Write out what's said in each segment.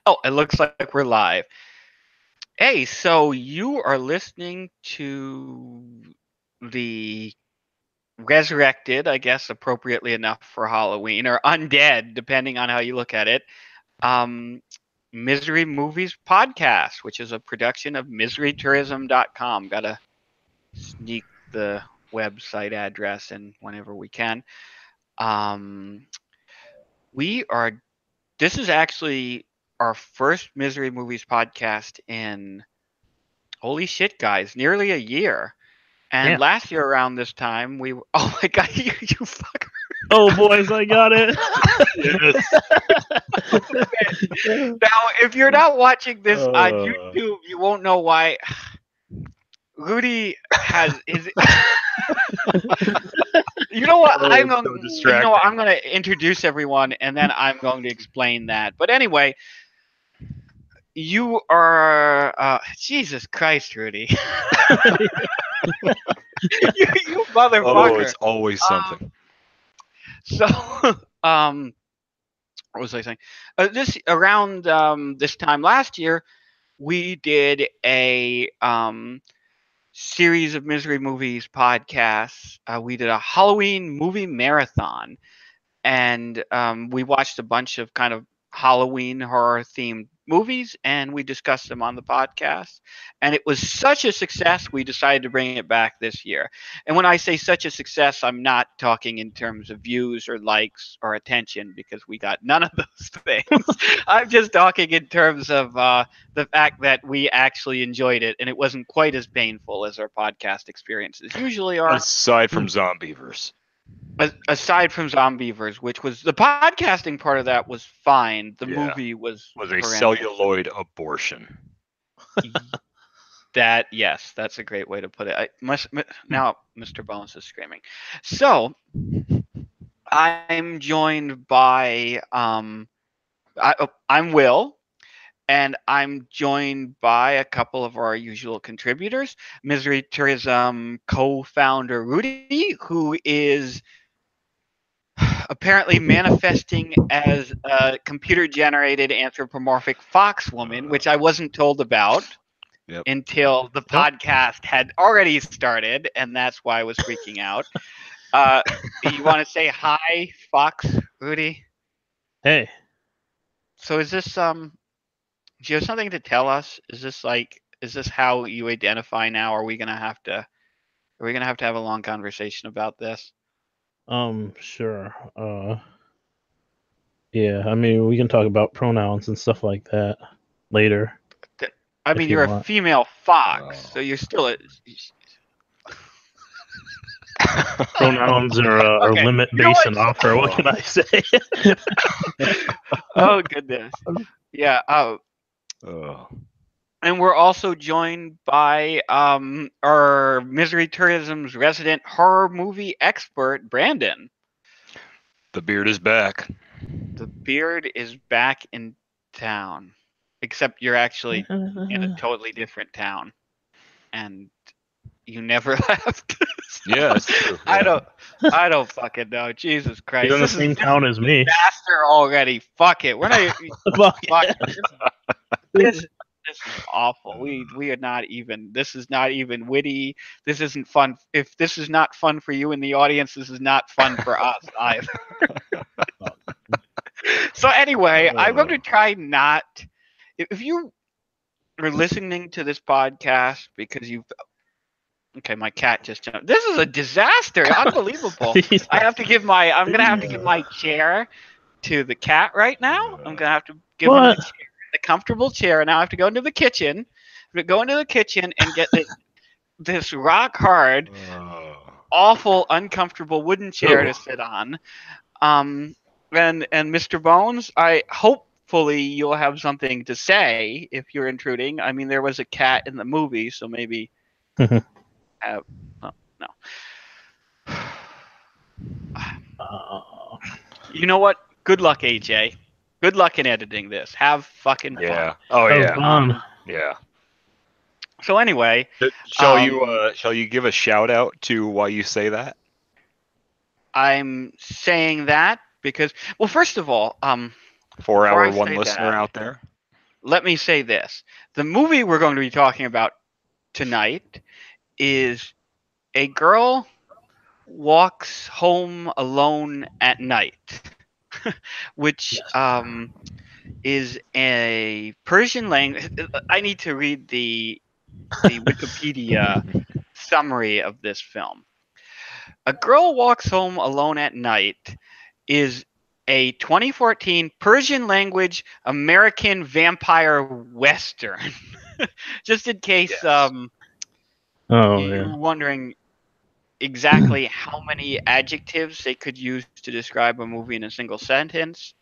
Oh, it looks like we're live. Hey, so you are listening to the resurrected, I guess, appropriately enough for Halloween, or undead, depending on how you look at it, um, Misery Movies Podcast, which is a production of miserytourism.com. Gotta sneak the website address in whenever we can. Um, we are, this is actually our first Misery Movies podcast in holy shit, guys, nearly a year. And Damn. last year around this time, oh my god, you fucker. Oh, boys, I got it. Yes. Now, if you're not watching this on Uh, YouTube, you won't know why. Rudy has his. You know what? Oh, I'm it's going. so You know what? distracting. I'm going to introduce everyone, and then I'm going to explain that. But anyway, you are. Jesus Christ, Rudy. You Oh, motherfucker. it's always something. So, um, what was I saying? This around this time last year, we did a series of misery movies podcasts. We did a Halloween movie marathon, and we watched a bunch of kind of Halloween horror themed movies, and we discussed them on the podcast. And it was such a success, we decided to bring it back this year. And when I say such a success, I'm not talking in terms of views or likes or attention, because we got none of those things. I'm just talking in terms of the fact that we actually enjoyed it, and it wasn't quite as painful as our podcast experiences usually are. Aside from Zombievers. Aside from Zombievers, which was the podcasting part of that was fine. The Yeah. movie was Was a horrendous. celluloid abortion. That yes, that's a great way to put it. Now Mr. Bones is screaming. So I'm joined by I'm Will, and I'm joined by a couple of our usual contributors. Misery Tourism co-founder Rudy, who is apparently manifesting as a computer generated anthropomorphic fox woman, which I wasn't told about Yep. until the Nope. podcast had already started, and that's why I was freaking out. You want to say hi, Fox, Rudy? Hey. So is this do you have something to tell us? Is this how you identify now? Are we gonna have a long conversation about this? Sure. Yeah, I mean, we can talk about pronouns and stuff like that later I if mean, you you're a want. female fox, Oh. so you're still a. Pronouns are Okay. limit You know based what? and offer. What can I say? Oh goodness. Yeah. Oh. And we're also joined by our Misery Tourism's resident horror movie expert, Brandon. The beard is back. The beard is back in town, except you're actually in a totally different town, and you never left. Yeah, that's true. I Yeah. don't fucking know. Jesus Christ, He's in the this is same town as me. disaster already. Fuck it. We're not. Fuck Fuck it. this is awful. We are not even. This is not even witty. This isn't fun. If this is not fun for you in the audience, this is not fun for us either. So anyway, I'm going to try not. If you are listening to this podcast because you've. Okay, my cat just jumped. This is a disaster. Unbelievable. I have to give my. I'm gonna have to give my chair to the cat right now. I'm gonna have to give him What? the comfortable chair. Now I have to go into the kitchen. I'm gonna go into the kitchen and get this rock hard, Oh. awful, uncomfortable wooden chair to sit on. And Mr. Bones, I hopefully you'll have something to say if you're intruding. I mean, there was a cat in the movie, so maybe. Oh, no. You know what? Good luck, AJ. Good luck in editing this. Have fucking fun. Yeah. Oh That was yeah. fun. Yeah. So anyway, Shall you give a shout out to why you say that? I'm saying that because, well, first of all, For Before our I one say listener that, out there. let me say this. The movie we're going to be talking about tonight is A Girl Walks Home Alone at Night, which is a Persian language. I need to read the Wikipedia summary of this film. A Girl Walks Home Alone at Night is a 2014 Persian language American vampire western. Just in case Yes. Oh you're yeah. wondering exactly how many adjectives they could use to describe a movie in a single sentence.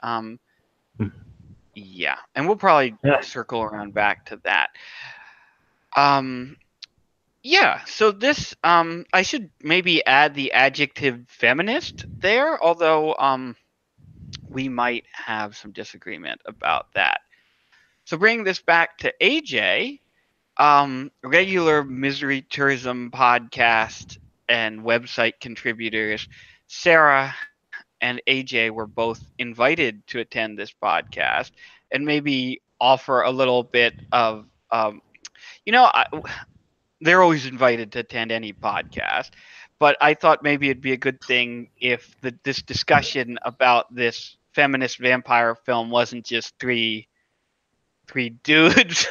Yeah, and we'll probably Yeah. circle around back to that. Um, yeah, so this I should maybe add the adjective feminist there, although we might have some disagreement about that. So bringing this back to AJ, regular Misery Tourism podcast and website contributors Sarah and AJ were both invited to attend this podcast and maybe offer a little bit of, you know, they're always invited to attend any podcast, but I thought maybe it'd be a good thing if this discussion about this feminist vampire film wasn't just three dudes,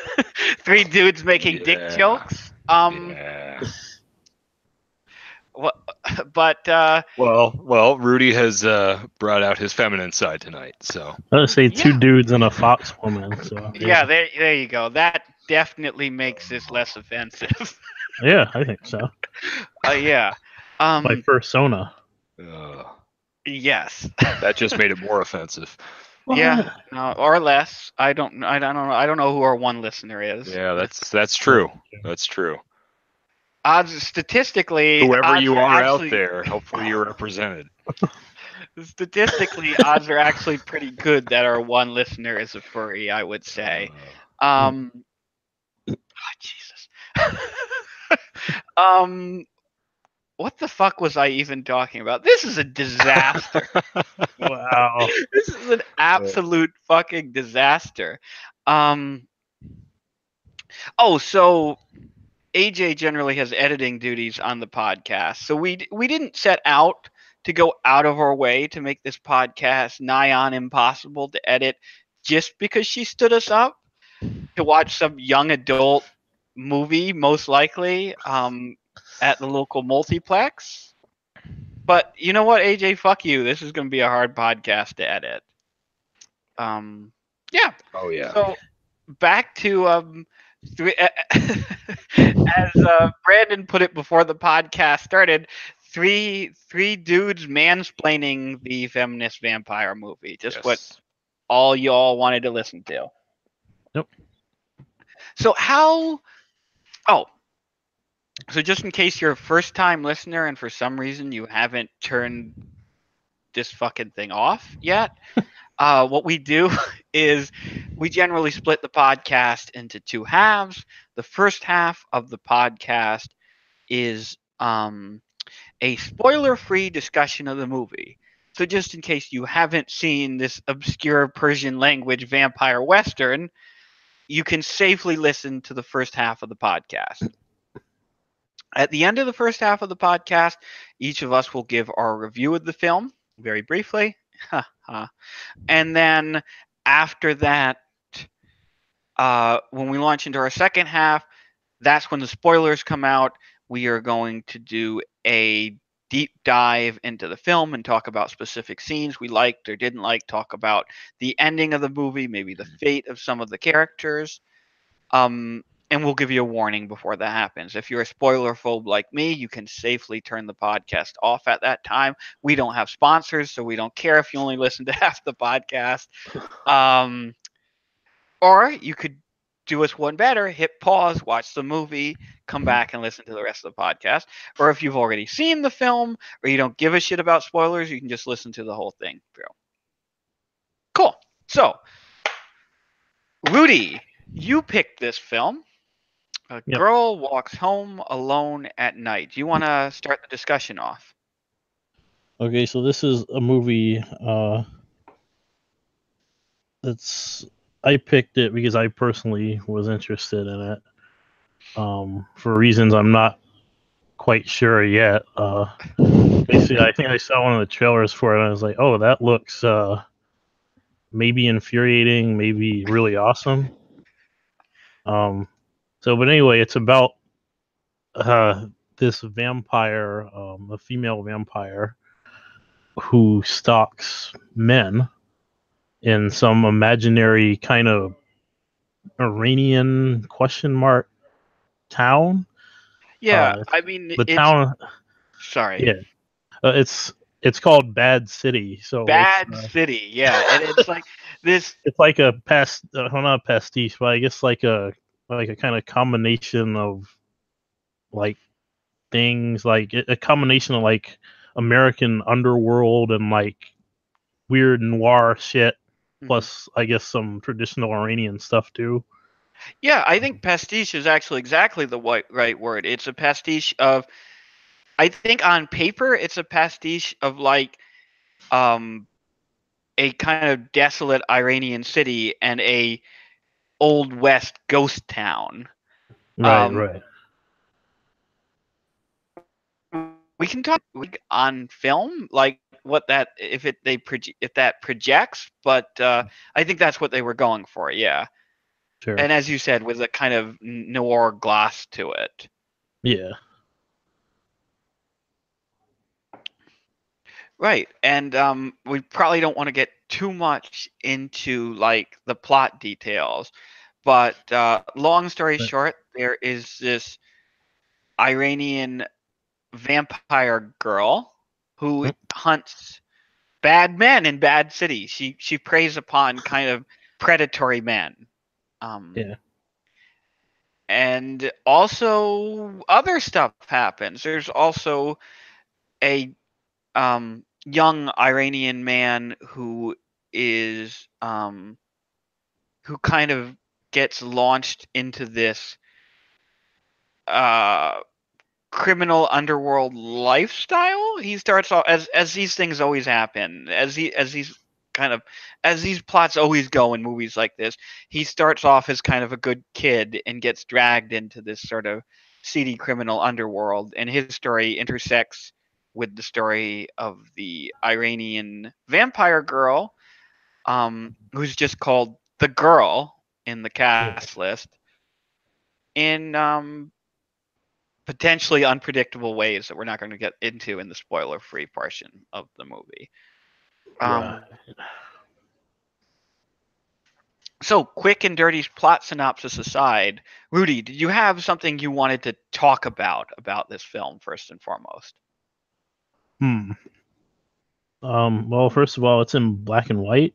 three dudes making dick Yeah. jokes. Yeah. What, but Well, Rudy has brought out his feminine side tonight, so Let's say two yeah, dudes and a fox woman. So yeah, there you go. That definitely makes this less offensive. yeah, I think so. Yeah. By persona. uh, Yes. that just made it more offensive. Yeah. What? No, or less. I don't know. I don't know who our one listener is. Yeah, that's true. That's true. Whoever Odds you are are out actually there, hopefully you're represented. statistically odds are actually pretty good that our one listener is a furry, I would say. Um oh, Jesus. um what the fuck was I even talking about? This is a disaster. Wow. This is an absolute fucking disaster. Um so AJ generally has editing duties on the podcast. So we didn't set out to go out of our way to make this podcast nigh on impossible to edit just because she stood us up to watch some young adult movie, most likely, at the local multiplex. But you know what, AJ? Fuck you. This is going to be a hard podcast to edit. Um, yeah. Oh yeah. So back to three, as Brandon put it before the podcast started, three dudes mansplaining the feminist vampire movie. Just what Yes. all y'all wanted to listen to. Nope. So how? Oh, so just in case you're a first time listener and for some reason you haven't turned this fucking thing off yet, what we do is we generally split the podcast into two halves. The first half of the podcast is a spoiler free discussion of the movie. So, just in case you haven't seen this obscure Persian language vampire western, you can safely listen to the first half of the podcast. At the end of the first half of the podcast, each of us will give our review of the film very briefly. And then after that, when we launch into our second half, that's when the spoilers come out. We are going to do a deep dive into the film and talk about specific scenes we liked or didn't like, talk about the ending of the movie, maybe the fate of some of the characters. And we'll give you a warning before that happens. If you're a spoiler phobe like me, you can safely turn the podcast off at that time. We don't have sponsors, so we don't care if you only listen to half the podcast. Or you could do us one better, hit pause, watch the movie, come back and listen to the rest of the podcast. Or if you've already seen the film or you don't give a shit about spoilers, you can just listen to the whole thing through. Cool. So, Rudy, you picked this film. A Yep. Girl Walks Home Alone at Night. Do you want to start the discussion off? Okay, so this is a movie I picked it because I personally was interested in it. For reasons I'm not quite sure yet. Basically, I think I saw one of the trailers for it, and I was like, "Oh, that looks maybe infuriating, maybe really awesome." Um, but anyway, it's about uh, this vampire, a female vampire, who stalks men in some imaginary kind of Iranian question mark town. Yeah, I mean, The it's town, sorry. yeah, it's called Bad City. So Bad City, yeah, and it's like this. it's like a well, not a pastiche, but I guess like a kind of combination of like things, like a combination of like American underworld and like weird noir shit, Mhm. plus I guess some traditional Iranian stuff too. Yeah, I think pastiche is actually exactly the right word. It's a pastiche of. I think on paper, it's a pastiche of like um a kind of desolate Iranian city and a old west ghost town. Right, Um, right. we can talk on film, like what that if that projects, but I think that's what they were going for. Yeah, Sure. and as you said, with a kind of noir gloss to it. Yeah. Right, and we probably don't want to get too much into like the plot details, but long story But, short, there is this Iranian vampire girl who mm, hunts bad men in bad cities. She preys upon kind of predatory men, um, yeah. and also other stuff happens. There's also a young Iranian man is who kind of gets launched into this uh, criminal underworld lifestyle. He starts off as these things always happen, as these kind of as these plots always go in movies like this. He starts off as kind of a good kid and gets dragged into this sort of seedy criminal underworld, and his story intersects with the story of the Iranian vampire girl, who's just called the girl in the Yeah. cast list, in potentially unpredictable ways that we're not going to get into in the spoiler free portion of the movie. Right. So, quick and dirty plot synopsis aside, Rudy, did you have something you wanted to talk about this film first and foremost? Hmm. Well, first of all, it's in black and white,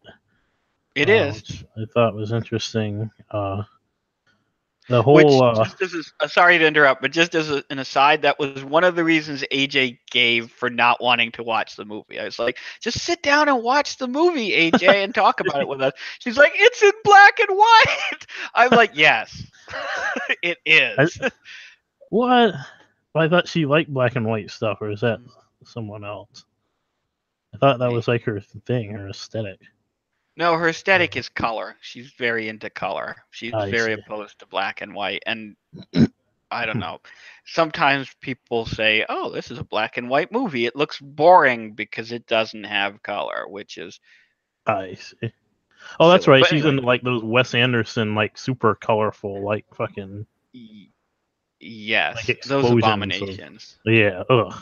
It is. which I thought was interesting. The whole Which, just as sorry to interrupt, but just as an aside, that was one of the reasons AJ gave for not wanting to watch the movie. I was like, just sit down and watch the movie, AJ, and talk about it with us. She's like, it's in black and white. I'm like, yes, it I, is. what? Well, I thought she liked black and white stuff, or is that someone else? I thought that was like her thing, her aesthetic. No, her aesthetic is color. She's very into color. She's I very see. opposed to black and white. And I don't know. Sometimes people say, "Oh, this is a black and white movie. It looks boring because it doesn't have color," which is I see. Oh, that's silly. right. But She's anyway, into like those Wes Anderson, like super colorful, like fucking y- like yes, those explosions of. abominations. Yeah. Ugh.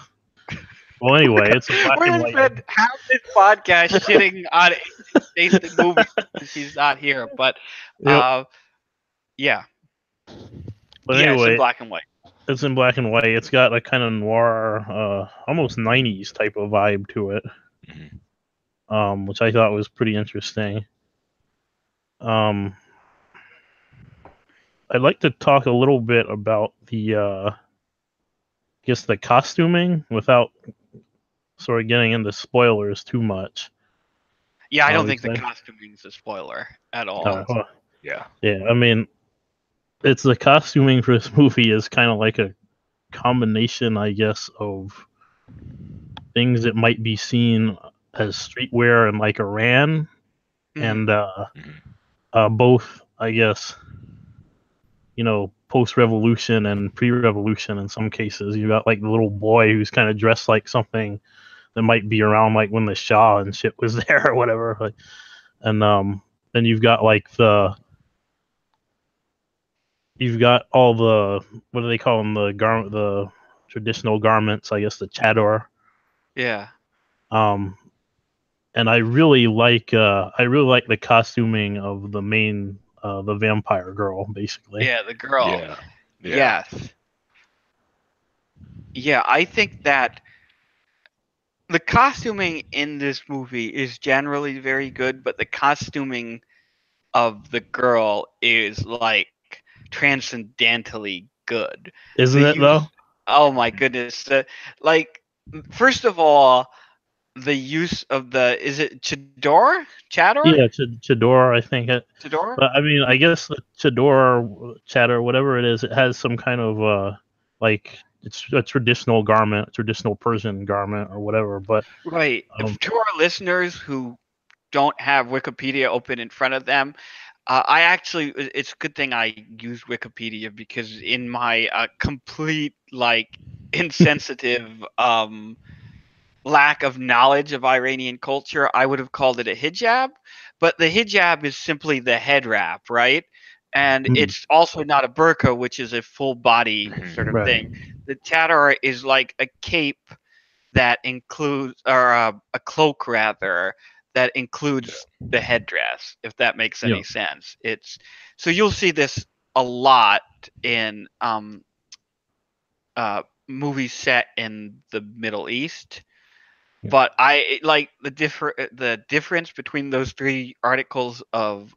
Well, anyway, it's a black We're and gonna white. spend half this podcast shitting on taste in movies when she's not here. But Yep. yeah, But yeah, it's in anyway, black and white. it's in black and white. It's got a kind of noir, almost '90s type of vibe to it, Mhm. which I thought was pretty interesting. Um, I'd like to talk a little bit about I guess the costuming without sort of getting into spoilers too much. Yeah, I don't think the Because costuming is a spoiler at all. well, Yeah. yeah, I mean, it's the costuming for this movie is kind of like a combination, I guess, of things that might be seen as streetwear in like Iran, and Mhm. both, I guess, post-revolution and pre-revolution in some cases. You got like the little boy who's kind of dressed like something that might be around like when the Shah and shit was there or whatever. Like, and then you've got all the, what do they call them, the traditional garments, I guess, the chador. Yeah. Um, and I really like the costuming of the main the vampire girl, basically. Yeah, the girl. Yeah. Yeah. Yes. Yeah, I think that the costuming in this movie is generally very good, but the costuming of the girl is like transcendentally good. The Isn't it though? use, oh my goodness, like first of all, the use of the is it Chador, Yeah, chador, I think it. Chador? But I mean, I guess the chador, chatter, whatever it is, it has some kind of like it's a traditional garment, traditional Persian garment or whatever. But Right. um, To our listeners who don't have Wikipedia open in front of them, I actually, it's a good thing I use Wikipedia because in my complete, like, insensitive lack of knowledge of Iranian culture, I would have called it a hijab. But the hijab is simply the head wrap, right? And mm, it's also not a burqa, which is a full body sort of Mhm. right, thing. The chador is like a cape that includes, or a cloak rather, that includes the headdress, if that makes yeah, any sense. It's so you'll see this a lot in movies set in the Middle East. yeah, But I like the difference between those three articles of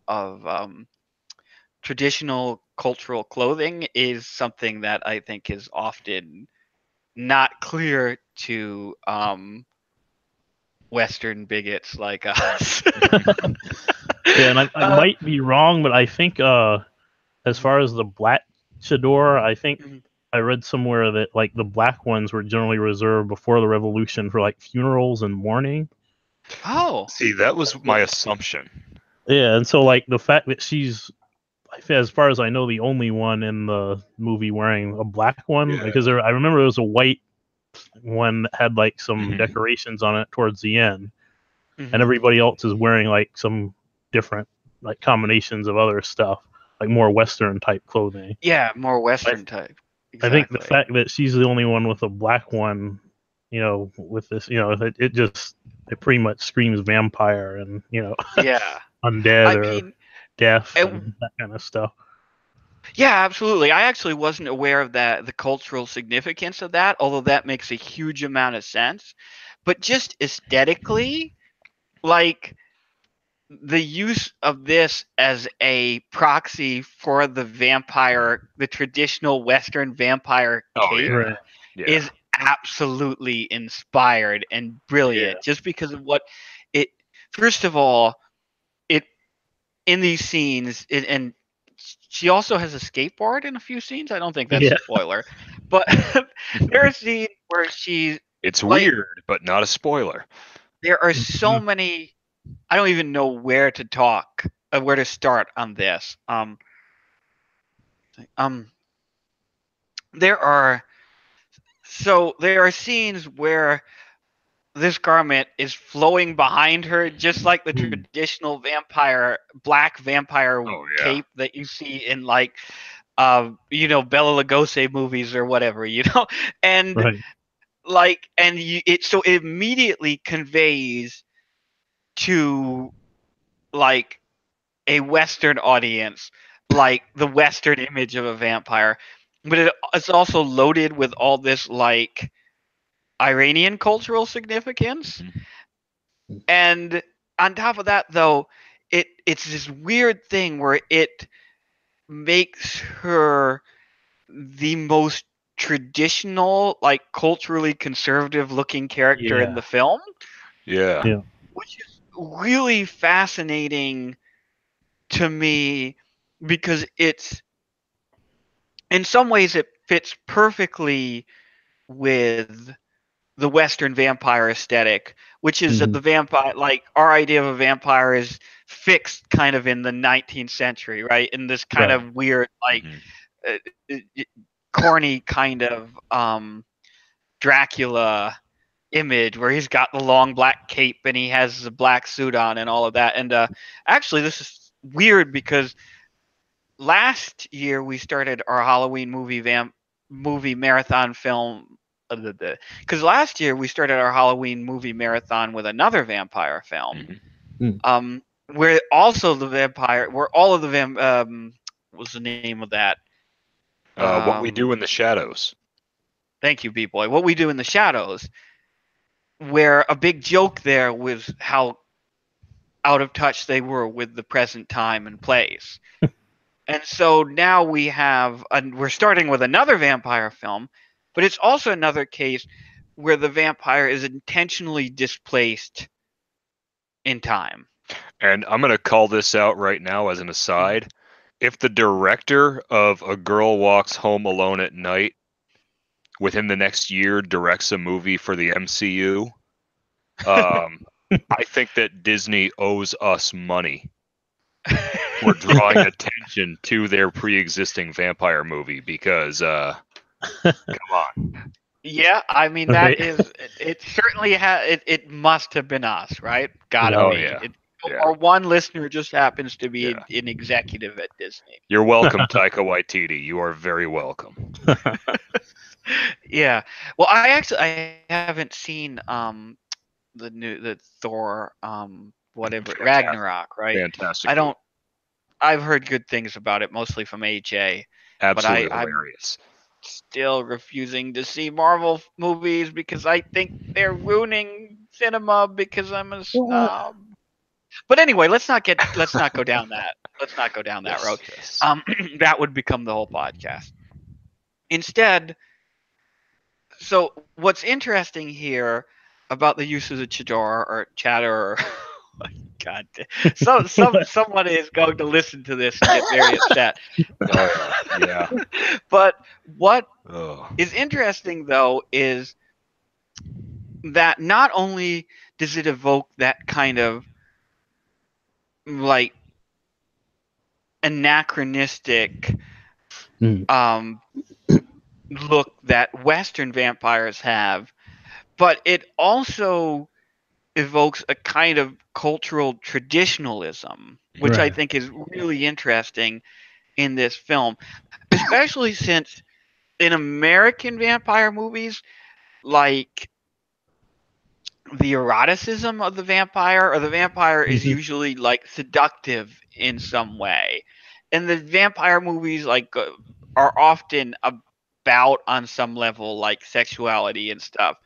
traditional cultural clothing is something that I think is often not clear to Western bigots like us. yeah. And I uh, might be wrong, but I think as mhm, far as the black chador, I think mhm. I read somewhere that like the black ones were generally reserved before the revolution for like funerals and mourning. Oh, See, that was my assumption. Yeah, and so like the fact that she's, as far as I know, the only one in the movie wearing a black one, Yeah. because I remember there was a white one that had like some Mhm. decorations on it towards the end, and hmm everybody else is wearing like some different like combinations of other stuff, like more Western type clothing. yeah, more I, Western type. I think the Exactly. fact that she's the only one with a black one, with this, it pretty much screams vampire and Yeah. undead I or mean, death and and that kind of stuff. yeah, absolutely. I actually wasn't aware of that, the cultural significance of that, although that makes a huge amount of sense. But just aesthetically, like the use of this as a proxy for the traditional Western vampire Oh cape yeah. Right. Yeah. is absolutely inspired and Yeah. brilliant just because of what it, first of all, it in these scenes, and she also has a skateboard in a few scenes. I don't think that's Yeah. a spoiler, but there are scenes where she's It's like, weird, but not a spoiler. there are so Mhm. many. I don't even know where to talk, where to start on this. Um, there are there are scenes where this garment is flowing behind her, just like the Mm. traditional black vampire Oh yeah. cape that you see in like Bela Lugosi movies or whatever, and Right. it so it immediately conveys to like a Western audience like the Western image of a vampire, but it's also loaded with all this like Iranian cultural significance. Mhm. And on top of that, though, it's this weird thing where it makes her the most traditional, like culturally conservative looking character in Yeah. the film, Yeah. Yeah. which is really fascinating to me because it's in some ways it fits perfectly with the Western vampire aesthetic, which is that Mhm. the vampire, like our idea of a vampire, is fixed kind of in the 19th century, right? In this kind Right. of weird, like Mhm. corny kind of Dracula image where he's got the long black cape and he has a black suit on and all of that. And actually, this is weird because last year we started our Halloween movie marathon film. Because last year we started our Halloween movie marathon with another vampire film, Mhm. where also the vampire, where all of the what's the name of that? What We Um, Do in the Shadows. Thank you, B boy. What We Do in the Shadows, where a big joke there was how out of touch they were with the present time and place. And so now we're starting with another vampire film, but it's also another case where the vampire is intentionally displaced in time. And I'm going to call this out right now as an aside. If the director of A Girl Walks Home Alone at Night within the next year directs a movie for the MCU, I think that Disney owes us money for drawing attention to their pre-existing vampire movie because, come on. Yeah, I mean Right. that is it certainly it must have been us, right? Gotta Yeah. Oh, be. yeah. It, Yeah. or one listener just happens to be Yeah. an executive at Disney. You're welcome, Taika Waititi. You are very welcome. Yeah. Well, I haven't seen the Thor whatever Fantastic. Ragnarok, right? Fantastic I movie. don't I've heard good things about it, mostly from AJ, but Absolutely I'm hilarious. still refusing to see Marvel movies because I think they're ruining cinema because I'm a What? snob. But anyway, let's not go down that road. Yes, yes. That would become the whole podcast. Instead, so what's interesting here about the use of the chador or chatter, God, someone is going to listen to this and get very upset. Oh, yeah. But what Oh. is interesting though is that not only does it evoke that kind of like anachronistic Mm. look that Western vampires have, but it also evokes a kind of cultural traditionalism, which I Right. think is really interesting in this film, especially since in American vampire movies, like the eroticism of the vampire or the vampire is Mhm. usually like seductive in some way, and the vampire movies are often about on some level like sexuality and stuff.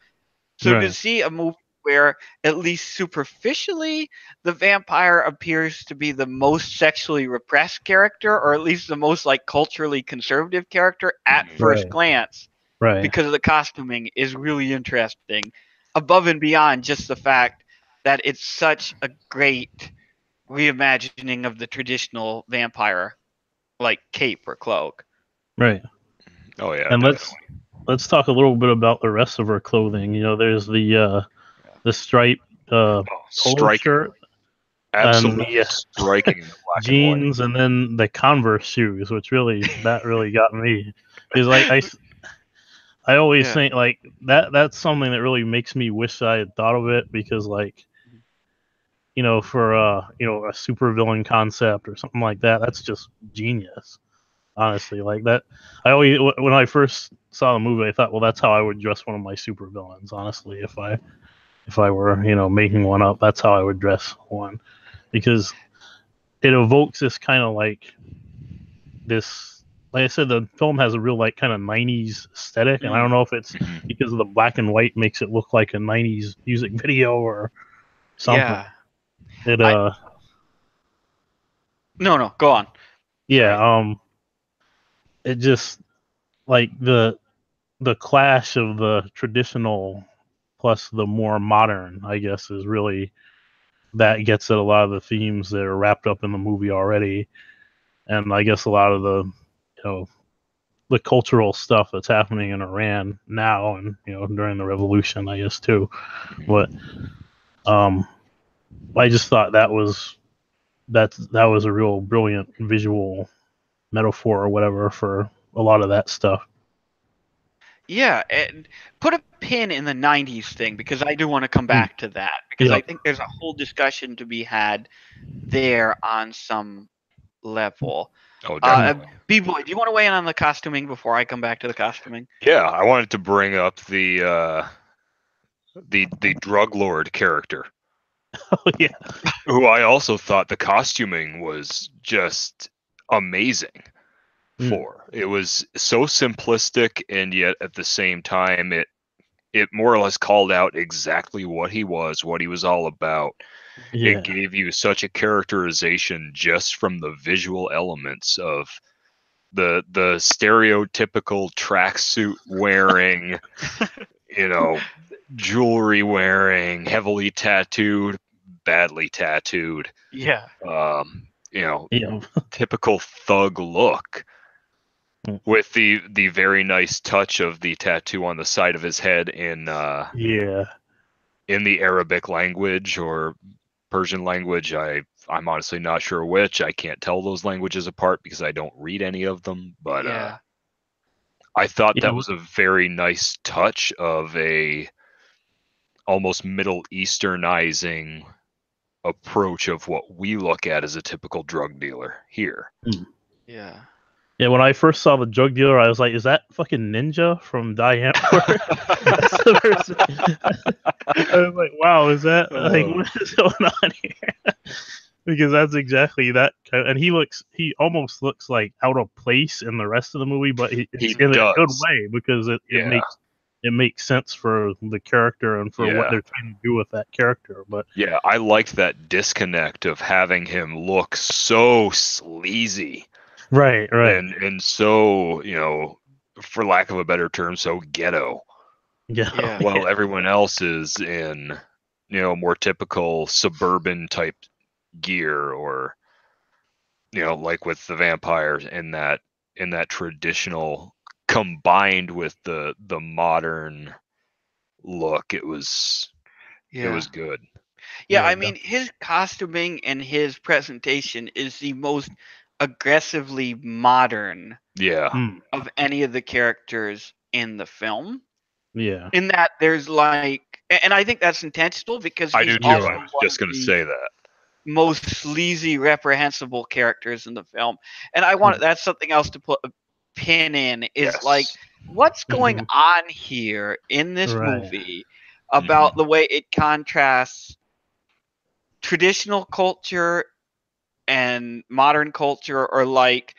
So to Right. see a movie where at least superficially the vampire appears to be the most sexually repressed character, or at least the most like culturally conservative character at first Right. glance, Right. because of the costuming, is really interesting. Above and beyond just the fact that it's such a great reimagining of the traditional vampire like cape or cloak. Right. Oh, yeah, And definitely. let's talk a little bit about the rest of her clothing. You know, there's the striped Oh, polo striking. shirt and Absolutely the striking in the black and white. jeans, and then the Converse shoes, which really got me. Because I always Yeah. think like that's something that really makes me wish I had thought of it, because like, you know, for a supervillain concept or something like that, that's just genius. Honestly, like that, I always when I first saw the movie, I thought, well, that's how I would dress one of my supervillains. Honestly, if I were, making one up, that's how I would dress one, because it evokes this kind of like this. Like I said, the film has a real like kind of '90s aesthetic, and I don't know if it's Mhm. because of the black and white makes it look like a '90s music video or something. Yeah. It I No, go on. yeah, Sorry. it just like the clash of the traditional plus the more modern, I guess, is really that gets at a lot of the themes that are wrapped up in the movie already, and I guess a lot of the, you know, the cultural stuff that's happening in Iran now, and during the revolution, I guess too. But I just thought that was a real brilliant visual metaphor or whatever for a lot of that stuff. Yeah, and put a pin in the 90s thing because I do want to come back to that because I think there's a whole discussion to be had there on some level. Oh, definitely. B-Boy, do you want to weigh in on the costuming before I come back to the costuming? Yeah, I wanted to bring up the drug lord character. Oh yeah. Who I also thought the costuming was just amazing for. It was so simplistic, and yet at the same time it more or less called out exactly what he was all about. Yeah. It gave you such a characterization just from the visual elements of the stereotypical tracksuit wearing, jewelry wearing, heavily tattooed, badly tattooed, Yeah. typical thug look, with the very nice touch of the tattoo on the side of his head in the Arabic language or Persian language. I'm honestly not sure which. I can't tell those languages apart because I don't read any of them. But Yeah. I thought that was a very nice touch of a almost Middle Easternizing approach of what we look at as a typical drug dealer here. Yeah. Yeah, when I first saw the drug dealer, I was like, "Is that fucking Ninja from Die Antwoord?" I was like, "Wow, is that like what is going on here?" Because that's exactly that kind of, and he almost looks like out of place in the rest of the movie, but it's in a good way because it makes sense for the character and for what they're trying to do with that character. But yeah, I liked that disconnect of having him look so sleazy. Right. And so, for lack of a better term, so ghetto. Yeah. While everyone else is in, more typical suburban type gear, or, like with the vampires in that traditional, combined with the modern look. It was good. Yeah, I mean, his costuming and his presentation is the most aggressively modern of any of the characters in the film. Yeah. In that there's and I think that's intentional because I he's do too. also I was just going to say that. most sleazy, reprehensible characters in the film. And that's something else to put a pin in is like what's going on here in this movie about the way it contrasts traditional culture and modern culture, or like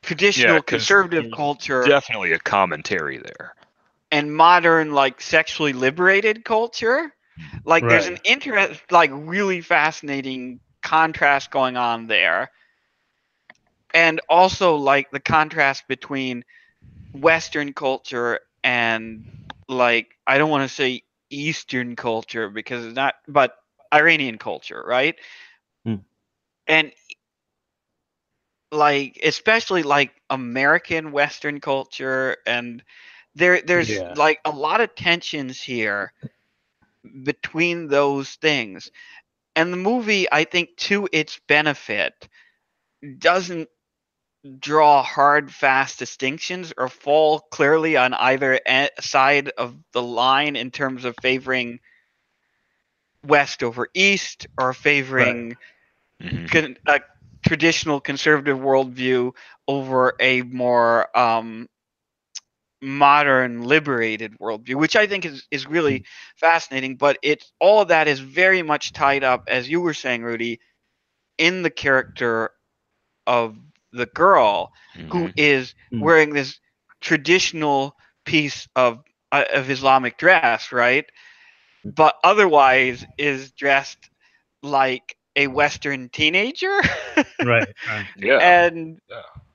traditional conservative culture, definitely a commentary there, and modern like sexually liberated culture. Like there's an really fascinating contrast going on there, and also like the contrast between Western culture and, like, I don't want to say Eastern culture because it's not, but Iranian culture, right? And like especially like American Western culture, and there's like a lot of tensions here between those things. And the movie, I think, to its benefit, doesn't draw hard, fast distinctions or fall clearly on either side of the line in terms of favoring West over East or favoring a traditional conservative worldview over a more modern liberated worldview, which I think is really fascinating. But all of that is very much tied up, as you were saying, Rudy, in the character of the girl who is wearing this traditional piece of Islamic dress, right? But otherwise is dressed like a Western teenager. Yeah. And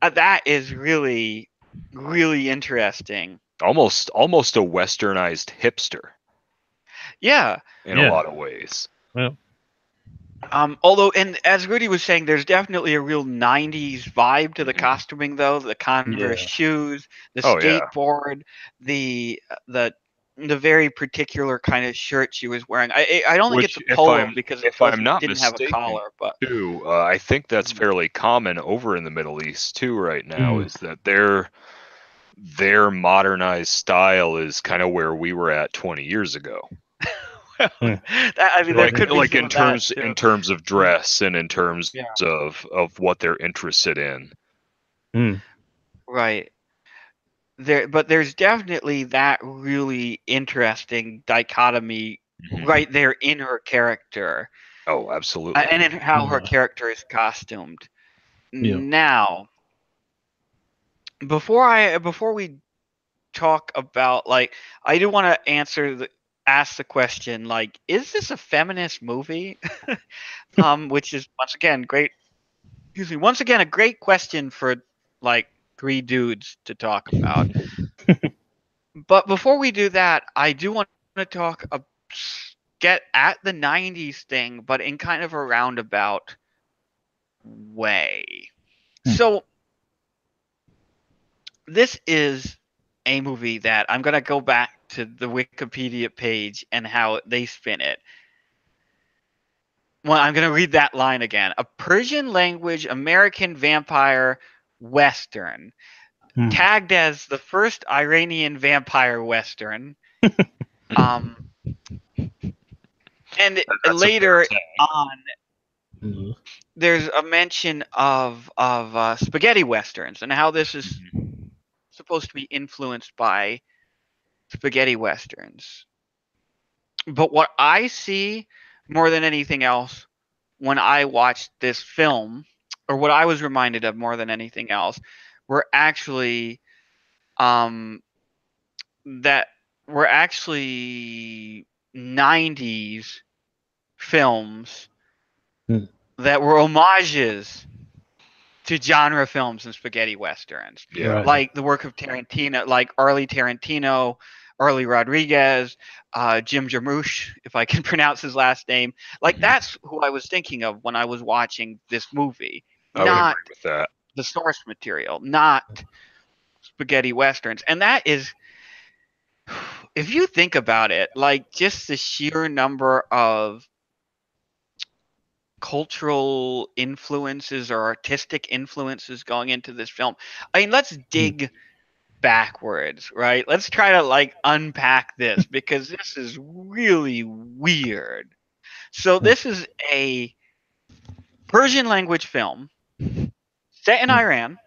that is really, really interesting. Almost a westernized hipster. Yeah. In a lot of ways. Well, Although, and as Rudy was saying, there's definitely a real '90s vibe to the Mhm. costuming, though. The Converse Yeah. shoes, the Oh yeah. skateboard, the the very particular kind of shirt she was wearing. I don't think it's Which, a polo because it not didn't have a mistaken, collar, but too, I think that's Mhm. fairly common over in the Middle East too right now. Mm. Is that their modernized style is kind of where we were at 20 years ago. Mm. I mean, there Like could be some in of that terms too. of dress and in terms Yeah, of what they're interested in. Mm. right. But there's definitely that really interesting dichotomy Mhm. right there in her character. Oh, absolutely. And in how her Yeah. character is costumed. Yeah. Now, before we talk about like, I do want to ask the question like, is this a feminist movie? Which is once again great. Excuse me. Once again, a great question for like three dudes to talk about. But before we do that, I do want to get at the '90s thing, but in kind of a roundabout way. Hmm. So this is a movie that I'm gonna go back to the Wikipedia page and how they spin it. Well, I'm gonna read that line again. A Persian language American vampire western, Mm. tagged as the first Iranian vampire western. Um, and That's a fair later tag. on, Mm. there's a mention of spaghetti westerns and how this is Mhm. supposed to be influenced by spaghetti westerns. But what I see more than anything else when I watched this film, or what I was reminded of more than anything else, were actually um, that were actually '90s films Mm. that were homages to genre films and spaghetti westerns, Yeah. Right. like the work of Tarantino, like Arlie Tarantino, Arlie Rodriguez, Jim Jarmusch, if I can pronounce his last name. Like Mhm. that's who I was thinking of when I was watching this movie, I would not agree with that. the source material, not spaghetti westerns. And that is, if you think about it, like just the sheer number of cultural influences or artistic influences going into this film. I mean, let's Mm. dig backwards, right? Let's try to like unpack this because this is really weird. So Mm. this is a Persian language film set in Mm. Iran,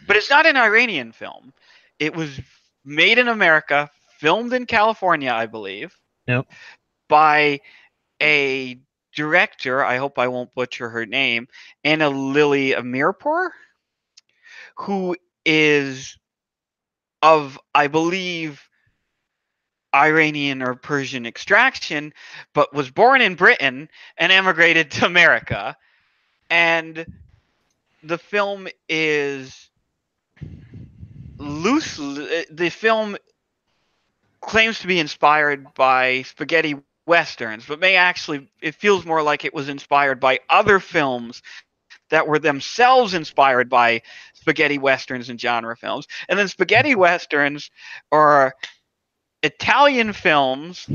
but it's not an Iranian film. It was made in America, filmed in California, I believe, Yep. by a director, I hope I won't butcher her name, Anna Lily Amirpour, who is of, I believe, Iranian or Persian extraction, but was born in Britain and emigrated to America. And the film is loosely, the film claims to be inspired by spaghetti westerns, but may actually, it feels more like it was inspired by other films that were themselves inspired by spaghetti westerns and genre films. And then spaghetti westerns are Italian films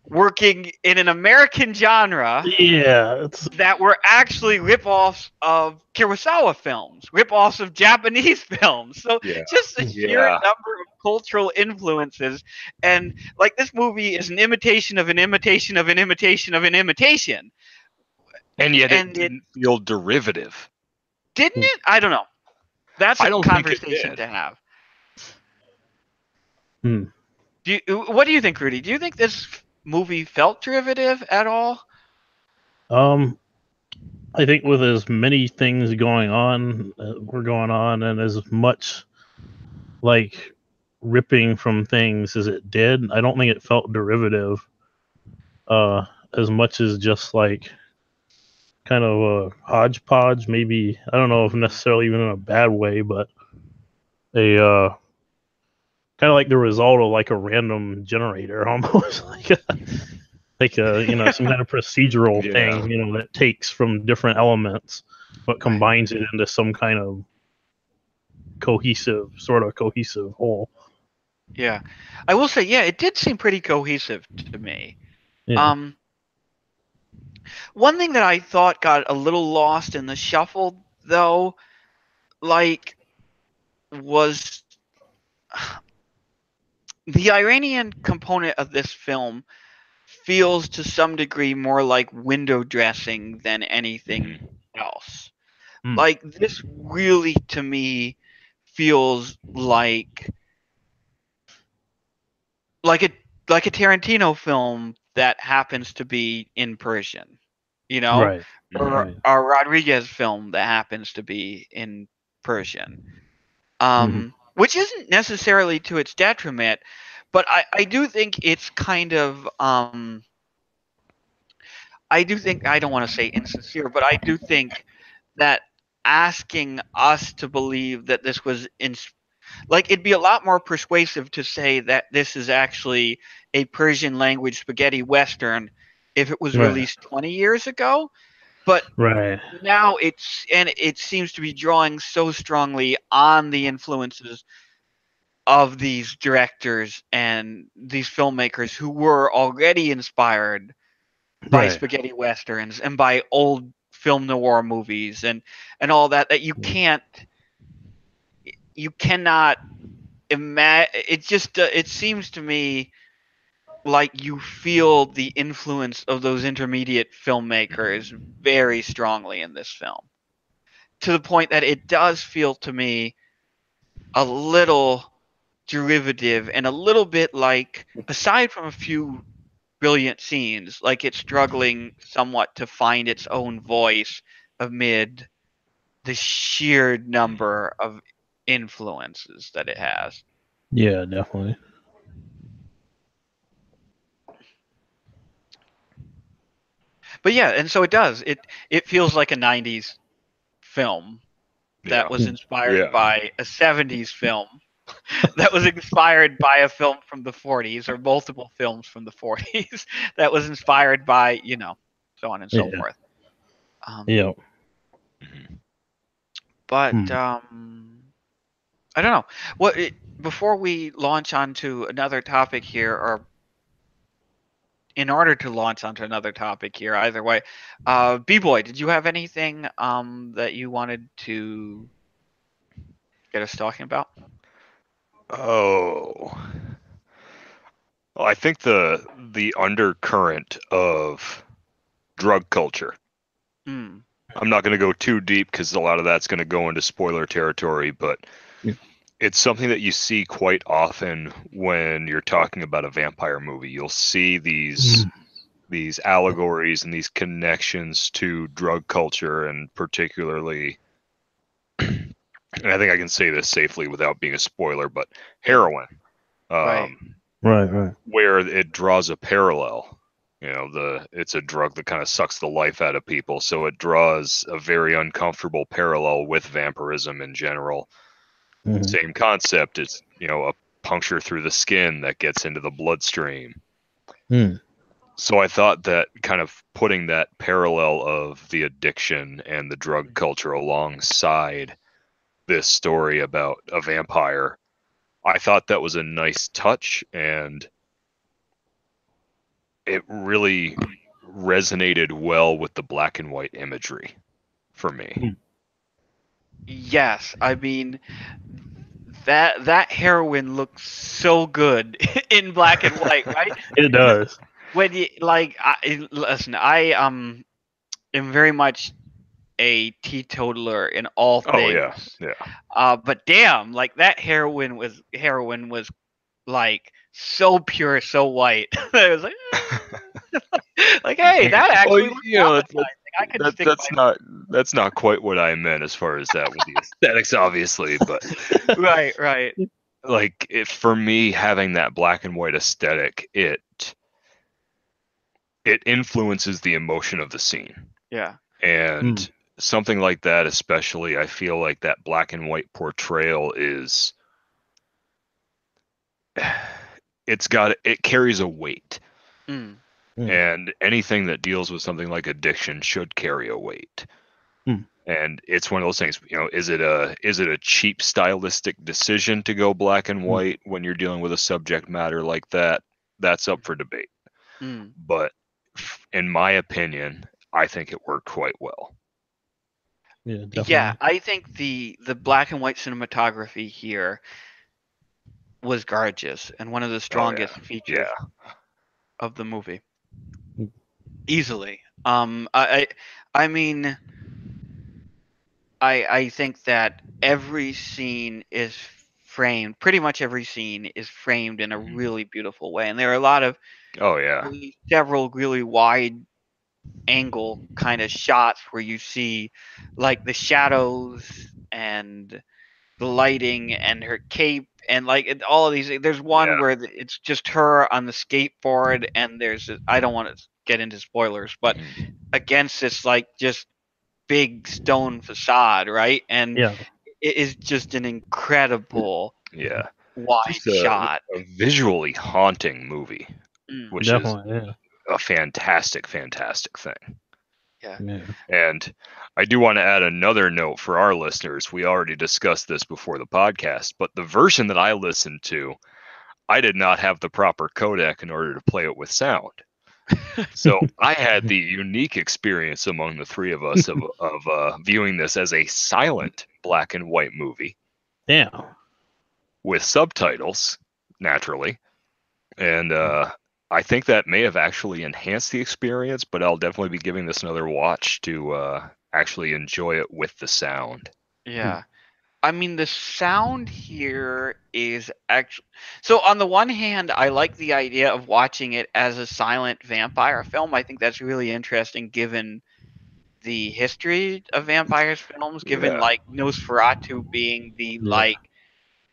working in an American genre Yeah. It's. that were actually rip-offs of Kurosawa films, rip-offs of Japanese films. So Yeah. just the Mm. sheer Yeah. number of cultural influences, and like this movie is an imitation of an imitation of an imitation of an imitation, And yet it and it didn't feel derivative. didn't it. I don't know. That's a I don't think it conversation did. to have. Mm. What do you think, Rudy? Do you think this movie felt derivative at all? Um. I think with as many things going on, were going on, and as much like ripping from things as it did, I don't think it felt derivative. As much as just like kind of a hodgepodge, maybe I don't know if necessarily even in a bad way, but a kind of like the result of like a random generator almost. Like like some kind of procedural Yeah. thing, that takes from different elements but combines it into some kind of sort of cohesive whole. Yeah. I will say, yeah, it did seem pretty cohesive to me. Yeah. Um, one thing that I thought got a little lost in the shuffle, though, like, was the Iranian component of this film feels to some degree more like window dressing than anything else. Hmm. Like, this really, to me, feels like a like a Tarantino film that happens to be in Persian, Right. or Right. a Rodriguez film that happens to be in Persian. Mhm. Which isn't necessarily to its detriment, but I do think it's kind of I do think, I don't want to say insincere, but I do think that asking us to believe that this was like, it'd be a lot more persuasive to say that this is actually a Persian language spaghetti western if it was Right. released 20 years ago. But Right. now it seems to be drawing so strongly on the influences of these directors and these filmmakers who were already inspired by Right. spaghetti westerns and by old film noir movies and all that you cannot imagine. It seems to me like you feel the influence of those intermediate filmmakers very strongly in this film, to the point that it does feel to me a little derivative and a little bit like, aside from a few brilliant scenes, like it's struggling somewhat to find its own voice amid the sheer number of influences that it has. Yeah, definitely. But yeah, and so it does. It feels like a 90s film Yeah. that was inspired Yeah. by a 70s film that was inspired by a film from the 40s, or multiple films from the 40s that was inspired by, so on and so Yeah. forth. Um, Yeah. Mhm. but Hmm. I don't know. Before we launch onto another topic here, or in order to launch onto another topic here, either way, B-Boy, did you have anything that you wanted to get us talking about? Oh. Well, I think the undercurrent of drug culture. Hmm. I'm not going to go too deep because a lot of that's going to go into spoiler territory, but Yeah. it's something that you see quite often when you're talking about a vampire movie. You'll see these allegories and these connections to drug culture, and particularly, and I think I can say this safely without being a spoiler, but Yeah. heroin, Right. Right. Right. where it draws a parallel. It's a drug that kind of sucks the life out of people, so it draws a very uncomfortable parallel with vampirism in general. Mhm. Same concept. It's a puncture through the skin that gets into the bloodstream. Hmm. So I thought that kind of putting that parallel of the addiction and the drug culture alongside this story about a vampire, I thought that was a nice touch, and it really resonated well with the black and white imagery for me. Yes, I mean, that heroine looks so good in black and white, right? It does. When you listen, I am very much a teetotaler in all Oh yeah, things. yeah. But damn, like that heroin was like so pure, so white. I was like, like, hey, that Well, actually looks appetizing. I could that stick that's not that's not quite what I meant as far as that with the aesthetics, obviously, but right, right, like for me, having that black and white aesthetic, it influences the emotion of the scene. yeah, Hmm. And something like that, especially, I feel like that black and white portrayal it carries a weight. mm, And anything that deals with something like addiction should carry a weight. And it's one of those things, is it a cheap stylistic decision to go black and white when you're dealing with a subject matter like that? That's up for debate. But in my opinion, I think it worked quite well. Yeah, definitely. Yeah, I think the black and white cinematography here was gorgeous and one of the strongest features of the movie. Easily. I mean, I think that every scene is framed. Pretty much every scene is framed in a really beautiful way, and there are a lot of several really wide angle kind of shots where you see like the shadows and the lighting and her cape and like all of these. There's one where it's just her on the skateboard, and I don't want to get into spoilers, but against this like just big stone facade, right? And it is just an incredible wide just shot. a visually haunting movie, which definitely, is a fantastic thing. Yeah. And I do want to add another note for our listeners. We already discussed this before the podcast, but the version that I listened to, I did not have the proper codec in order to play it with sound. So I had the unique experience among the three of us of viewing this as a silent black and white movie. Yeah. With subtitles, naturally. And I think that may have actually enhanced the experience, but I'll definitely be giving this another watch to actually enjoy it with the sound. Yeah. I mean, the sound here is actually. So, on the one hand, I like the idea of watching it as a silent vampire film. I think that's really interesting given the history of vampires films, given like Nosferatu being the like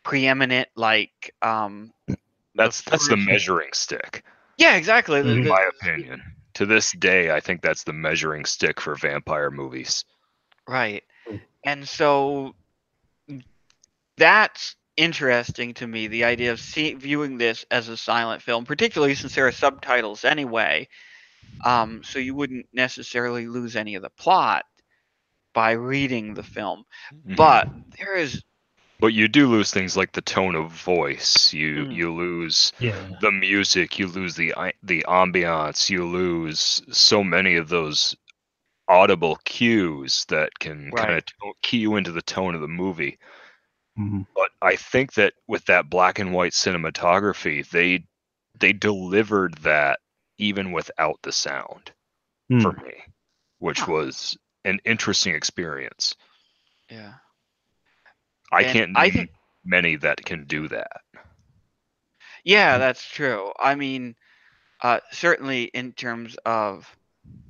preeminent, like, that's the measuring stick. Yeah, exactly. In my opinion. To this day, I think that's the measuring stick for vampire movies. Right. And so that's interesting to me, the idea of viewing this as a silent film, particularly since there are subtitles anyway. So you wouldn't necessarily lose any of the plot by reading the film. But there is. But you do lose things like the tone of voice. You lose the music. You lose the ambiance. You lose so many of those audible cues that can kind of key you into the tone of the movie. But I think that with that black and white cinematography, they delivered that even without the sound for me, which was an interesting experience. Yeah. I can't name many that can do that. Yeah, that's true. I mean, certainly in terms of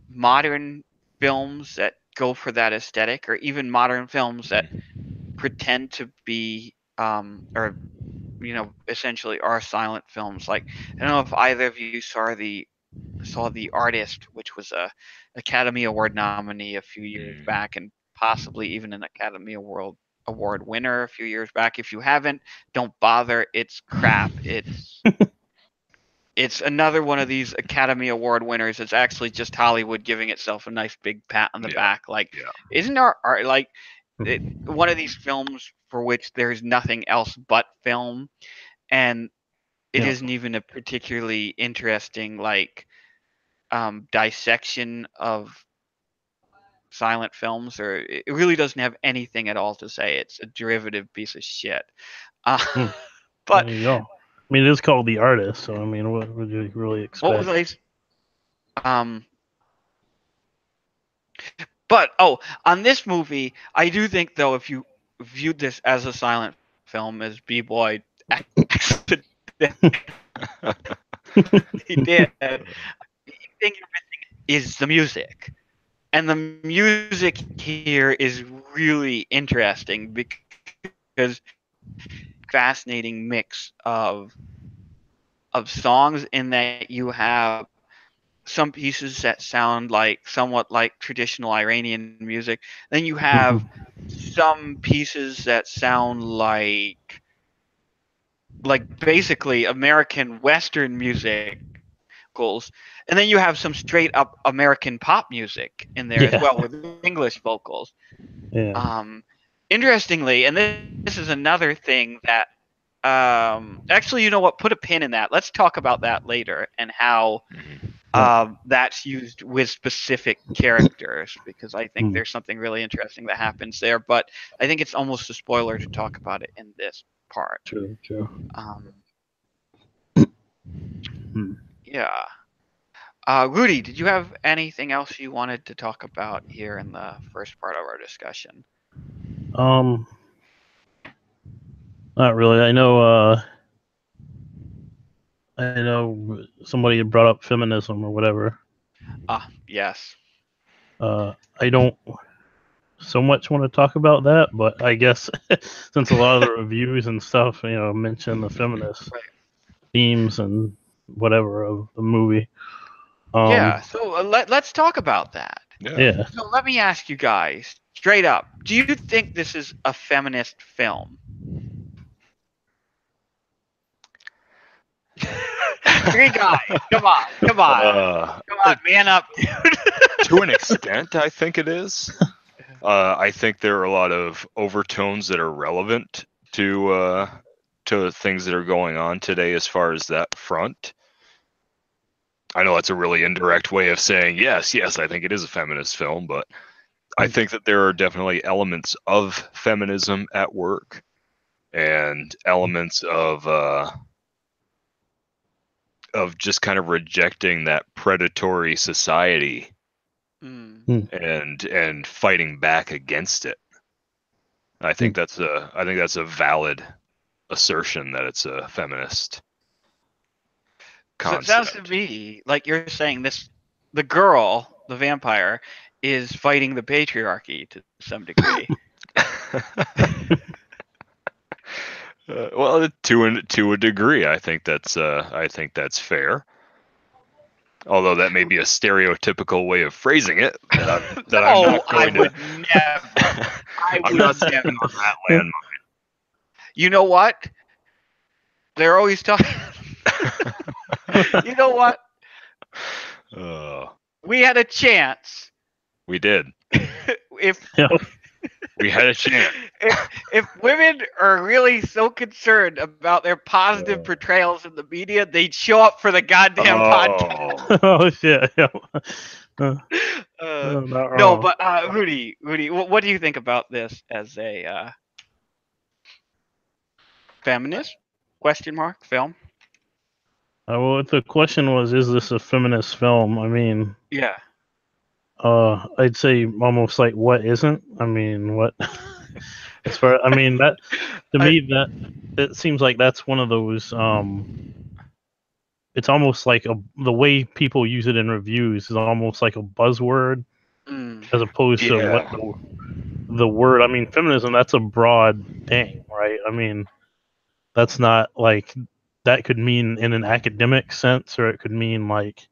modern films that go for that aesthetic, or even modern films that pretend to be, or essentially are silent films. Like, I don't know if either of you saw the Artist, which was a Academy Award nominee a few years back, and possibly even an Academy Award winner a few years back. If you haven't, don't bother. It's crap. It's another one of these Academy Award winners. It's actually just Hollywood giving itself a nice big pat on the back. Like, isn't our art like one of these films for which there's nothing else but film, and it isn't even a particularly interesting like dissection of silent films, or it really doesn't have anything at all to say. It's a derivative piece of shit. But there you go. I mean, it is called The Artist, so I mean, what would you really expect? What was But on this movie, I do think though, if you viewed this as a silent film, as B-Boy accidentally did, the thing you're missing is the music. And the music here is really interesting because fascinating mix of songs, in that you have some pieces that sound like somewhat like traditional Iranian music. Then you have some pieces that sound like basically American Western music vocals, and then you have some straight up American pop music in there as Yeah. well with English vocals. Yeah. Interestingly, and this is another thing that actually, you know what? Put a pin in that. Let's talk about that later and how that's used with specific characters, because I think there's something really interesting that happens there. But I think it's almost a spoiler to talk about it in this part. True. Yeah. Rudy, did you have anything else you wanted to talk about here in the first part of our discussion? Not really. I know somebody had brought up feminism or whatever. Yes. I don't so much want to talk about that, but I guess since a lot of the reviews and stuff, mention the feminist themes and whatever of the movie. Yeah, so let's talk about that. Yeah. So let me ask you guys straight up: do you think this is a feminist film? Three guys, come on, man up, dude. To an extent, I think it is. I think there are a lot of overtones that are relevant to things that are going on today as far as that front. I know that's a really indirect way of saying yes, I think it is a feminist film, but I think that there are definitely elements of feminism at work and elements of just kind of rejecting that predatory society and fighting back against it. I think that's a valid assertion that it's a feminist concept. So it sounds to me like you're saying the girl, the vampire, is fighting the patriarchy to some degree. Well, to a degree, I think that's fair. Although that may be a stereotypical way of phrasing it. I'm not standing on that landmine. You know what? They're always talking. You know what? We had a chance. We did. We had a chance. If women are really so concerned about their positive portrayals in the media, they'd show up for the goddamn podcast. Oh shit! No, but Rudy, what do you think about this as a feminist film? Well, if the question was, is this a feminist film? I mean, yeah. I'd say almost like what isn't. I mean, what? As far, I mean that to me that it seems like that's one of those. It's almost like the way people use it in reviews is almost like a buzzword, as opposed to what the word. I mean, feminism. That's a broad thing, right? I mean, that's not like that could mean in an academic sense, or it could mean like,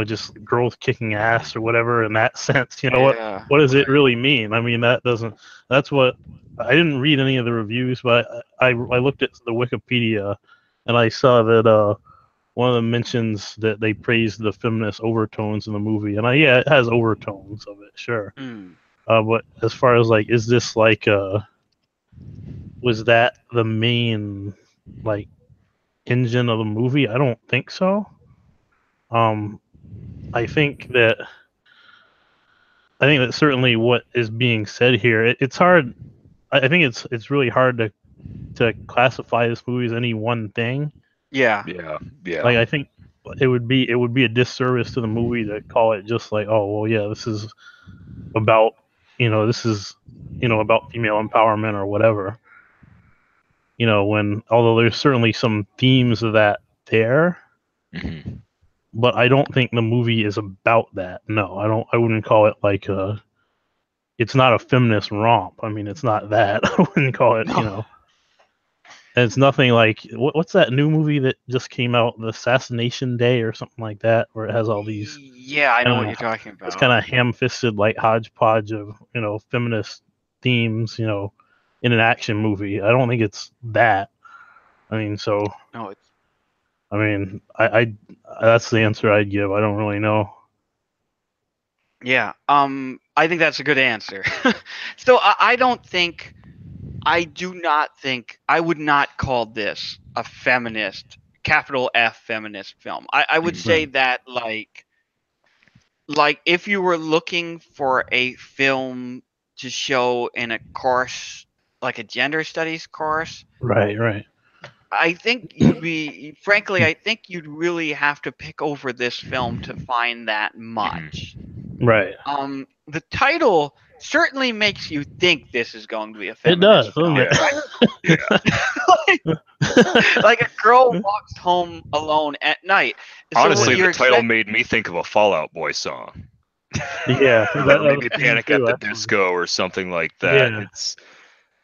just girls kicking ass or whatever in that sense. What does it really mean? I mean, that's what I didn't read any of the reviews, but I looked at the Wikipedia and I saw that one of them mentions that they praised the feminist overtones in the movie, and it has overtones of it, sure. But as far as like, is this like was that the main like engine of the movie? I don't think so. I think that certainly what is being said here, it's hard. I think it's really hard to classify this movie as any one thing. Yeah. Like, I think it would be a disservice to the movie to call it just like, oh well, yeah, this is about about female empowerment or whatever. When although there's certainly some themes of that there. But I don't think the movie is about that. No, I wouldn't call it like it's not a feminist romp. I mean, it's not that. I wouldn't call it, And it's nothing like what's that new movie that just came out, The Assassination Day or something like that, where it has all these. Yeah, I know what you're talking about. It's kind of ham-fisted like hodgepodge of feminist themes, in an action movie. I don't think it's that. I mean, so. No, it's. I mean, I that's the answer I'd give. I don't really know. Yeah. I think that's a good answer. So I don't think, I do not think, I would not call this a feminist, capital F feminist film. I would say Right. that like if you were looking for a film to show in a course, like a gender studies course, Right. Right. I think you'd be, frankly, I think you'd really have to pick over this film to find that much. Right. The title certainly makes you think this is going to be a It does, feminist doesn't film, it? Yeah. Yeah. right? Like a girl walks home alone at night. So what Honestly, the you're title expecting? made me think of a Fallout Boy song, Yeah, or that was maybe me Panic at too. the Actually. Disco, or something like that. Yeah.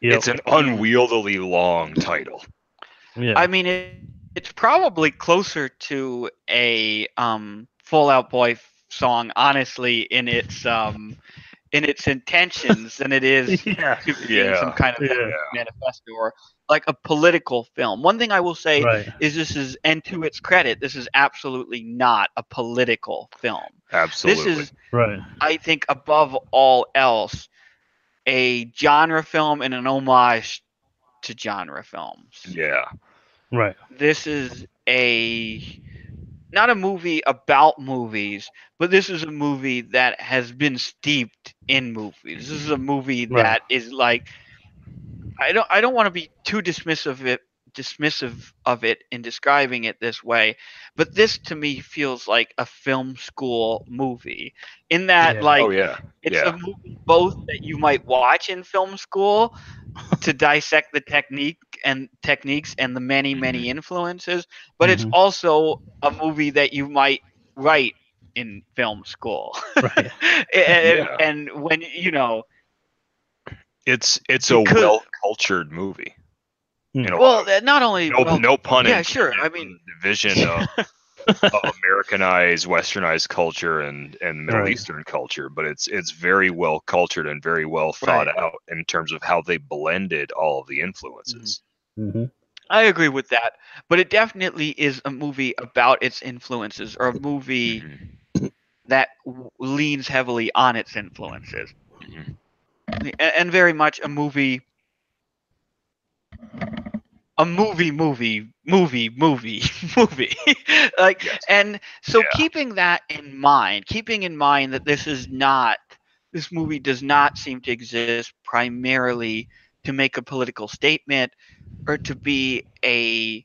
It's Yep. an unwieldily long title. I Yeah. mean, it's probably closer to a Fall Out Boy song, honestly, in its intentions than it is Yeah. to being some Yeah. kind of Yeah. feminist manifesto or like a political film. One thing I will say Right. is this is, and to its credit, this is absolutely not a political film. This Absolutely. is, Right. I think, above all else, a genre film and an homage to genre films. Yeah. Right. This is a, not a movie about movies, but this is a movie that has been steeped in movies. This is a movie Right. that is like, I don't want to be too dismissive of it in describing it this way, but this to me feels like a film school movie in that, Yeah. Oh like, yeah. it's a Yeah. movie both that you might watch in film school to dissect the techniques and the many Mhm. influences, but it's Hmm. also a movie that you might write in film school. Right. Yeah. And when It's a because, well cultured movie in a Mm. lot well, of, not only, well, no pun yeah, sure, intended, I from mean, the division of Americanized, Westernized culture and Middle Right. Eastern culture, but it's very well cultured and very well thought right. out in terms of how they blended all of the Mhm. influences. Hmm. I agree with that, but it definitely is a movie about its influences, or a movie Mhm. that leans heavily on its influences, Mhm. and very much a movie movie. Like, Yes. and so Yeah. keeping in mind that this movie does not seem to exist primarily to make a political statement or to be a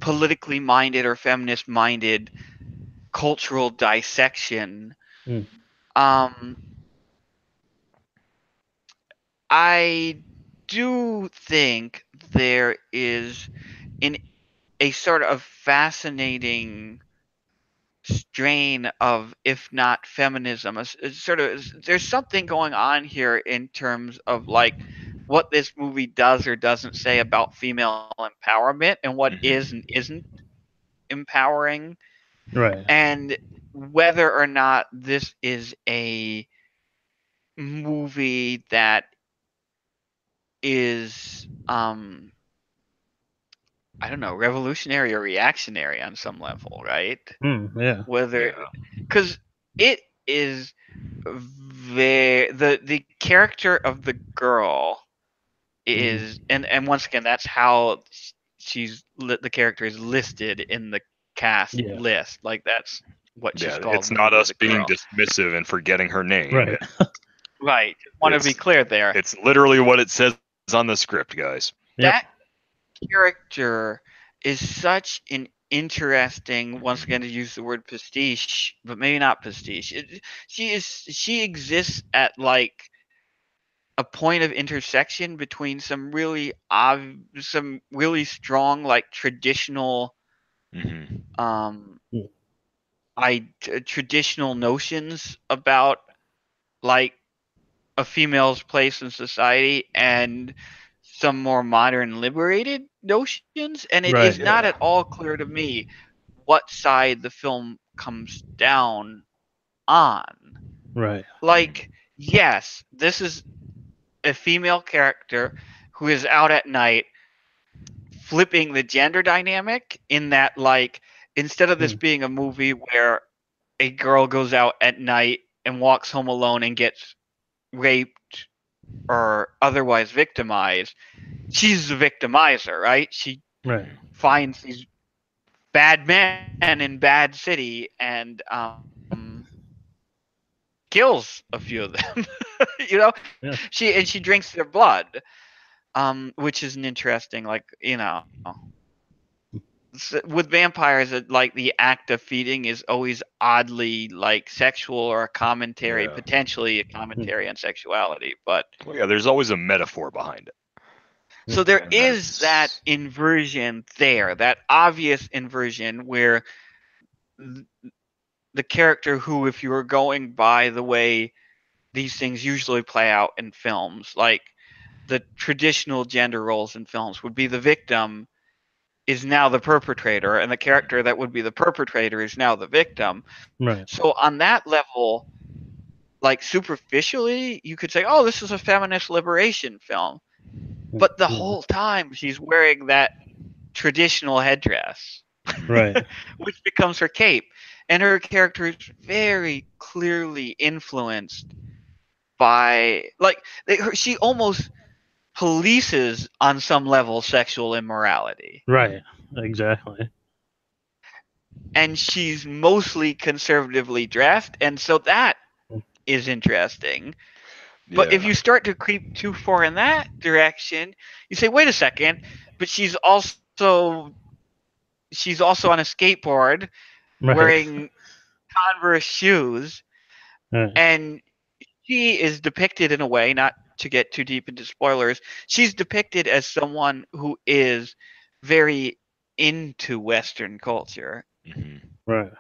politically minded or feminist minded cultural dissection. Mm. um I do think there is in a sort of fascinating strain of, if not feminism, a sort of, there's something going on here in terms of like what this movie does or doesn't say about female empowerment and what is and Mhm. isn't empowering, Right. and whether or not this is a movie that is I don't know, revolutionary or reactionary on some level, right? Mm. Yeah. Whether, Yeah. because it is very, the character of the girl Hmm. is, and once again, that's how the character is listed in the cast Yeah. list. Like, that's what she's Yeah. called It's in the not movie, is us a being girl. dismissive and forgetting her name. Right. Right. Just want to be It's clear there. it's literally what it says on the script, guys. Yep. That character is such an interesting, once again to use the word pastiche, but maybe not pastiche. She exists at like a point of intersection between some really strong, like, traditional Hmm. um Mm. traditional notions about like a female's place in society, and some more modern liberated notions, and it is Right. not at Yeah. all clear to me what side the film comes down on. Right. Like, yes, this is a female character who is out at night flipping the gender dynamic in that, like, instead of this being a movie where a girl goes out at night and walks home alone and gets raped or otherwise victimized, she's the victimizer, right? She Right. finds these bad men in bad city and kills a few of them. You know, Yeah. she drinks their blood, which is an interesting, like, with vampires, like the act of feeding is always oddly like sexual or a commentary, Yeah. potentially a commentary on sexuality. But Well, yeah, there's always a metaphor behind it. so there And is that that's inversion there, that obvious inversion where the character who, if you were going by the way these things usually play out in films, like the traditional gender roles in films, would be the victim is now the perpetrator, and the character that would be the perpetrator is now the victim. Right. So on that level, like superficially, you could say, "Oh, this is a feminist liberation film," but the whole time she's wearing that traditional headdress, Right. which becomes her cape, and her character is very clearly influenced by, like, she almost polices on some level sexual immorality. Right. Exactly. And she's mostly conservatively dressed, and so that is interesting. But if yeah. you start to creep too far in that direction, you say, wait a second, but she's also on a skateboard Right. wearing Converse shoes, Right. and she is depicted in a way, not to get too deep into spoilers, she's depicted as someone who is very into Western culture. Mhm. Right.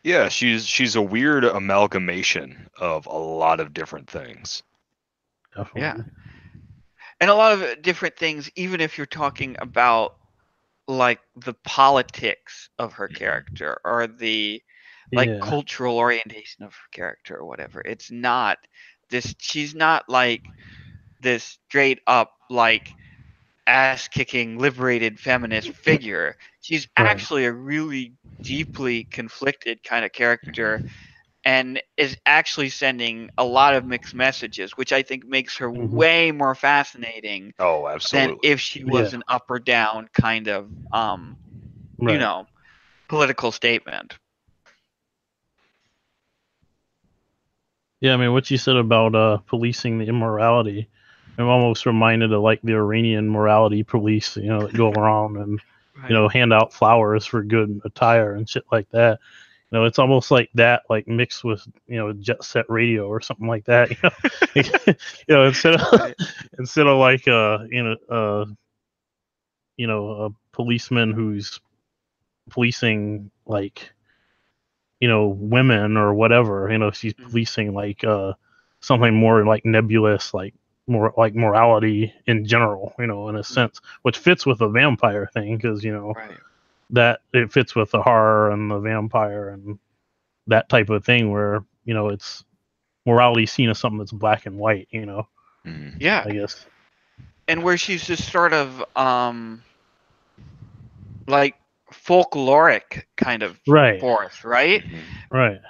Yeah, she's a weird amalgamation of a lot of different things. Yeah. Definitely. And a lot of different things, even if you're talking about like the politics of her character or the like Yeah. cultural orientation of her character or whatever. It's not this, she's not like this straight up like ass kicking liberated feminist figure. She's Right. actually a really deeply conflicted kind of character Mhm. and is actually sending a lot of mixed messages, which I think makes her hmm way more fascinating Oh, than absolutely. if she Yeah. was an up or down kind of you Right. know, political statement. Yeah. I mean, what you said about policing the immorality, I'm almost reminded of like the Iranian morality police, that go around and Right. hand out flowers for good attire and shit like that. It's almost like that, like mixed with jet set radio or something like that. Instead of Right. like a policeman who's policing like women or whatever. She's Mm. policing like something more like nebulous, like more like morality in general. In a sense, which fits with the vampire thing because Right. that it fits with the horror and the vampire and that type of thing where it's morality seen as something that's black and white. Mhm. Yeah. I guess. And where she's just sort of like folkloric kind of Right. force, right? Mhm. Right.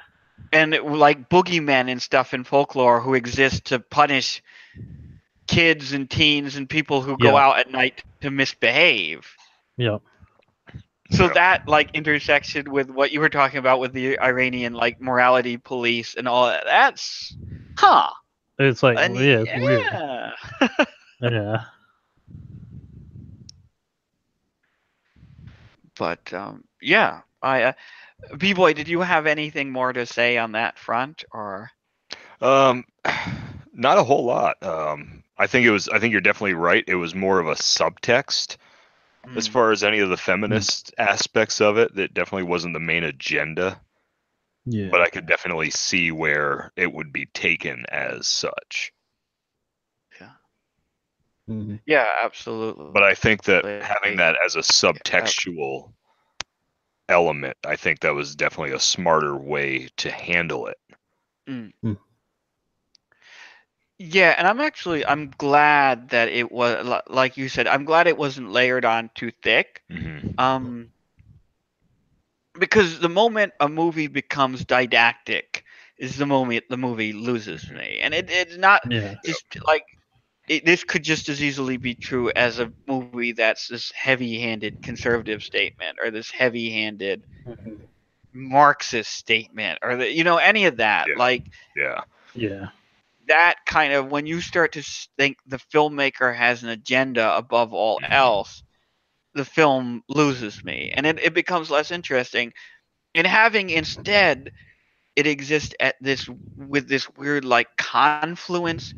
And like boogeymen and stuff in folklore who exist to punish kids and teens and people who go Yeah. out at night to misbehave. Yeah. So Yeah. that like intersection with what you were talking about with the Iranian like morality police and all that, that's It's like, and yeah, it's weird. yeah. Yeah. But yeah, I B-boy, did you have anything more to say on that front or? Um, not a whole lot. I think you're definitely right. It was more of a subtext as Mm, far as any of the feminist aspects of it. That definitely wasn't the main agenda, but Yeah. I could definitely see where it would be taken as such. yeah. hmm Yeah, absolutely. But I think that having that as a subtextual element, I think that was definitely a smarter way to handle it. Mm. Mm. Yeah, and I'm glad that it was like you said. I'm glad it wasn't layered on too thick. Um, because the moment a movie becomes didactic is the moment the movie loses me, and it's not Yeah. just like this could just as easily be true as a movie that's this heavy-handed conservative statement or this heavy-handed Mhm. Marxist statement or any of that. Yeah. Like Yeah. Yeah. that kind of when you start to think the filmmaker has an agenda above all else, the film loses me and it becomes less interesting. And having instead it exists at this with this weird like confluence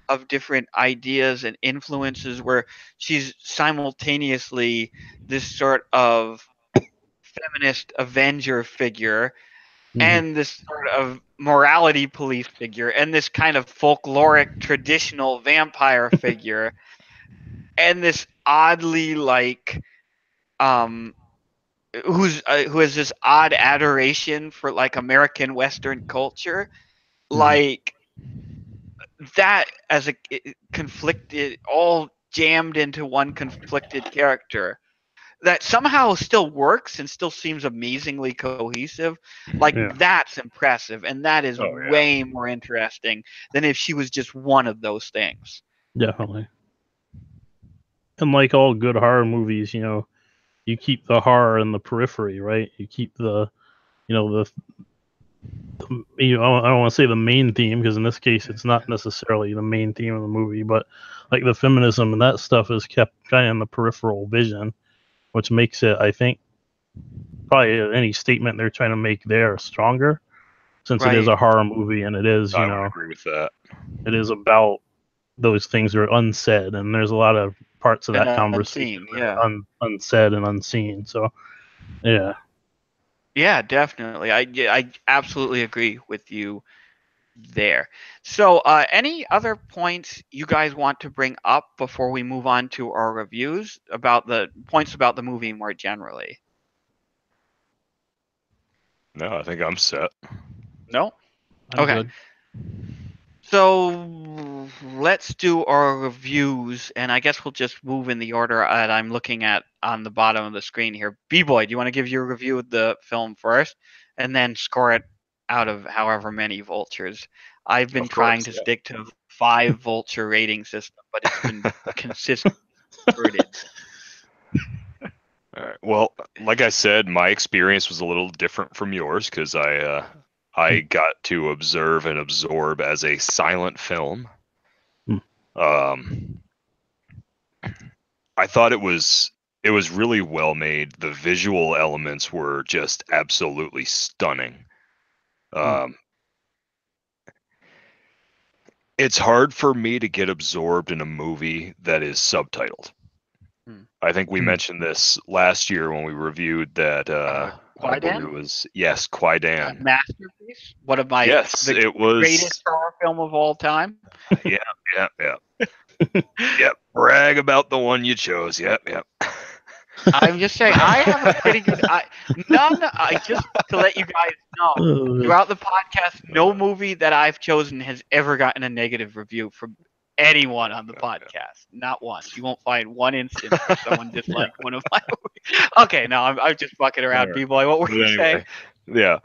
of different ideas and influences where she's simultaneously this sort of feminist avenger figure Mhm. and this sort of morality police figure and this kind of folkloric traditional vampire figure and this oddly like um who has this odd adoration for like American Western culture, Mhm. like that as a conflicted, all jammed into one conflicted character that somehow still works and still seems amazingly cohesive. Like Yeah. that's impressive, and that is Oh yeah. way more interesting than if she was just one of those things. Definitely. And like all good horror movies, you keep the horror in the periphery, right? You keep I don't want to say the main theme because in this case it's not necessarily the main theme of the movie, but like the feminism and that stuff is kept kind of in the peripheral vision, which makes it, I think, probably any statement they're trying to make there stronger, since it is Right. a horror movie and I would agree with that. it is about those things are unsaid, and there's a lot of parts of And that conversation unseen, that yeah. are unsaid and unseen. So yeah. Yeah, definitely. I absolutely agree with you there. So, any other points you guys want to bring up before we move on to our reviews about the points about the movie more generally? No, I think I'm set. No? I'm Okay. good. So, let's do our reviews, and I guess we'll just move in the order that I'm looking at on the bottom of the screen here. B-Boy, do you want to give your review of the film first, and then score it out of however many vultures? I've been Of trying course, to yeah. stick to a 5 vulture rating system, but it's been consistently inverted. All right. Well, like I said, my experience was a little different from yours because I got to observe and absorb as a silent film. Hmm. Um, I thought it was really well made. The visual elements were just absolutely stunning. Hmm. Um, it's hard for me to get absorbed in a movie that is subtitled. Hmm. I think we Hmm. mentioned this last year when we reviewed that. I believe Kwaidan? it was, yes, Kwaidan. Masterpiece? One of Yes, the it greatest was. horror film of all time? Yeah, yeah, yeah. Yep. Brag about the one you chose. Yep, yep. I'm just saying, I have a pretty good. I just to let you guys know, Uh, throughout the podcast, no movie that I've chosen has ever gotten a negative review from anyone on the podcast. Not once. You won't find one instance where someone yeah. disliked one of my movies. Okay, no, I'm just fucking All around, right. B-boy. What were But you saying? anyway, yeah.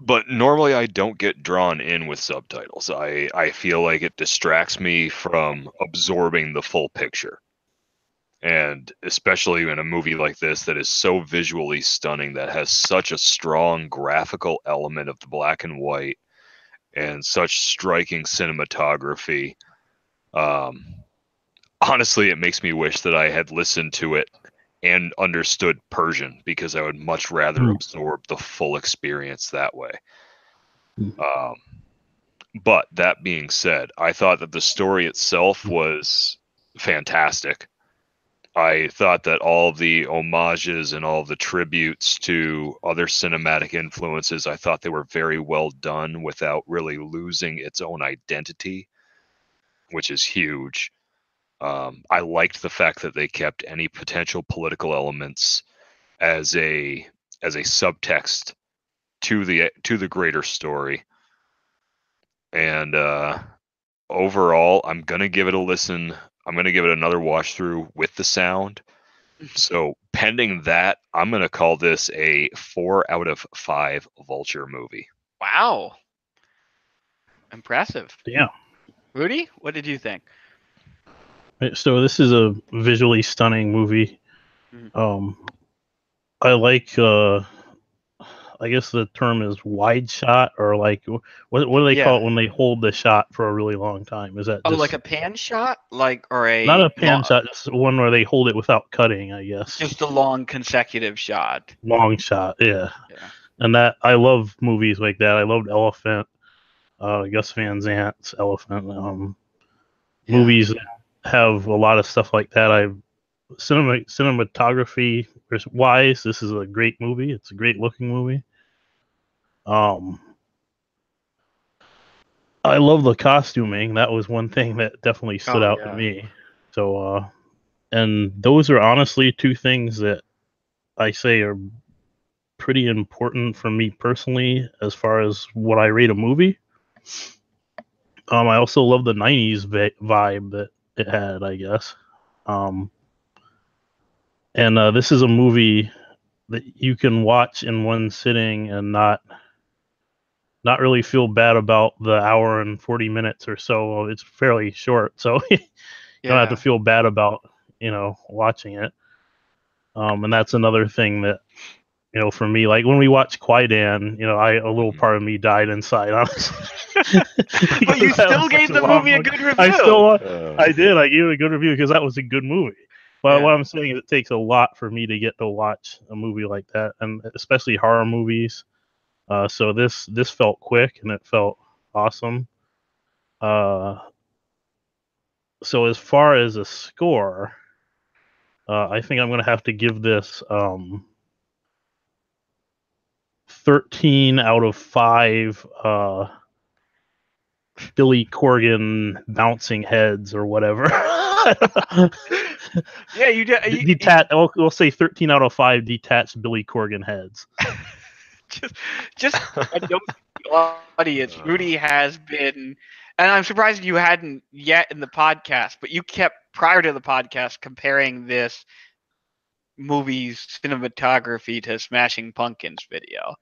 But normally I don't get drawn in with subtitles. I feel like it distracts me from absorbing the full picture. And especially in a movie like this that is so visually stunning, that has such a strong graphical element of the black and white and such striking cinematography. Um, Honestly, it makes me wish that I had listened to it and understood Persian because I would much rather Hmm. absorb the full experience that way. Hmm. Um, but that being said, I thought that the story itself was fantastic. I thought that all of the homages and all of the tributes to other cinematic influences, I thought they were very well done without really losing its own identity, which is huge. I liked the fact that they kept any potential political elements as a subtext to the greater story, and overall, I'm gonna give it a listen. I'm gonna give it another watch through with the sound. So pending that, I'm gonna call this a 4 out of 5 Vulture movie. Wow. Impressive. Yeah. Rudy, what did you think? So this is a visually stunning movie. Mhm. I like I guess the term is wide shot, or like what do they call Yeah. it when they hold the shot for a really long time? Is that Oh, like just a pan shot, like, or not a a pan shot, just one where they hold it without cutting, I guess. just a long consecutive shot. Long shot, yeah. Yeah. And that I love movies like that. I loved Elephant, Gus Van Zant's Elephant. Yeah. Movies that have a lot of stuff like that. Cinematography wise, this is a great movie. It's a great looking movie. I love the costuming. That was one thing that definitely stood Oh out to yeah. me. So, and those are honestly two things that I say are pretty important for me personally as far as what I rate a movie. I also love the '90s vibe that it had, I guess. Um, and this is a movie that you can watch in one sitting and not really feel bad about the hour and 40 minutes or so. It's fairly short, so you don't have to Yeah. feel bad about watching it. And that's another thing that for me, like when we watched Quaidan, a little part of me died inside, honestly. But you Because that was still such gave a the long movie a movie. good I review. still, I did. I gave it a good review because that was a good movie. But what Yeah. I'm saying is, it takes a lot for me to get to watch a movie like that, and especially horror movies. So this felt quick and it felt awesome. Uh, so as far as a score, I think I'm gonna have to give this 13 out of 5 Billy Corgan bouncing heads or whatever. Yeah, you did. Detached. We'll say 13 out of 5 detached Billy Corgan heads. Just a note to the audience. Rudy has been, and I'm surprised you hadn't yet in the podcast, but you kept prior to the podcast comparing this movie's cinematography to Smashing Pumpkins video.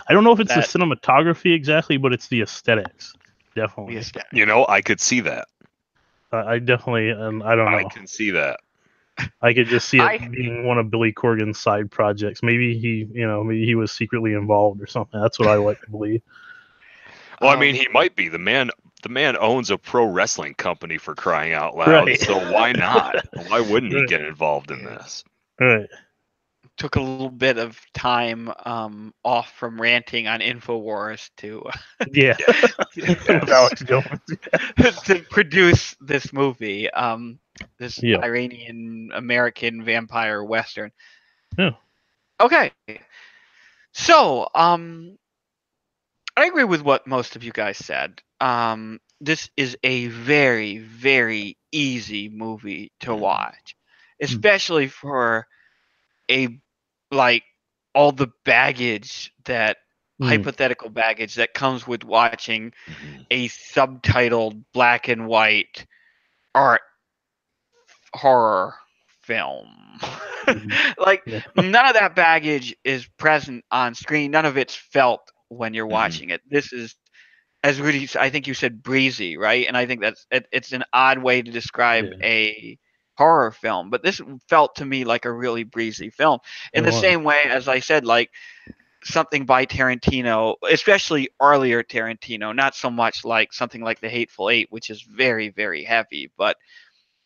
I don't know if it's the That cinematography exactly, but it's the aesthetics. Definitely. I could see that. I definitely, and I don't I know. can see that. I could just see it I being one of Billy Corgan's side projects. Maybe maybe he was secretly involved or something. That's what I like to believe. Well, I mean, he might be. The man owns a pro wrestling company, for crying out loud. Right. So why not? Why wouldn't he Right. get involved in this? Right. took a little bit of time off from ranting on Infowars to Yeah. With Alex Jones. to produce this movie, this Yeah. Iranian American vampire western. Yeah. Okay, so I agree with what most of you guys said. This is a very, very easy movie to watch, especially for a like all the baggage that hypothetical baggage that comes with watching a subtitled black and white art horror film. Like Yeah. none of that baggage is present on screen. None of it's felt when you're Mhm. watching it. This is, as Rudy, I think you said breezy, right? And I think it's an odd way to describe Yeah. a horror film, but this felt to me like a really breezy film. It In the was. same way as I said, like something by Tarantino, especially earlier Tarantino, not so much like something like The Hateful Eight, which is very, very heavy, but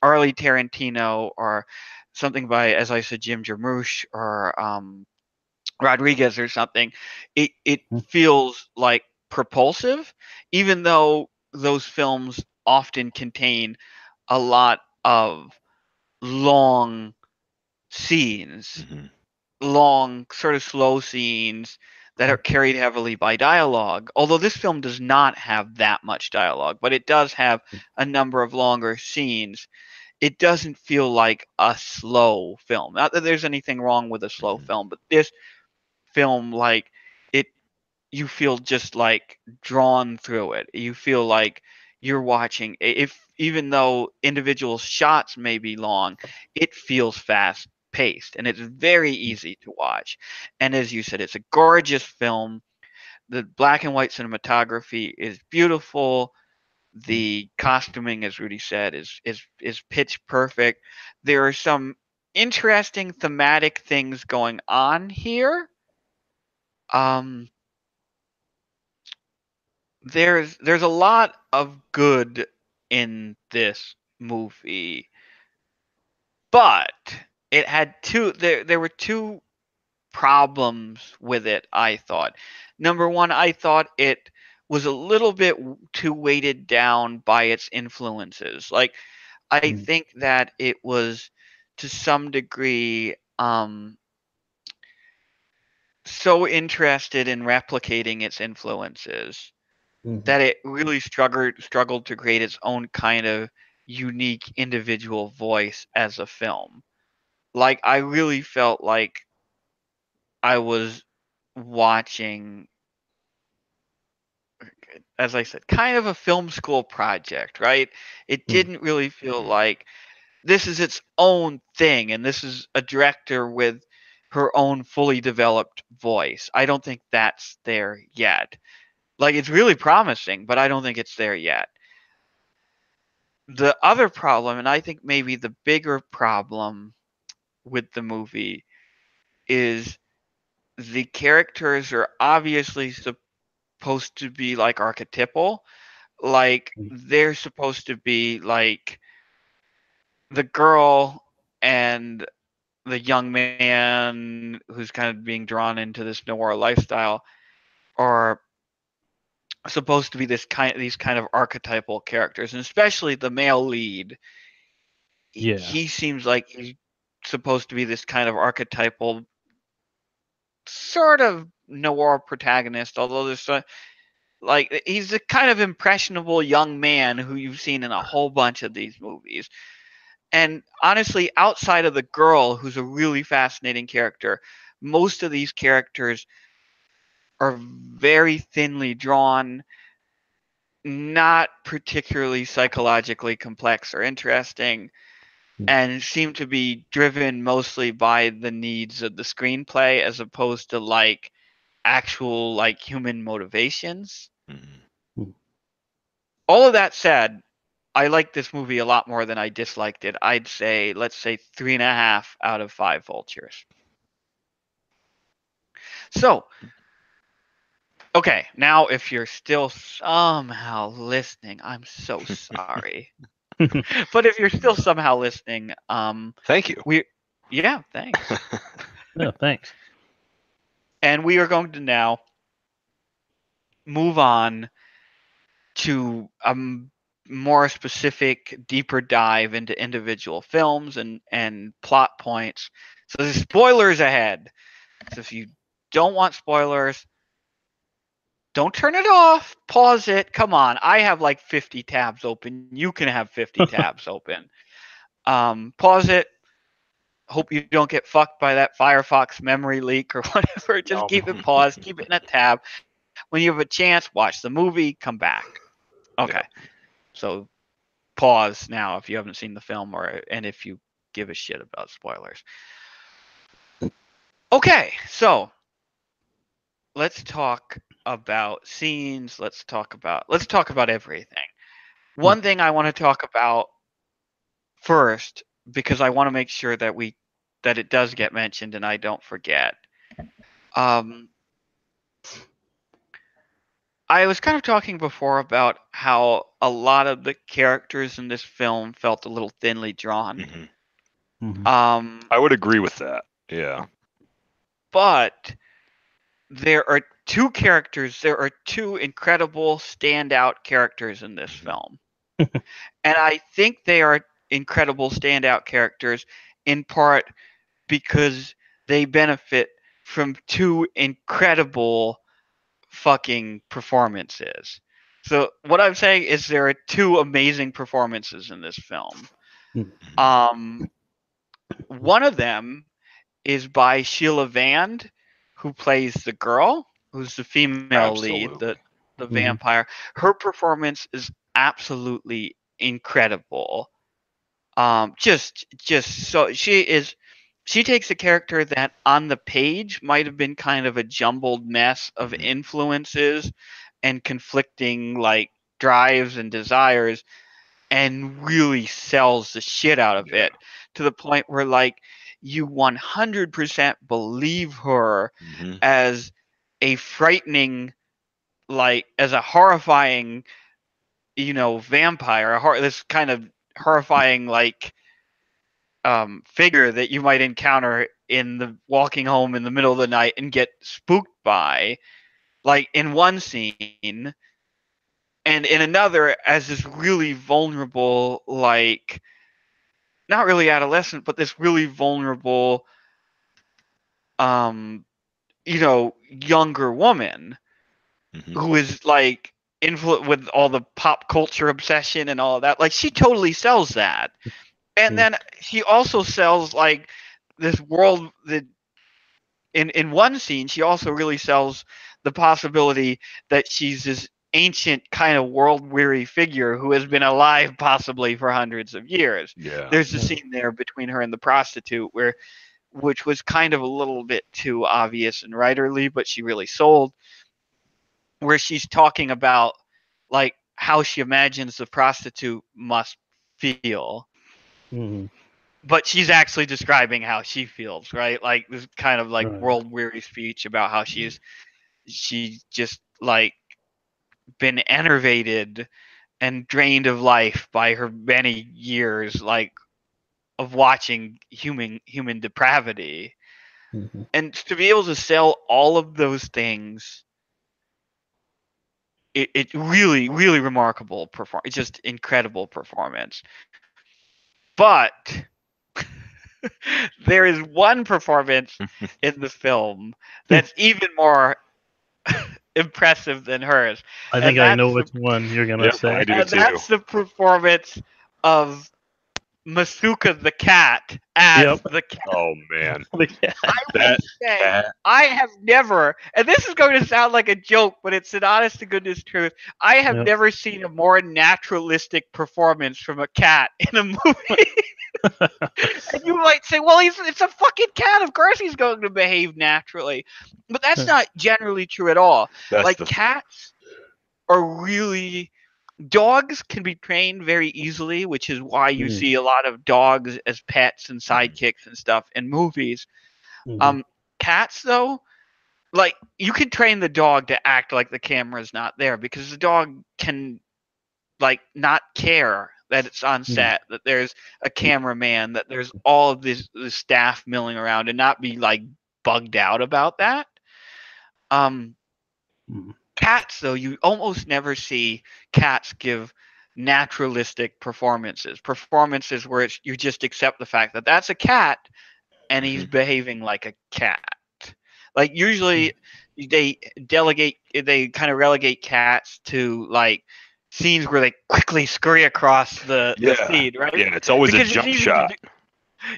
early Tarantino or something by, as I said, Jim Jarmusch or Rodriguez or something. It feels like propulsive, even though those films often contain a lot of long scenes, long, sort of slow scenes that are carried heavily by dialogue. Although this film does not have that much dialogue, but it does have a number of longer scenes. It doesn't feel like a slow film. Not that there's anything wrong with a slow film, but this film, like it, you feel just like drawn through it. You feel like you're watching. If even though individual shots may be long, it feels fast paced and it's very easy to watch. And as you said, it's a gorgeous film. The black and white cinematography is beautiful. The costuming, as Rudy said, is pitch perfect. There are some interesting thematic things going on here. Um, there's a lot of good in this movie, but it had there were two problems with it, I thought. Number one, I thought it was a little bit too weighted down by its influences. Like, I think that it was to some degree so interested in replicating its influences that it really struggled to create its own kind of unique individual voice as a film. Like, I really felt like I was watching, as I said, kind of a film school project, right? It didn't really feel like this is its own thing and this is a director with her own fully developed voice. I don't think that's there yet. Like, it's really promising, but I don't think it's there yet. The other problem, and I think maybe the bigger problem with the movie, is the characters are obviously supposed to be like archetypal. Like, they're supposed to be like the girl and the young man who's kind of being drawn into this noir lifestyle are supposed to be these kind of archetypal characters, and especially the male lead. Yeah. He seems like he's supposed to be this kind of archetypal sort of noir protagonist, although like, he's a kind of impressionable young man who you've seen in a whole bunch of these movies. And honestly, outside of the girl, who's a really fascinating character, most of these characters are very thinly drawn, not particularly psychologically complex or interesting, and seem to be driven mostly by the needs of the screenplay as opposed to like actual like human motivations. All of that said, I like this movie a lot more than I disliked it. I'd say, let's say, 3.5 out of 5 vultures. So, okay, now if you're still somehow listening, I'm so sorry. But if you're still somehow listening, Thank you. yeah, thanks. No, thanks. And we are going to now move on to a more specific, deeper dive into individual films and plot points. So there's spoilers ahead. So if you don't want spoilers, don't turn it off. Pause it. Come on. I have like 50 tabs open. You can have 50 tabs open. Pause it. Hope you don't get fucked by that Firefox memory leak or whatever. Just keep it paused. Keep it in a tab. When you have a chance, watch the movie. Come back. Okay. So pause now if you haven't seen the film, and if you give a shit about spoilers. Okay, so let's talk about scenes. Let's talk about everything. One thing I want to talk about first, because I want to make sure that it does get mentioned and I don't forget. I was kind of talking before about how a lot of the characters in this film felt a little thinly drawn. I would agree with that. Yeah. But there are two incredible standout characters in this film. And I think they are incredible standout characters in part because they benefit from two incredible fucking performances. So what I'm saying is there are two amazing performances in this film. One of them is by Sheila Vand, who plays the girl, who's the female lead, the vampire. Her performance is absolutely incredible. Just so she takes a character that on the page might have been kind of a jumbled mess of influences and conflicting like drives and desires, and really sells the shit out of it to the point where like you 100% believe her as a frightening, like as a horrifying, vampire, this kind of horrifying like figure that you might encounter in the walking home in the middle of the night and get spooked by, like in one scene, and in another as this really vulnerable, like not really adolescent, but this really vulnerable, um, younger woman who is like with all the pop culture obsession and all of that. Like she totally sells that. And then she also sells like this world that in one scene she also really sells the possibility that she's this ancient kind of world weary figure who has been alive possibly for hundreds of years. Yeah. There's a scene there between her and the prostitute which was kind of a little bit too obvious and writerly, but she really sold, where she's talking about like how she imagines the prostitute must feel. Mm-hmm. But she's actually describing how she feels, right? Like this kind of like world weary speech about how she's just like been enervated and drained of life by her many years like of watching human depravity. Mm-hmm. And to be able to sell all of those things, it really, really remarkable performance. It's just incredible performance. But there is one performance in the film that's even more impressive than hers. I think I know which one you're gonna say. I do And too. that's the performance of Masuka the cat as the cat. Oh man, I that would say cat. I have never, and this is going to sound like a joke, but it's an honest to goodness truth. I have Yep. never seen a more naturalistic performance from a cat in a movie. And you might say, well, it's a fucking cat. Of course he's going to behave naturally. But that's not generally true at all. That's like the cats are really, dogs can be trained very easily, which is why you see a lot of dogs as pets and sidekicks and stuff in movies. Cats though, like you can train the dog to act like the camera's not there, because the dog can like not care that it's on set, that there's a cameraman, that there's all of this staff milling around, and not be like bugged out about that. Cats though, you almost never see cats give naturalistic performances where you just accept the fact that that's a cat and he's behaving like a cat. Like usually they kind of relegate cats to like scenes where they quickly scurry across the scene, right? Yeah, it's always Because a jump easy shot.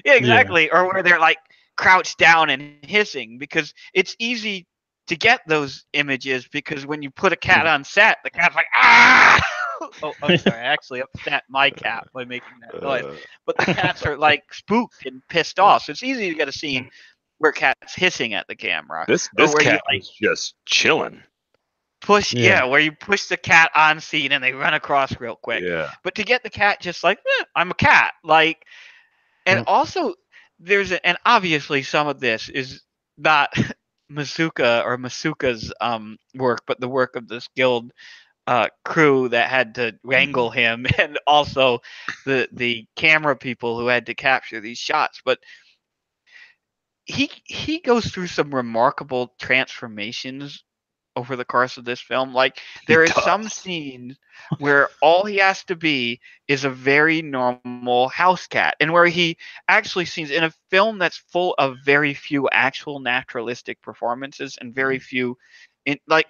yeah, exactly. Or where they're like crouched down and hissing, because it's easy to get those images, because when you put a cat on set, the cat's like, ah! Oh, I'm sorry. I actually upset my cat by making that noise. But the cats are like spooked and pissed off. So it's easy to get a scene where a cat's hissing at the camera. This or where cat you like is just chilling. where you push the cat on scene and they run across real quick. Yeah. But to get the cat just like, I'm a cat. Like, and also and obviously some of this is not Masuka's work, but the work of the skilled crew that had to wrangle him, and also the camera people who had to capture these shots. But he goes through some remarkable transformations over the course of this film. Like there is some scenes where all he has to be is a very normal house cat, and where he actually seems in a film that's full of very few actual naturalistic performances and very few in like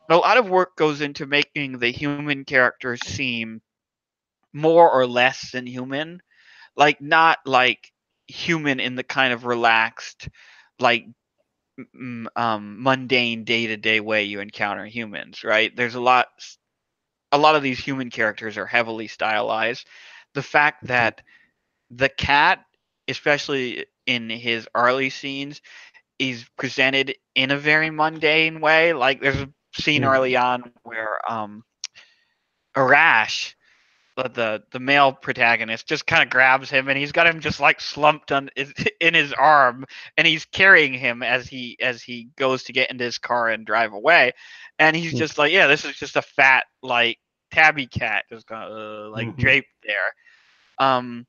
a lot of work goes into making the human characters seem more or less than human, like not like human in the kind of relaxed, like mundane day-to-day way you encounter humans, right? There's a lot a lot of these human characters are heavily stylized. The fact that the cat, especially in his early scenes, is presented in a very mundane way. Like there's a scene early on where Arash, the male protagonist, just kind of grabs him and he's got him just like slumped in his arm, and he's carrying him as he goes to get into his car and drive away, and he's just like, yeah, this is just a fat like tabby cat just kind of like draped there. And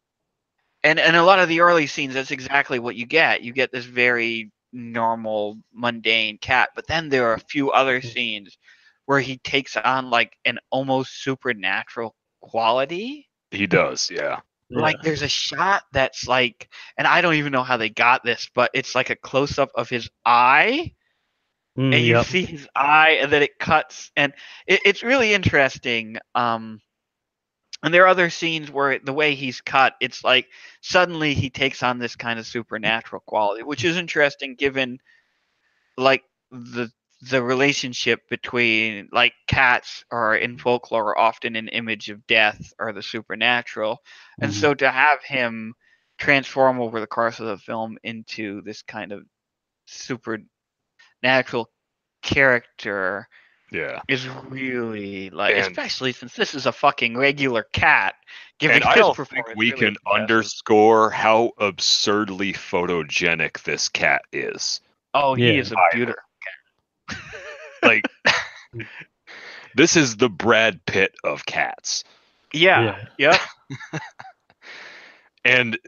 a lot of the early scenes, that's exactly what you get. You get this very normal, mundane cat, but then there are a few other scenes where he takes on like an almost supernatural quality. He does, yeah. Like there's a shot that's like, and I don't even know how they got this, but it's like a close up of his eye, and you see his eye, and then it cuts, and it's really interesting. And there are other scenes where the way he's cut, it's like suddenly he takes on this kind of supernatural quality, which is interesting given like the relationship between like cats are in folklore often an image of death or the supernatural. And so to have him transform over the course of the film into this kind of supernatural character is really like, especially since this is a fucking regular cat. And I don't think we can underscore how absurdly photogenic this cat is. Oh, he is a beautiful cat. Like, this is the Brad Pitt of cats. Yeah. Yep. And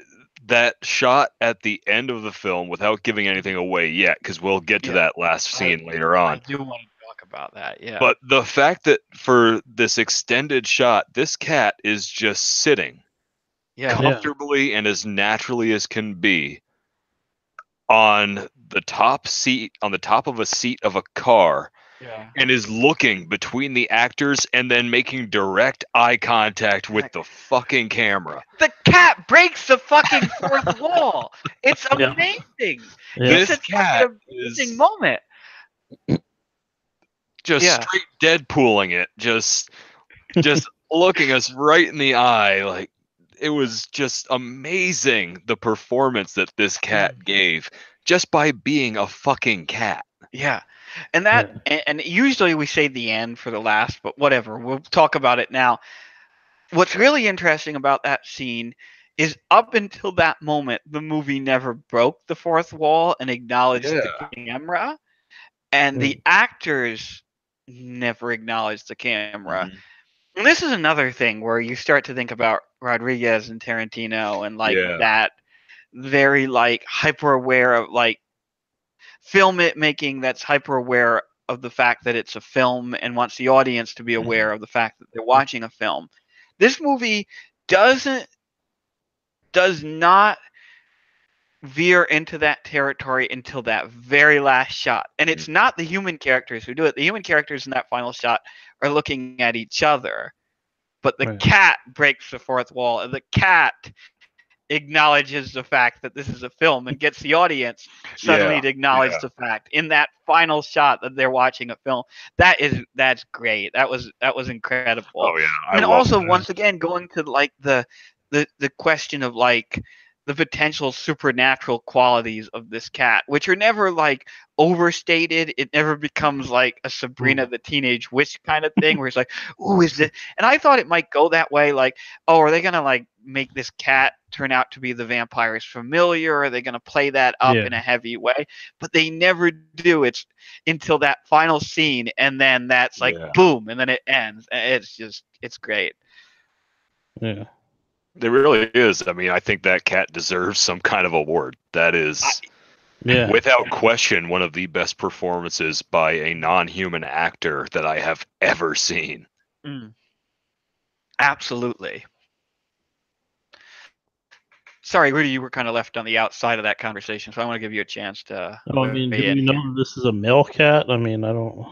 that shot at the end of the film, without giving anything away yet, because we'll get to that last scene later on. I do want to talk about that, yeah. But the fact that for this extended shot, this cat is just sitting comfortably and as naturally as can be on the top seat, on the top of a seat of a car, and is looking between the actors and then making direct eye contact with the fucking camera. The cat breaks the fucking fourth wall. It's amazing. This It's cat an amazing moment. Just straight Deadpooling it, just looking us right in the eye. Like, it was just amazing, the performance that this cat gave just by being a fucking cat. Yeah. And that, and usually we say the end for the last, but whatever, we'll talk about it now. What's really interesting about that scene is up until that moment, the movie never broke the fourth wall and acknowledged the camera, and the actors never acknowledged the camera. And this is another thing where you start to think about Rodriguez and Tarantino and like that very like hyper aware of like film making that's hyper aware of the fact that it's a film and wants the audience to be aware of the fact that they're watching a film. This movie does not veer into that territory until that very last shot. And it's not the human characters who do it. The human characters in that final shot are looking at each other. But the cat breaks the fourth wall, and the cat acknowledges the fact that this is a film and gets the audience suddenly to acknowledge the fact in that final shot that they're watching a film. That's great. That was incredible. Oh yeah. And also once again going to like the question of like the potential supernatural qualities of this cat, which are never like overstated. It never becomes like a Sabrina the Teenage Witch kind of thing where it's like, oh, is this? And I thought it might go that way. Like, oh, are they going to like make this cat turn out to be the vampire's familiar? Are they going to play that up in a heavy way? But they never do. It's until that final scene. And then that's like, boom. And then it ends. It's great. Yeah. There really is. I mean, I think that cat deserves some kind of award. That is, without question, one of the best performances by a non-human actor that I have ever seen. Absolutely. Sorry, Rudy, you were kind of left on the outside of that conversation, so I want to give you a chance to. I mean, do we know that this is a male cat? I mean, I don't.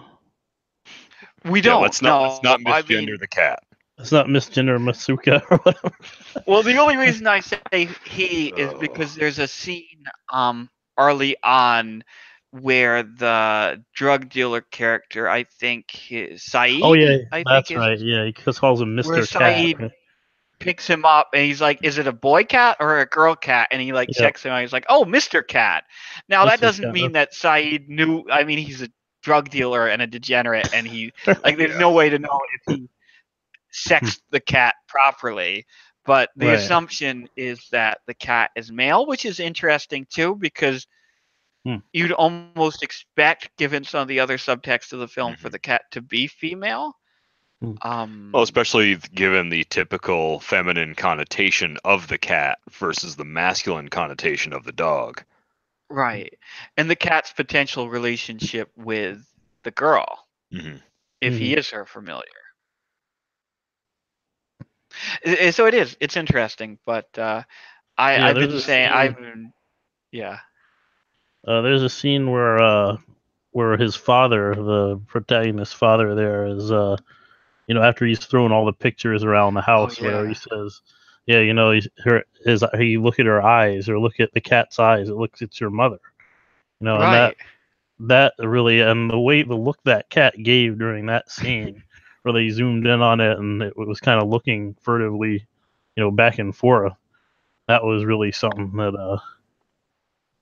We don't. Let's not misgender the cat. It's not misgender Masuka or whatever. Well, the only reason I say he is because there's a scene early on where the drug dealer character, I think is Oh Saeed, yeah, I think that's is right. Yeah, he calls him where Mr. Cat. Saeed picks him up and he's like, "Is it a boy cat or a girl cat?" And he like Yep, checks him out. He's like, "Oh, Mr. Cat." Now that Mr. doesn't Cat. mean that Saeed knew. I mean, he's a drug dealer and a degenerate, and he like there's Yeah. no way to know if he sexed the cat properly. But the Right. assumption is that the cat is male, which is interesting too, because Hmm. you'd almost expect, given some of the other subtext of the film, for Mhm. the cat to be female. Well, especially given the typical feminine connotation of the cat versus the masculine connotation of the dog. Right. And the cat's potential relationship with the girl, Hmm if he Mhm. is her familiar. So it is. It's interesting, but Yeah, I've there's been a saying I've scene. been yeah. There's a scene where his father, the protagonist's father, there is after he's throwing all the pictures around the Oh house, whatever, he yeah. says, yeah, he look at her eyes or look at the cat's eyes. It looks it's your mother, and that Right. that really and the look that cat gave during that scene, where they zoomed in on it and it was kind of looking furtively, back and forth. That was really something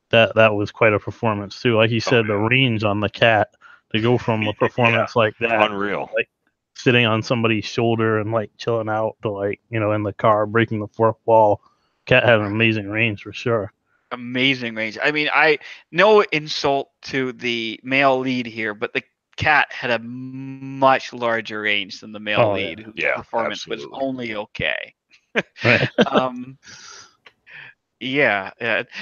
that was quite a performance too. Like you Oh said, the yeah. range on the cat to go from a Yeah. performance like that, Unreal. like sitting on somebody's shoulder and like chilling out, to like in the car breaking the fourth wall. Cat had an amazing range for sure. Amazing range. I mean, I no insult to the male lead here, but the cat had a much larger range than the male Oh yeah, lead, whose Yeah, performance was absolutely. only okay. right. Um, yeah.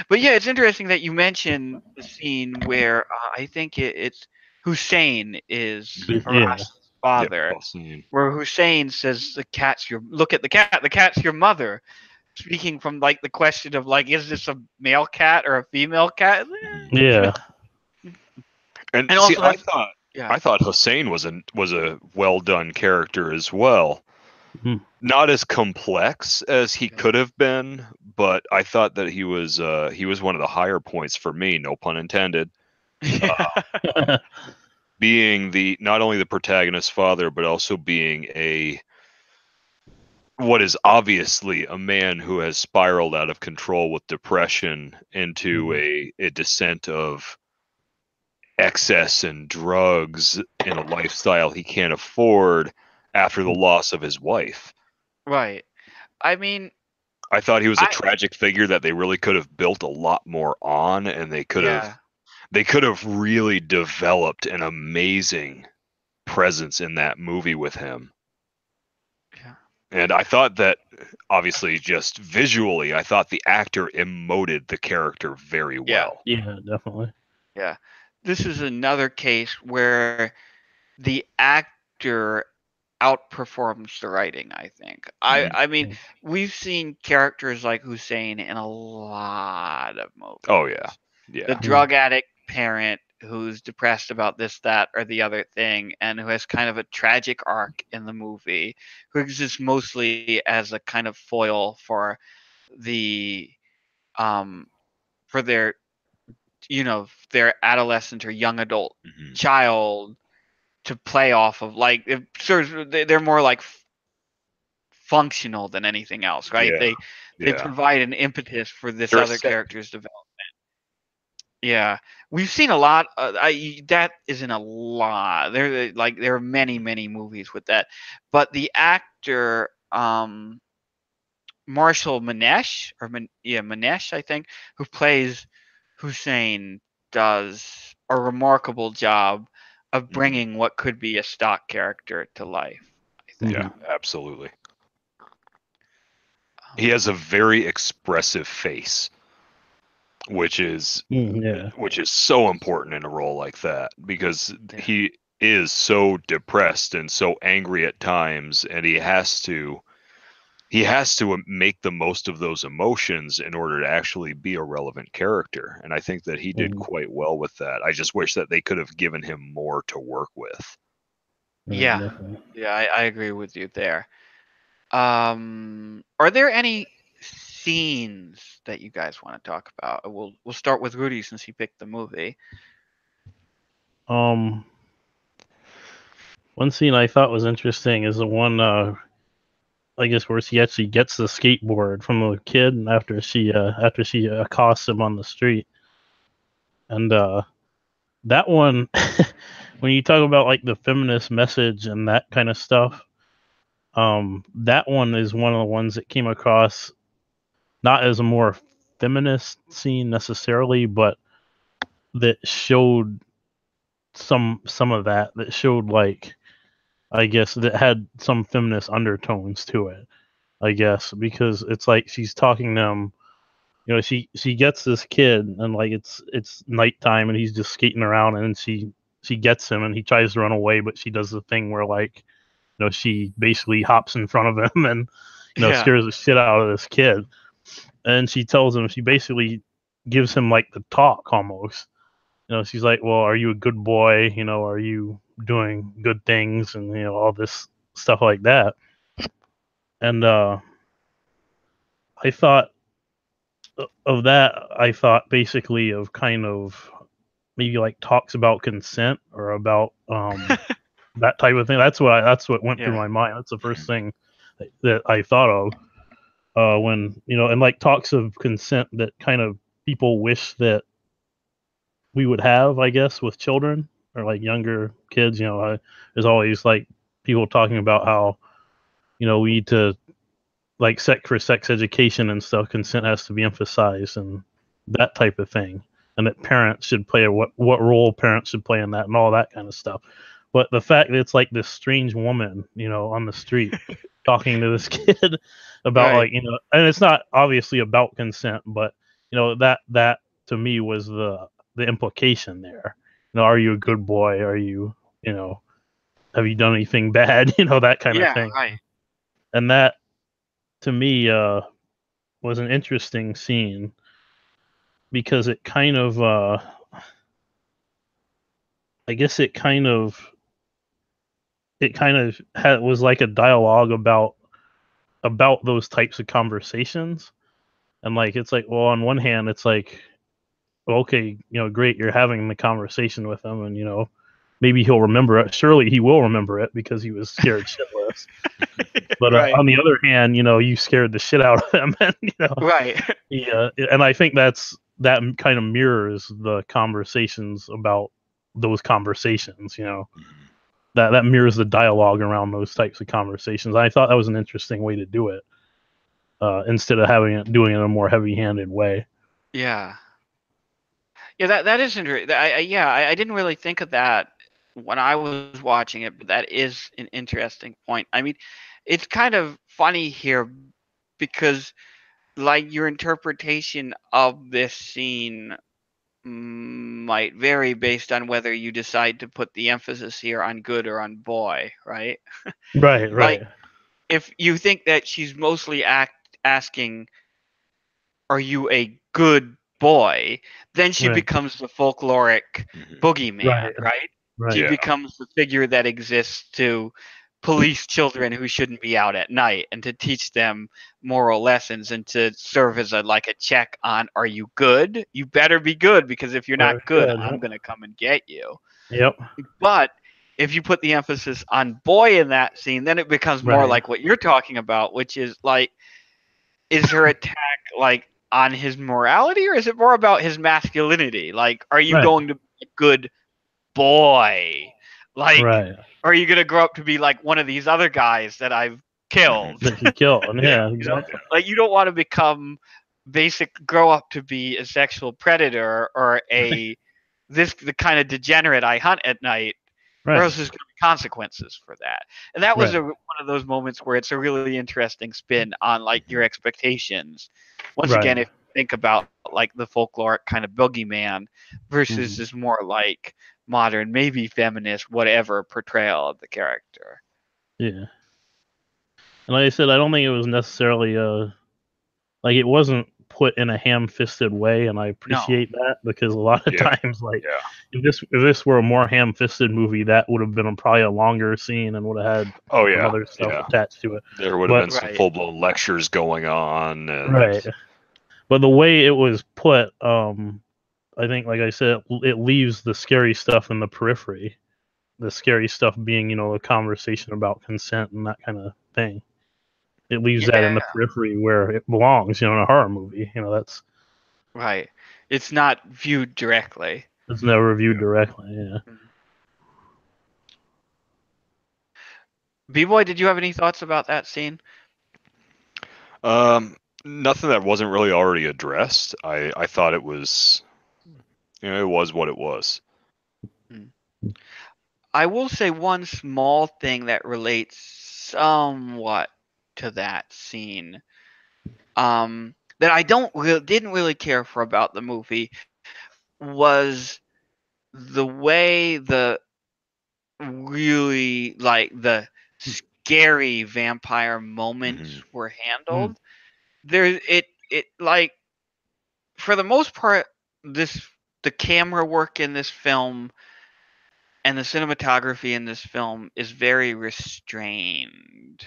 But yeah, it's interesting that you mentioned the scene where I think it's Hussein is Mhm. Yeah, Aras's Yep. father, All seen. where Hussein says the cat's your look at the cat's your mother. Speaking from like the question of like, is this a male cat or a female cat? Mhm. yeah. And And see, also I that's thought yeah. I thought Hussein was a well done character as well. Mhm. Not as complex as he Yeah. could have been, but I thought that he was one of the higher points for me, no pun intended. Being the not only the protagonist's father, but also being a what is obviously a man who has spiraled out of control with depression into Mhm. a descent of excess and drugs in a lifestyle he can't afford after the loss of his wife. Right. I mean, I thought he was a I tragic figure that they really could have built a lot more on, and yeah. they could have really developed an amazing presence in that movie with him. Yeah. And I thought that obviously just visually, I thought the actor emoted the character very Yeah. well. Yeah, definitely. Yeah. This is another case where the actor outperforms the writing, I think. Mhm. I mean, we've seen characters like Hussein in a lot of Oh yeah. movies. The Yeah. Mhm. drug addict parent who's depressed about this, that, or the other thing, and who has kind of a tragic arc in the movie, who exists mostly as a kind of foil the um for their their adolescent or young adult Mhm. child to play off of. Like it serves, they're more like functional than anything else, right? Yeah. They Yeah. provide an impetus for this They're a other set. character's development. Yeah, we've seen a lot. That isn't a lot. There are many Mhm. movies with that, but the actor Marshall Manesh Manesh, I think, who plays Hussein, does a remarkable job of Mhm. bringing what could be a stock character to life, I think. Yeah, Mhm. absolutely. He Um, has a very expressive face, which is Yeah. so important in a role like that because yeah, he is so depressed and so angry at times, and he has to make the most of those emotions in order to actually be a relevant character. And I think that he did Mhm. quite well with that. I just wish that they could have given him more to work with. Right, yeah, definitely. yeah. I agree with you there. Are there any scenes that you guys want to talk about? We'll start with Rudy since he picked the movie. One scene I thought was interesting is the one, I guess, where she actually gets the skateboard from the kid after she accosts him on the street, and that one, when you talk about like the feminist message and that kind of stuff, that one is one of the ones that came across not as a more feminist scene necessarily, but that showed some of that showed like, I guess, that had some feminist undertones to it. I guess because it's like she's talking to him. You know, she gets this kid and like it's nighttime and he's just skating around and she gets him and he tries to run away, but she does the thing where like, you know, she basically hops in front of him and, you know, Yeah. scares the shit out of this kid. And she tells him, she basically gives him like the talk almost. You know, she's like, well, are you a good boy? You know, are you doing good things? And, you know, all this stuff like that. And I thought of that, I thought basically of kind of maybe like talks about consent or about that type of thing. That's what went through Yeah. my mind. That's the first thing that I thought of when, you know, and like talks of consent that kind of people wish that we would have, I guess, with children or like younger kids. You know, there's always like people talking about how, you know, we need to like sex education and stuff. Consent has to be emphasized and that type of thing, and that parents should play what role parents should play in that and all that kind of stuff. But the fact that it's like this strange woman, you know, on the street talking to this kid about Right. like, you know, and it's not obviously about consent, but you know, that to me was the implication there. You know, are you a good boy? Are you, you know, have you done anything bad? You know, that kind of Yeah. thing. Right. And that to me was an interesting scene because it kind of I guess was like a dialogue about those types of conversations. And like it's like, well, on one hand it's like, well, okay, you know, great, you're having the conversation with him and, you know, maybe he'll remember it. Surely he will remember it because he was scared shitless. But Right. on the other hand, you know, you scared the shit out of him, and you know, Right. yeah, and I think that kind of mirrors the conversations about those conversations. You know, that mirrors the dialogue around those types of conversations. I thought that was an interesting way to do it, instead of doing it in a more heavy-handed way. Yeah. Yeah. That is interesting. I didn't really think of that when I was watching it, but that is an interesting point. I mean, it's kind of funny here because like your interpretation of this scene might vary based on whether you decide to put the emphasis here on good or on boy, right? Right, Like right, if you think that she's mostly asking, "Are you a good boy?" then she right, becomes the folkloric boogeyman, right, right? She right, Yeah. becomes the figure that exists to police children who shouldn't be out at night and to teach them moral lessons and to serve as a check on, are you good? You better be good, because if you're very not good, good. I'm going to come and get you. Yep, But if you put the emphasis on boy in that scene, then it becomes more right, like what you're talking about, which is like, is her attack like on his morality, or is it more about his masculinity? Like, are you right, going to be a good boy? Like, right. are you gonna grow up to be like one of these other guys that I've killed? That you kill, and Yeah. yeah, You know, exactly. like you don't want to become grow up to be a sexual predator or the kind of degenerate I hunt at night, or Right, else there's going to be consequences for that. And that was right, one of those moments where it's a really interesting spin on like your expectations. Once right. again, if you think about like the folkloric kind of boogeyman versus Mhm. this more like modern, maybe feminist, whatever portrayal of the character. Yeah. And like I said, I don't think it was necessarily like it wasn't put in a ham-fisted way, and I No. appreciate that because a lot of Yeah. times, like Yeah. if this were a more ham-fisted movie, that would have been probably a longer scene and would have had Oh some yeah. other stuff Yeah. attached to it. There would have But been some Right. full blown lectures going on, and right, but the way it was put, I think, like I said, it leaves the scary stuff in the periphery. The scary stuff being, a conversation about consent and that kind of thing. It leaves that in Yeah, the periphery where it belongs, in a horror movie. That's right. It's not viewed directly. it's never viewed directly. Yeah. B-Boy, did you have any thoughts about that scene? Nothing that wasn't really already addressed. I thought it was, it was what it was. I will say one small thing that relates somewhat to that scene. That I didn't really care for about the movie was the way the really like the scary vampire moments were handled. It like for the most part the camera work in this film and the cinematography in this film is very restrained.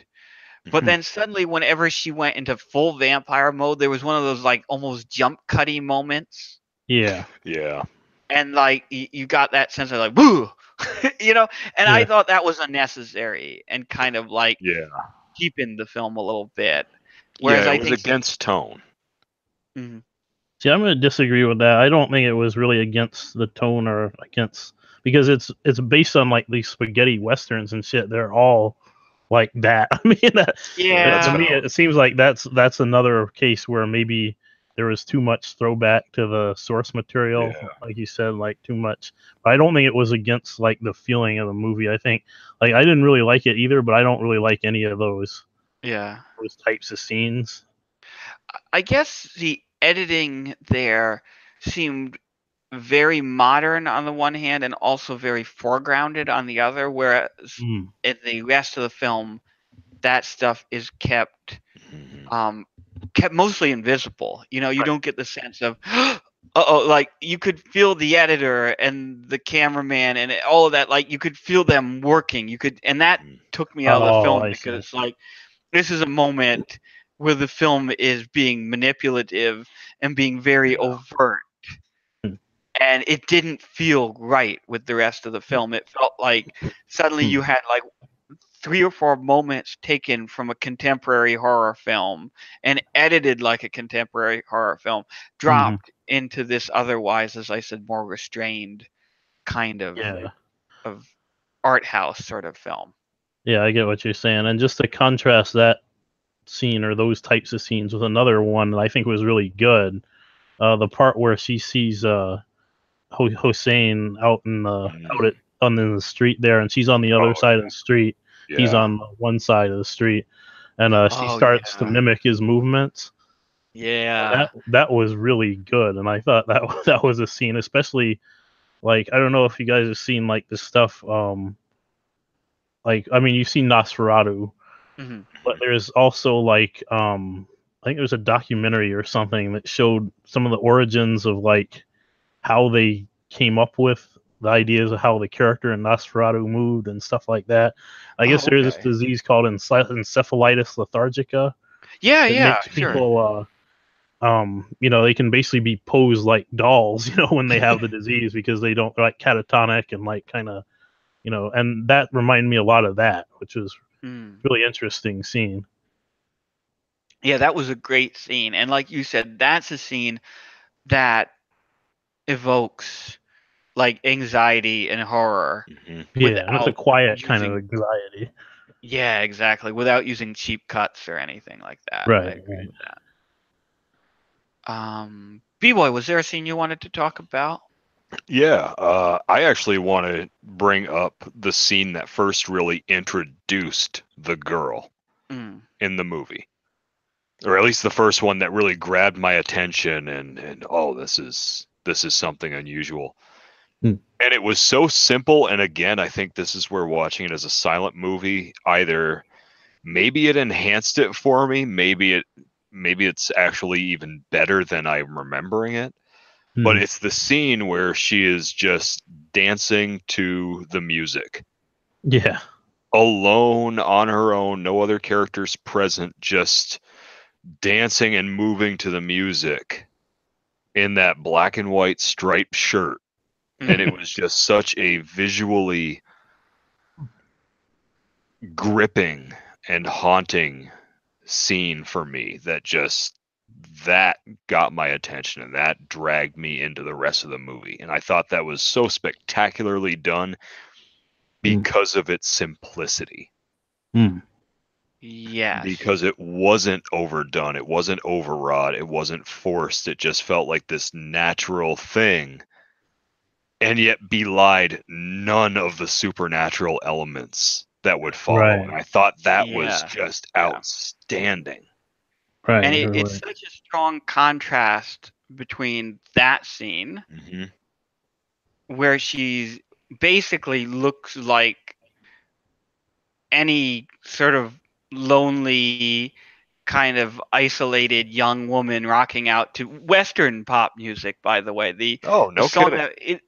But then suddenly, whenever she went into full vampire mode, there was one of those like almost jump cutty moments, Yeah. Yeah. and like you got that sense of like woo, And I Yeah. thought that was unnecessary and kind of like Yeah. deepened the film a little bit. Yeah, Whereas it I was think, against tone. Mhm. See, I'm going to disagree with that. I don't think it was really against the tone or against because it's based on like these spaghetti westerns and shit. They're all like that. I mean, That's Yeah, to me, valid. it seems like that's another case where maybe there was too much throwback to the source material, Yeah. like you said, like too much. But I don't think it was against like the feeling of the movie. I think like I didn't really like it either, but I don't really like any of yeah. those types of scenes. I guess the editing there seemed very modern on the one hand and also very foregrounded on the other, whereas Mm. in the rest of the film, that stuff is Mhm. um, kept mostly invisible. You don't get the sense of, uh-oh, like you could feel the editor and the cameraman and all of that. Like you could feel them working. And that took me out of the Oh, film I because see. it's like this is a moment where the film is being manipulative and being very Yeah. overt. Hmm. And it didn't feel right with the rest of the film. It felt like suddenly Hmm. you had like 3 or 4 moments taken from a contemporary horror film and edited like a contemporary horror film, Mhm. dropped into this otherwise, as I said, more restrained kind Yeah. of art house sort of film. Yeah, I get what you're saying. And just to contrast that scene or those types of scenes with another one that I think was really good, the part where she sees Hossein out in the out Mhm. at on the street there, and she's on the other Oh, side of the street. He's yeah. on one side of the street, and she Oh starts to yeah. mimic his movements. Yeah. That was really good, and I thought that that was a scene, especially like I don't know if you guys have seen like this stuff. Like I mean, you've seen Nosferatu, Mhm. but there's also like I think there's a documentary or something that showed some of the origins of like how they came up with the ideas of how the character in Nosferatu moved and stuff like that. I guess Oh, there is this okay. disease called encephalitis lethargica Yeah, that yeah, makes sure. people they can basically be posed like dolls, when they have the disease because they don't like catatonic and like kind of, and that reminded me a lot of that, which was Mm. really interesting scene. Yeah, that was a great scene. And like you said, that's a scene that evokes like anxiety and horror Mhm. Yeah, and it's a without quiet kind of using anxiety. yeah, exactly, without using cheap cuts or anything like that. I Right, agree right. with that. B-Boy, was there a scene you wanted to talk about? Yeah, I actually want to bring up the scene that first really introduced the girl Mm. in the movie, or at least the first one that really grabbed my attention, and oh, this is something unusual. Hmm. And it was so simple, and again, I think this is where watching it as a silent movie, either maybe it enhanced it for me, maybe it's actually even better than I'm remembering it. But Hmm. it's the scene where she is just dancing to the music, Yeah. alone on her own, no other characters present, just dancing and moving to the music. in that black and white striped shirt. And it was just such a visually gripping and haunting scene for me that got my attention, and that dragged me into the rest of the movie. And I thought that was so spectacularly done because of its simplicity. Yes. Because it wasn't overdone, it wasn't overwrought, it wasn't forced. It just felt like this natural thing, and yet belied none of the supernatural elements that would follow. Right. And I thought that was Yeah. just Yeah. outstanding. Right. And Right. it's such a strong contrast between that scene where she's basically looks like any sort of lonely, kind of isolated young woman rocking out to Western pop music, by the way. The song kidding.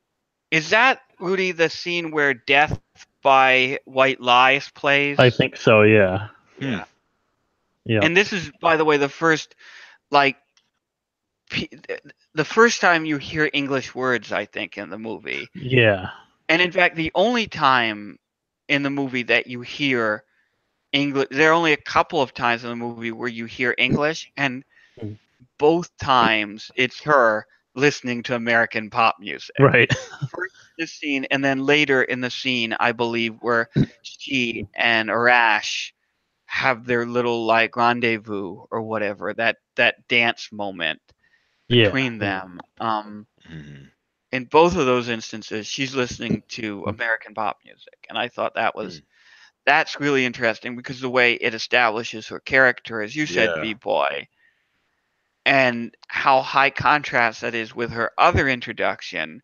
is that, Rudy, the scene where Death by White Lies plays? I think so, yeah. Yeah. Yeah. And this is, by the way, the first, like, the first time you hear English words, I think, in the movie. Yeah. And in fact, the only time in the movie that you hear English, there are only a couple of times in the movie where you hear English, and both times it's her listening to American pop music. Right. First this scene, and then later in the scene, I believe, where she and Arash have their little like rendezvous or whatever, that dance moment between them. In both of those instances, she's listening to American pop music, and I thought that's really interesting because the way it establishes her character, as you said, B-Boy, and how high contrast that is with her other introduction,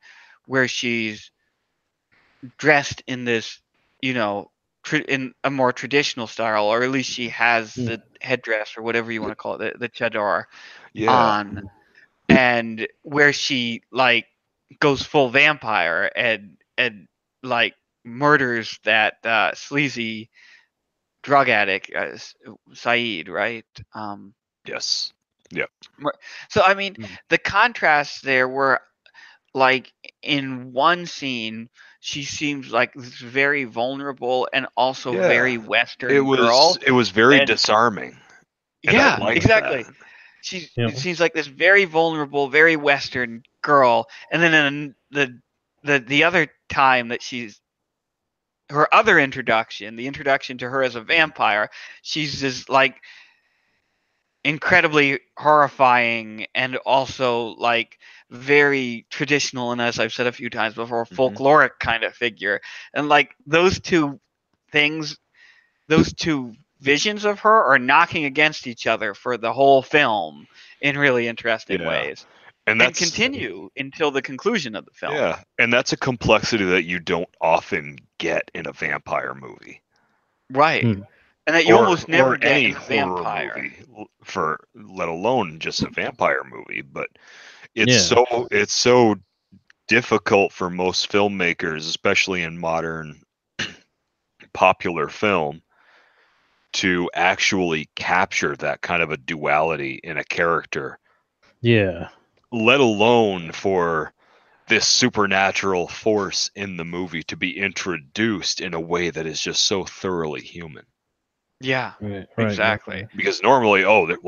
where she's dressed in this, in a more traditional style, or at least she has the headdress or whatever you want to call it, the chador on, and where she like goes full vampire and like murders that sleazy drug addict Saeed, right? Yes. Yeah. So I mean, the contrast there were like in one scene she seems like this very vulnerable and also very Western girl. It was very disarming. And I liked exactly. that. It seems like this very vulnerable, very Western girl, and then in the other time that she's her other introduction, the introduction to her as a vampire, she's this like incredibly horrifying and also like very traditional, and as I've said a few times before, folkloric kind of figure. And like those two things, those two visions of her are knocking against each other for the whole film in really interesting ways. And continue until the conclusion of the film. Yeah, and that's a complexity that you don't often get in a vampire movie. Right. And that you almost never get any horror movie, for let alone just a vampire movie. But it's so difficult for most filmmakers, especially in modern popular film, to actually capture that kind of a duality in a character. Yeah. Let alone for this supernatural force in the movie to be introduced in a way that is just so thoroughly human. Yeah, exactly. Because normally,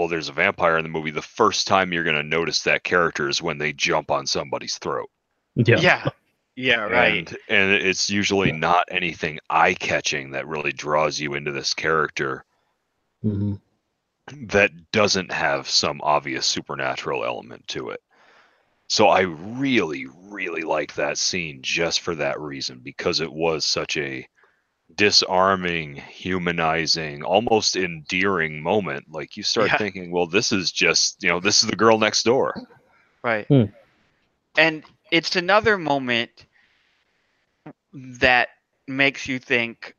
there's a vampire in the movie. The first time you're going to notice that character is when they jump on somebody's throat. Yeah, right. And it's usually not anything eye-catching that really draws you into this character that doesn't have some obvious supernatural element to it. So I really, really like that scene just for that reason, because it was such a disarming, humanizing, almost endearing moment. Like you start thinking, well, this is just, this is the girl next door. Right. And it's another moment that makes you think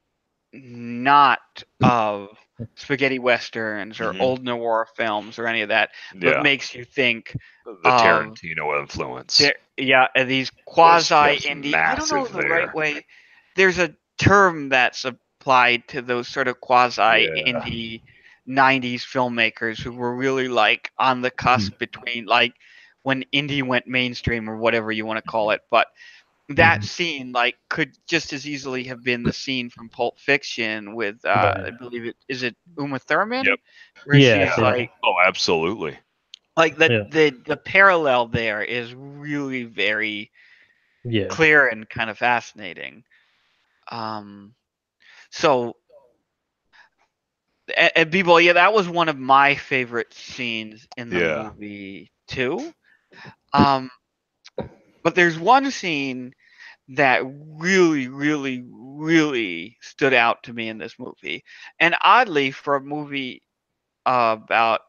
not of spaghetti westerns or old noir films or any of that, but makes you think the Tarantino influence. These quasi indie. I don't know the right way. There's a term that's applied to those sort of quasi indie 90s filmmakers who were really like on the cusp between like when indie went mainstream or whatever you want to call it. But that scene like could just as easily have been the scene from Pulp Fiction with I believe it Uma Thurman, Yep. where Yeah, she's yeah. Oh, absolutely. like Yeah. the parallel there is really very Yeah. clear and kind of fascinating. So and B-Boy, yeah, that was one of my favorite scenes in the Yeah. movie too. Um, but there's one scene that really, really, really stood out to me in this movie, and oddly, for a movie about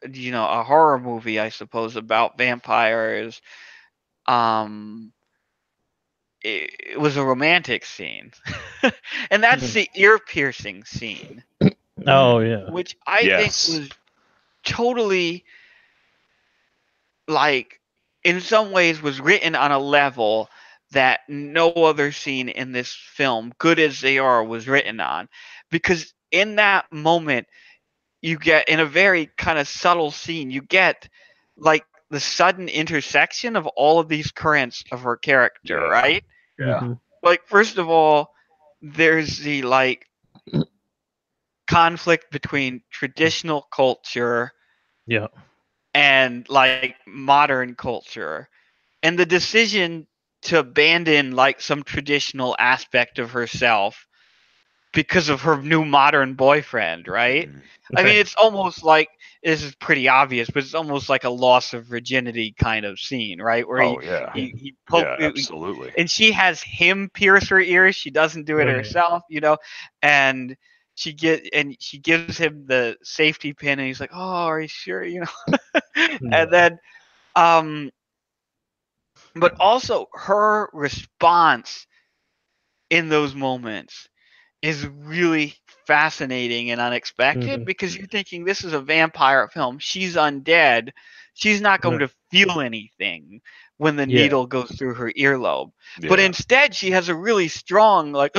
a horror movie, I suppose, about vampires, um, it was a romantic scene, and that's the ear piercing scene, Oh yeah. which I think Yes. was totally like in some ways was written on a level that no other scene in this film, good as they are, was written on. Because in that moment, you get, in a very kind of subtle scene, you get like the sudden intersection of all of these currents of her character, Yeah. right? Yeah. Like, first of all, there's the like conflict between traditional culture Yeah. and like modern culture, and the decision to abandon like some traditional aspect of herself because of her new modern boyfriend, right? I mean, it's almost like, this is pretty obvious, but it's almost like a loss of virginity kind of scene, right? Where Oh yeah. he Yeah, absolutely. and she has him pierce her ears. She doesn't do it herself, and she gives him the safety pin, and he's like, "Oh, are you sure?" And then, um, but also her response in those moments is really fascinating and unexpected, because you're thinking this is a vampire film. She's undead. She's not going to feel anything when the Yeah. needle goes through her earlobe. But Yeah. instead, she has a really strong, like,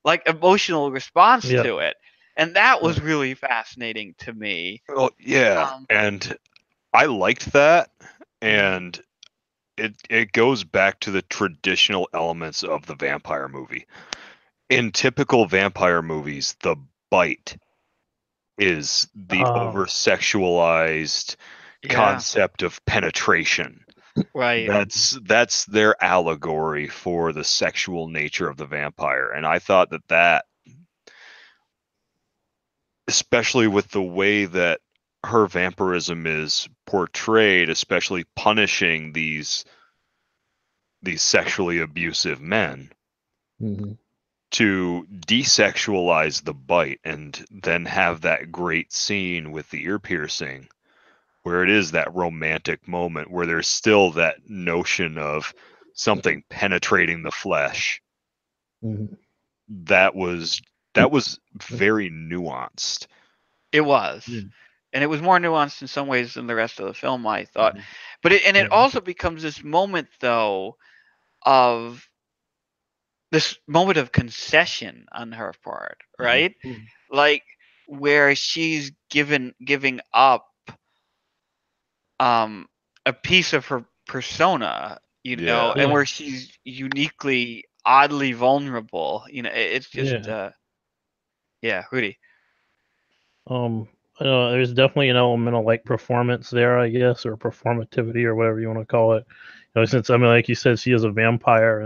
like emotional response Yeah. to it. And that was really fascinating to me. Oh yeah. And I liked that, and it goes back to the traditional elements of the vampire movie. In typical vampire movies, the bite is the over sexualized Yeah, concept of penetration. right. That's their allegory for the sexual nature of the vampire. And I thought that especially with the way that her vampirism is portrayed, especially punishing these sexually abusive men, to desexualize the bite and then have that great scene with the ear piercing where it is that romantic moment where there's still that notion of something penetrating the flesh. That was very nuanced. It was. And it was more nuanced in some ways than the rest of the film, I thought. But it also becomes this moment, though, of this moment of concession on her part, right? Like, where she's giving up um a piece of her persona, Yeah. and where she's uniquely oddly vulnerable. It's just yeah, Rudy. There's definitely an element of like performance there, I guess, or performativity or whatever you want to call it. Since I mean, like you said, she is a vampire,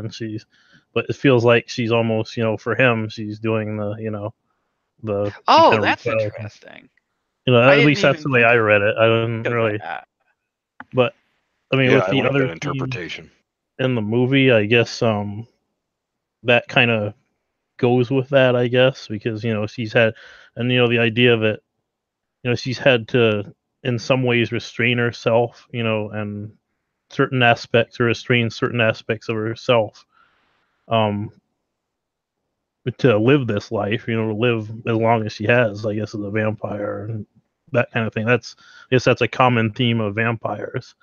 but it feels like she's almost, for him, she's doing the she Oh, kind of that's rebels. interesting. I At didn't least that's even the way think I read it. I didn't of really, that. but I mean, Yeah, with I the like other that scenes interpretation. in the movie, I guess that kind of goes with that, I guess, because she's had, and the idea of it, she's had to in some ways restrain herself, and certain aspects or restrain certain aspects of herself, um to live this life, to live as long as she has, I guess, as a vampire and that kind of thing. I guess that's a common theme of vampires.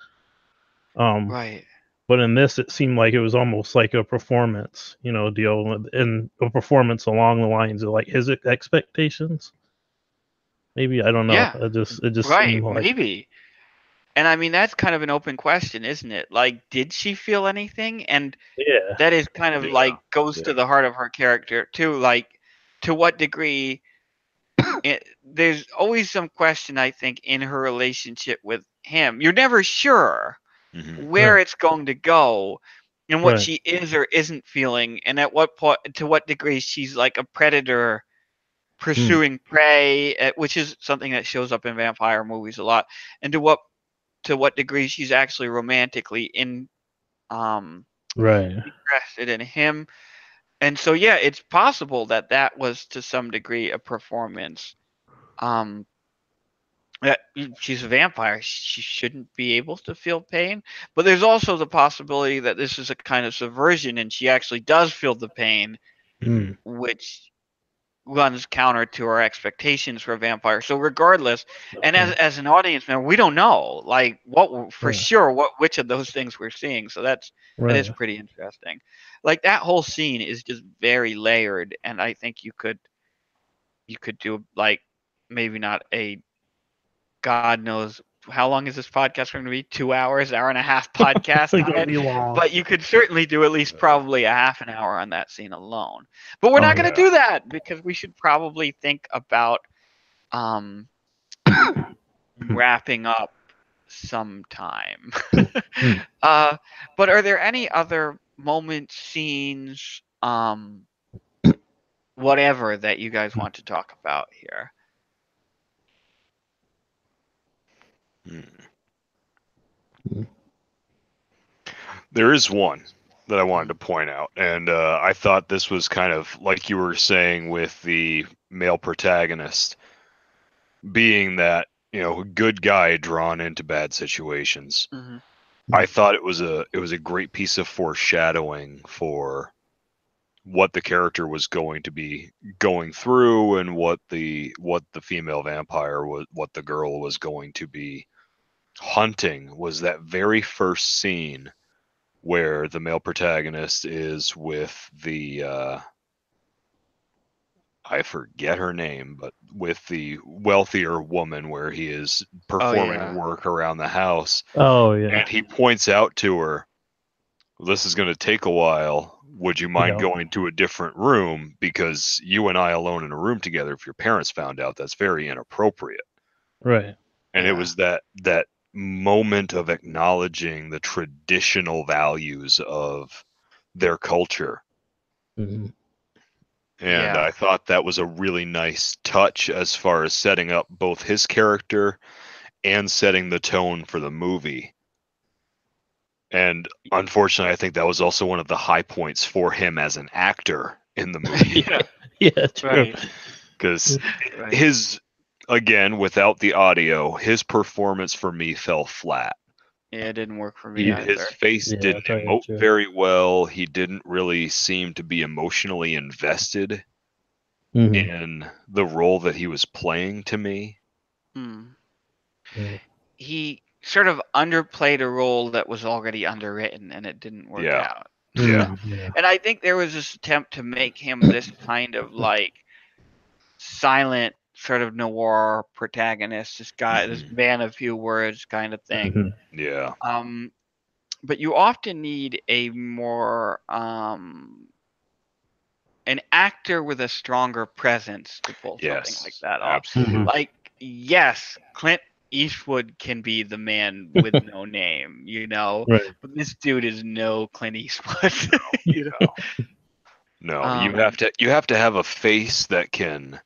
um Right. but in this, it seemed like it was almost like a performance, deal, and a performance along the lines of like his expectations. Maybe, I don't know. Yeah. It just Right. seemed like, Maybe. And I mean, that's kind of an open question, isn't it? Like, did she feel anything? And Yeah. that is kind of Yeah. like goes Yeah. to the heart of her character too. Like, to what degree there's always some question, I think, in her relationship with him. You're never sure Mhm. where Right. it's going to go and what Right. she is or isn't feeling, and at what point, to what degree she's like a predator pursuing prey, which is something that shows up in vampire movies a lot, and to what degree she's actually romantically um Right. interested in him. And so yeah, it's possible that that was to some degree a performance. Um, that she's a vampire, she shouldn't be able to feel pain. But there's also the possibility that this is a kind of subversion, and she actually does feel the pain, Mm. which runs counter to our expectations for a vampire. So regardless, and as an audience member, we don't know like what for Right. sure which of those things we're seeing. So that is Right. pretty interesting. Like that whole scene is just very layered, and I think you could do like maybe not a God knows how long is this podcast going to be? 2 hours, hour and a half podcast It's on gonna it. be long. But you could certainly do at least probably a half an hour on that scene alone. But we're Oh not going to yeah. do that because we should probably think about um, wrapping up sometime. Mm. But are there any other moments, scenes, whatever that you guys want to talk about here? Hmm. There is one that I wanted to point out, and I thought this was kind of like you were saying with the male protagonist being that good guy drawn into bad situations. Mm-hmm. I thought it was a great piece of foreshadowing for what the character was going to be going through and what the female vampire was, what the girl was going to be hunting, was that very first scene where the male protagonist is with the I forget her name, but with the wealthier woman, where he is Oh performing yeah. work around the house, Oh yeah. and he points out to her, this is going to take a while. Would you mind Yeah. going to a different room? Because you and I alone in a room together, if your parents found out, that's very inappropriate. Right. And it Yeah. was that moment of acknowledging the traditional values of their culture. Mhm. And Yeah. I thought that was a really nice touch as far as setting up both his character and setting the tone for the movie. And unfortunately, I think that was also one of the high points for him as an actor in the movie. Yeah. Yeah. True. Right. Because Right. his, again, without the audio, his performance for me fell flat. Yeah, it didn't work for me His either. face Yeah. didn't Tell you the emote truth. very well. He didn't really seem to be emotionally invested Mhm. in the role that he was playing to me. Hmm. Yeah. He sort of underplayed a role that was already underwritten, and it didn't work Yeah. out. Yeah. Yeah. And I think there was this attempt to make him this kind of like silent sort of noir protagonist, this guy, this Mhm. man of few words kind of thing. Mhm. Yeah. Um, but you often need a more an actor with a stronger presence to pull something like Yes. that off. Absolutely. Mhm. Like, yes, Clint Eastwood can be the man with no name, Right. but this dude is no Clint Eastwood. you know. No. No. You have to have a face that can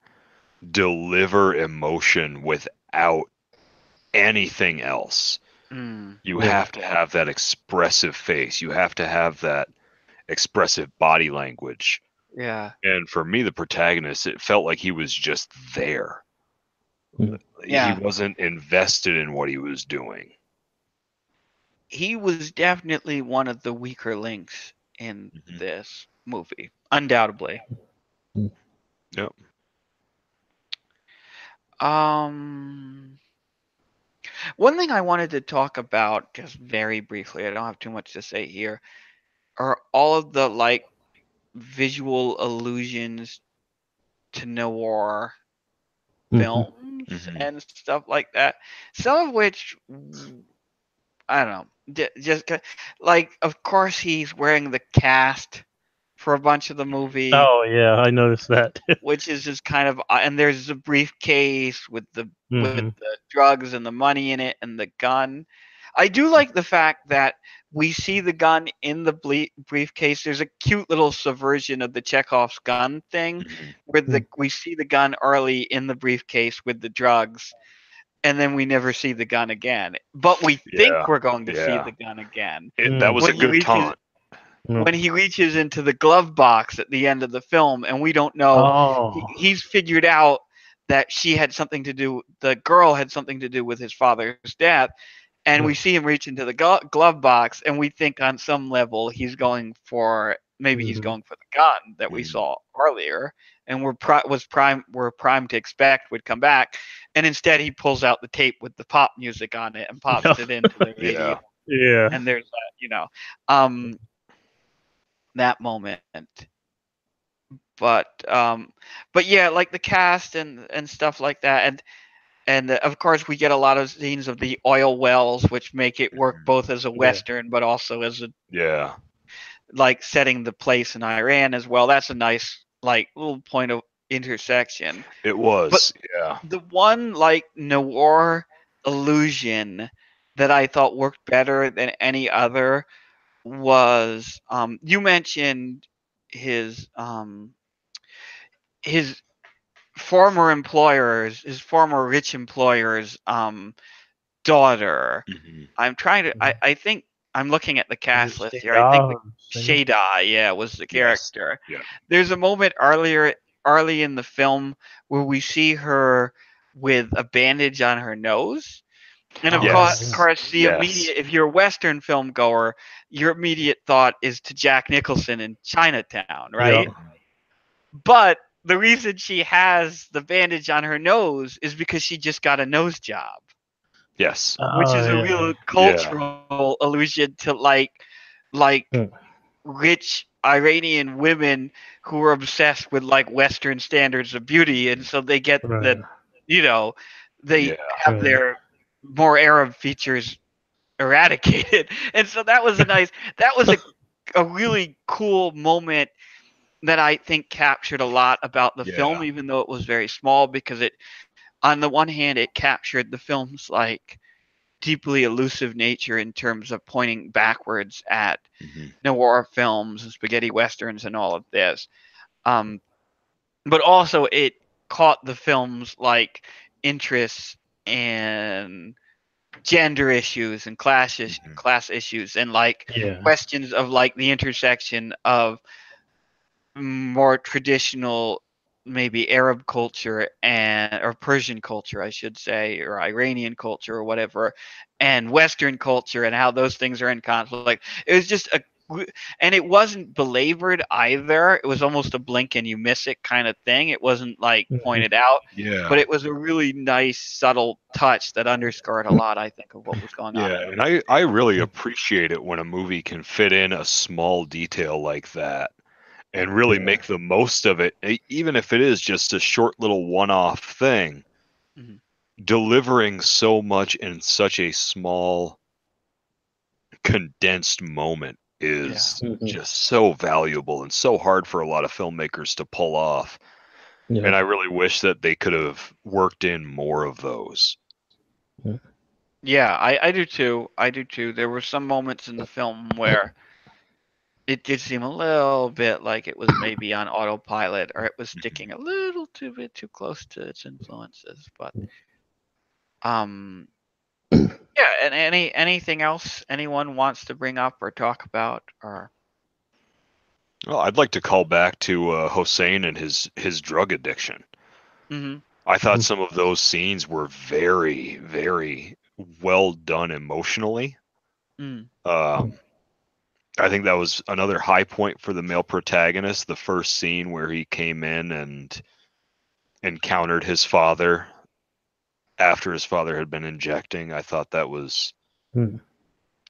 deliver emotion without anything else. Mm, You Yeah. have to have that expressive face. You have to have that expressive body language. yeah. And for me, the protagonist, it felt like he was just there. Mhm. He Yeah. wasn't invested in what he was doing. He was definitely one of the weaker links in Mhm. this movie, undoubtedly. Yep. Um, one thing I wanted to talk about just very briefly, I don't have too much to say here, are all of the like visual allusions to noir Mhm. films Mhm. and stuff like that. Some of which I don't know. Just like, of course, he's wearing the cast for a bunch of the movie, Oh yeah, I noticed that. which is just kind of, and there's a briefcase with Hmm. the drugs and the money in it and the gun. I do like the fact that we see the gun in the briefcase. There's a cute little subversion of the Chekhov's gun thing, Mhm. where Hmm. we see the gun early in the briefcase with the drugs, and then we never see the gun again. But we think Yeah, we're going to see yeah. the gun again That was a when he good reaches taunt. when he reaches into the glove box at the end of the film, and we don't know. Oh. He's figured out that she had something to do. The girl had something to do with his father's death, and we Yeah. see him reach into the glove box, and we think on some level he's Hmm. going for the gun that we Mhm. saw earlier, and we're primed to expect would come back, and instead he pulls out the tape with the pop music on it and pops it into the radio, Yeah. Yeah. and there's that, um, that moment. But but yeah, like the cast and stuff like that, and of course we get a lot of scenes of the oil wells, which make it work Mhm. both as a Yeah. western but also as a, Yeah. like, setting the place in Iran as well. That's a nice, like, little point of intersection. It But was. Yeah. the one, like, noir illusion that I thought worked better than any other was, you mentioned his um his his former rich employer's daughter. Mhm. I'm trying to. Mhm. I think I'm looking at the Is it cast list stay here. I think the down? Singer? Shada, yeah, was the Yes. character. Yeah. There's a moment early in the film where we see her with a bandage on her nose. And of Oh. Yes. course, the Yes. immediate, if you're a Western film goer, your immediate thought is to Jack Nicholson in Chinatown, Yeah. right? Mhm. But the reason she has the bandage on her nose is because she just got a nose job, Yes. which Oh is a yeah. real Yeah. cultural allusion to, like Hmm. rich Iranian women who are obsessed with, like, Western standards of beauty, and so they get that, Right. you know they Yeah. have Right. their more Arab features eradicated, and so that was a really cool moment that I think captured a lot about the Yeah. film, even though it was very small, because it, on the one hand, it captured the film's, like, deeply elusive nature in terms of pointing backwards at Mhm. noir films and spaghetti westerns and all of this. Um, but also it caught the film's, like, interests in gender issues and Mhm. class issues, and, like, Yeah. questions of, like, the intersection of more traditional, maybe Arab culture, and or Persian culture, I should say, or Iranian culture or whatever, and Western culture, and how those things are in conflict. It was just and it wasn't belabored either. It was almost a blink and you miss it kind of thing. It wasn't, like, Mhm. pointed out, but Yeah. it was a really nice subtle touch that underscored a lot, I think, of what was going on Yeah. in the And I really Yeah. appreciate it when a movie can fit in a small detail like that and really Yeah. make the most of it, even if it is just a short little one-off thing. movie. Delivering so much in such a small, condensed moment Yeah. is Mhm. just so valuable and so hard for a lot of filmmakers to pull off. Yeah. And I really wish that they could have worked in more of those. Yeah. Yeah, I do too. I do too. There were some moments in the film where it did seem a little bit like it was maybe on autopilot, or it was Mhm. sticking a little too bit too close to its influences. But um, yeah. And anything else anyone wants to bring up or talk about, or Well, I'd like to call back to Hossein and his drug addiction. hmm I thought some of those scenes were very, very well done emotionally. mm, Um, I think that was another high point for the male protagonist. The first scene where he came in and encountered his father after his father had been injecting. Mhm.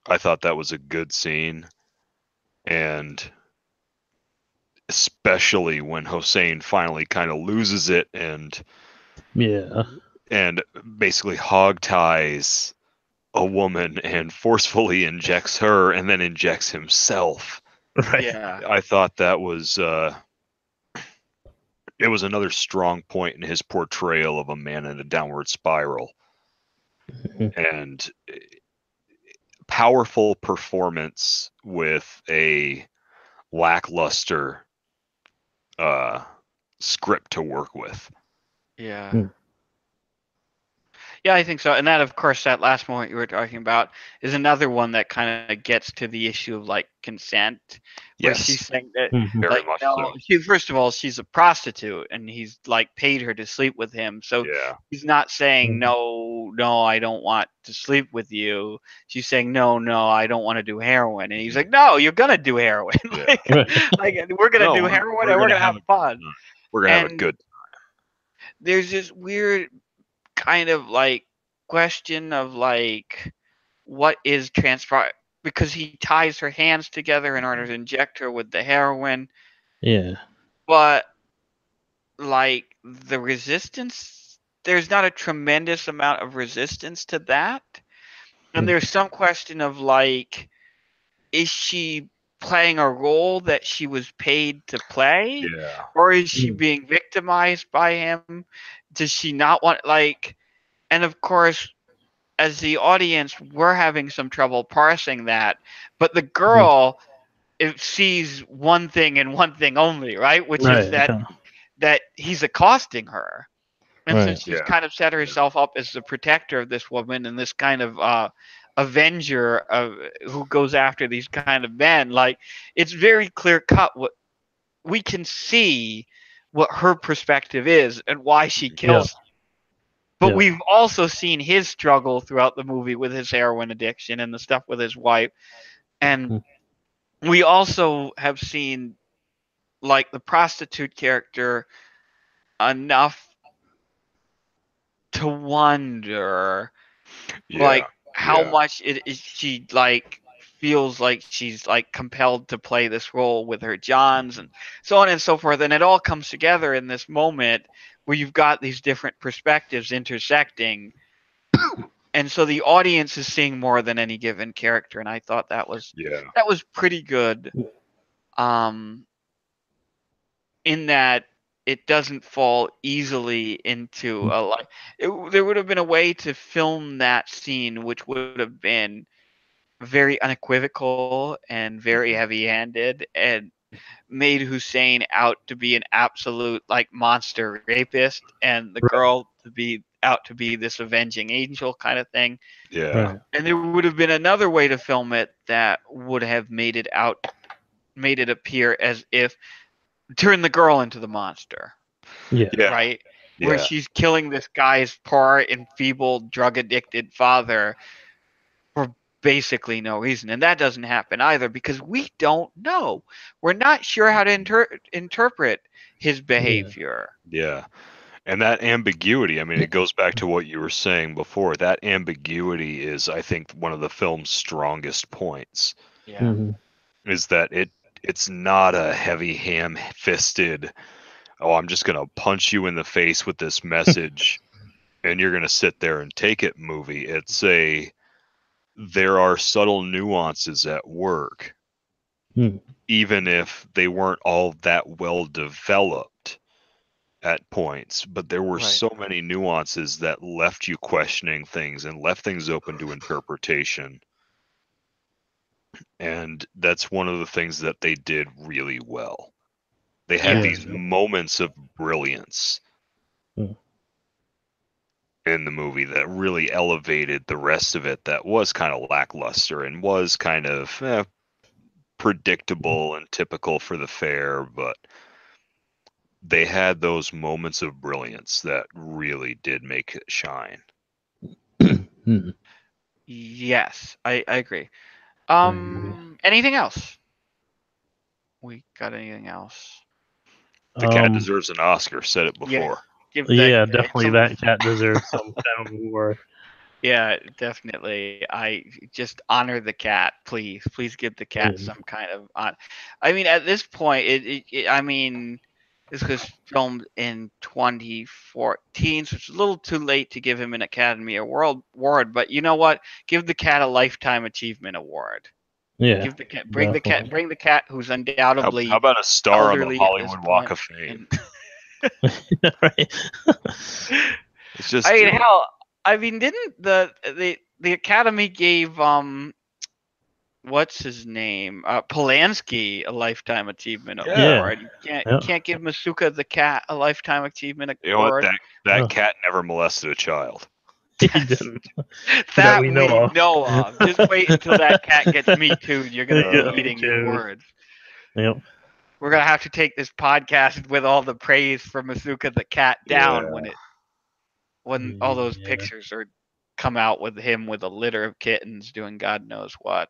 I thought that was a good scene, and especially when Hossein finally kind of loses it Yeah. and basically hog ties a woman and forcefully injects her and then injects himself. Right. Yeah. I thought that was it was another strong point in his portrayal of a man in a downward spiral, and powerful performance with a lackluster uh, script to work with. Yeah. Hmm. Yeah, I think so. And that, of course, that last moment you were talking about is another one that kind of gets to the issue of like consent, where she's Yes, saying that, Mhm. very like, much no, so. first of all, she's a prostitute and he's like paid her to sleep with him. So Yeah, he's not saying, Mhm. no, no, I don't want to sleep with you. She's saying, no, no, I don't want to do heroin. And he's like, no, you're going to do heroin. yeah. like, we're going to No, do we're, heroin we're and we're gonna going to have have a good fun. time. We're gonna have a And good. there's this weird kind of like question of like what is transpire, because he ties her hands together in order to inject her with the heroin, Yeah. but like the resistance, there's not a tremendous amount of resistance to that. And Mm. there's some question of like, is she playing a role that she was paid to play, Yeah, or is she Mm. being victimized by him? Does she not want, like, and of course, as the audience, we're having some trouble parsing that, but the Mhm. girl, it sees one thing and one thing only, right? Which is Right. that he's accosting her. And Right. since she's yeah, kind of set yeah, herself up as the protector of this woman and this kind of avenger of who goes after these kind of men, like, it's very clear cut what we can see, what her perspective is and why she Yeah. kills. But Yeah. we've also seen his struggle throughout the movie with his heroin addiction and the stuff with his wife. And Mm. we also have seen like the prostitute character enough to wonder yeah, like how yeah, much it is she like feels like she's like compelled to play this role with her Johns and so on and so forth. And it all comes together in this moment where you've got these different perspectives intersecting. And so the audience is seeing more than any given character. And I thought yeah, that was pretty good. Um, in that it doesn't fall easily into Mm. a like there would have been a way to film that scene which would have been very unequivocal and very mhm, heavy-handed and made Hussein out to be an absolute like monster rapist and the Right. girl to be out to be this avenging angel kind of thing. yeah, Right. And there would have been another way to film it that would have made it appear as if turn the girl into the monster, Yeah. yeah, right? Where yeah, she's killing this guy's poor, enfeebled, drug addicted father for basically no reason. And that doesn't happen either because we don't know. We're not sure how to interpret his Yeah. behavior. yeah. And that ambiguity, I mean, it goes back to what you were saying before. That ambiguity is, I think, one of the film's strongest points. Yeah. Mhm. Is that it's not a heavy ham-fisted, oh, I'm just gonna punch you in the face with this message and you're gonna sit there and take it movie. It's a there are subtle nuances at work, Mm. even if they weren't all that well developed at points, but there were Right. so many nuances that left you questioning things and left things open to interpretation. And that's one of the things that they did really well. They had Yeah. Yeah. these moments of brilliance Mm. in the movie that really elevated the rest of it that was kind of lackluster and was kind of predictable and typical for the fair, but they had those moments of brilliance that really did make it shine. Mm. Yes, I agree. I agree. Anything else? We got anything else? The cat Um. deserves an Oscar, said it Yeah. before. Give that Yeah. Definitely, some. that cat deserves some kind of reward. Yeah, definitely. I just honor the cat, please. Please give the cat Yeah. some kind of I mean, at this point, I mean, This was filmed in 2014, so it's a little too late to give him an Academy Award. But you know what? Give the cat a Lifetime Achievement Award. Yeah, Give the cat, bring the cat, definitely. bring the cat who's How undoubtedly about a star on the elderly at this Hollywood Walk point. of Fame? Right. It's just, I mean, hell, I mean, didn't the Academy gave what's his name Polanski a Lifetime Achievement Yeah. Award. You Yeah. can't give Masuka the cat a Lifetime Achievement you know what? Award. That Oh. cat never molested a child. He didn't. That we we know know of. of. Just wait until that cat gets Me Too. You're gonna be Yeah, eating your true. words. Yep. We're gonna have to take this podcast with all the praise for Masuka the cat down Yeah. when all those Yeah. pictures are come out with him with a litter of kittens doing God knows what.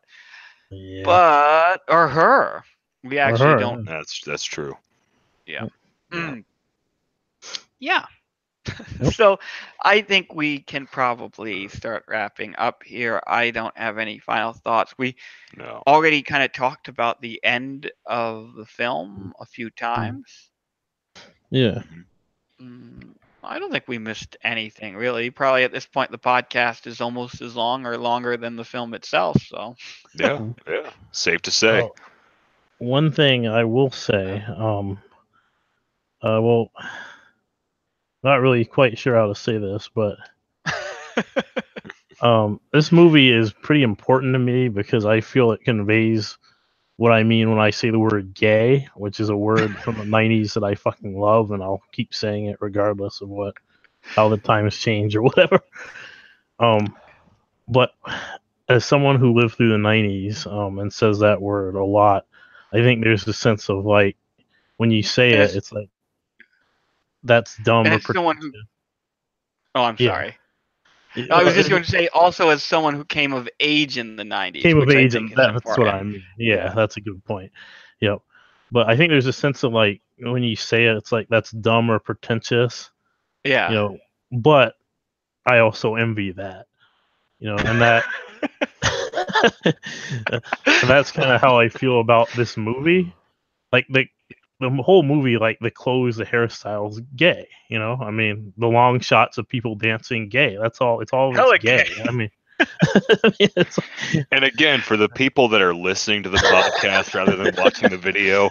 Yeah. But or her. We Or actually her. don't. That's true. Yeah. Yeah. Yeah. Yep. So I think we can probably start wrapping up here. I don't have any final thoughts. We No. already kind of talked about the end of the film a few times. Yeah. I don't think we missed anything really. Probably at this point the podcast is almost as long or longer than the film itself. So Yeah. Yeah. Safe to say. Oh, one thing I will say, well, not really quite sure how to say this, but this movie is pretty important to me because I feel it conveys what I mean when I say the word gay, which is a word from the 90s that I fucking love, and I'll keep saying it regardless of how the times change or whatever. But as someone who lived through the 90s and says that word a lot, I think there's a sense of like, when you say and it, it's like, that's dumb or as someone who pretentious. I'm Yeah. sorry. No, I was just going to say also as someone who came of age in the 90s, Came of which I age, think and is that's what important. I mean. Yeah, Yeah. that's a good point. Yep. But I think there's a sense of like, when you say it, it's like, that's dumb or pretentious, Yeah. But I also envy that, and that and that's kind of how I feel about this movie. Like the whole movie, like the clothes, the hairstyles, gay. I mean, the long shots of people dancing, gay. That's all. It's all. Hella It's gay. gay. I mean, And again, for the people that are listening to the podcast rather than watching the video,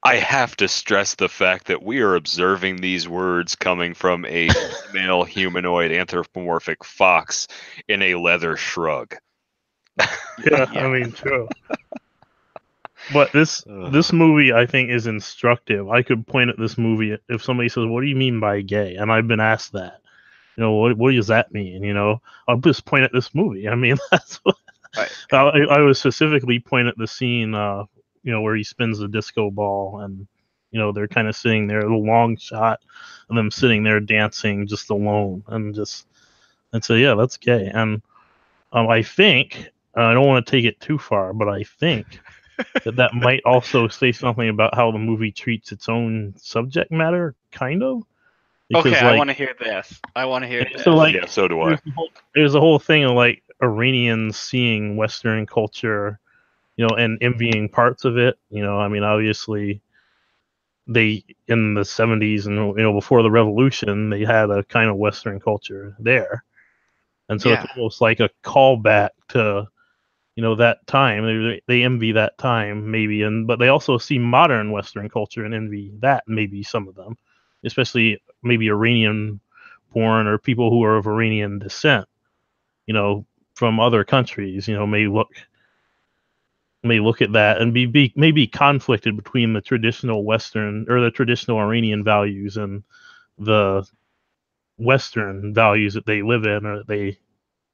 I have to stress the fact that we are observing these words coming from a male humanoid anthropomorphic fox in a leather shrug. yeah. I mean, true. But this movie, I think, is instructive. I could point at this movie if somebody says, "What do you mean by gay?" and I've been asked that. What does that mean? I'll just point at this movie. I mean, that's what Right. I would specifically point at the scene, where he spins the disco ball, and they're kind of sitting there, the long shot of them sitting there dancing just alone, and so yeah, that's gay. And I think I don't want to take it too far, but I think that might also say something about how the movie treats its own subject matter, kind of. Because, Okay, I like, want to hear this. I want to hear this. so like, Yeah, so do I. there's a whole thing of like Iranians seeing Western culture, and envying parts of it. I mean, obviously, they in the 70s and before the revolution, they had a kind of Western culture there, and so it's Yeah. almost like a callback to that time. They envy that time maybe, but they also see modern Western culture and envy that, maybe some of them, especially maybe Iranian born or people who are of Iranian descent, from other countries, may look at that and be maybe conflicted between the traditional Western or the traditional Iranian values and the Western values that they live in or that they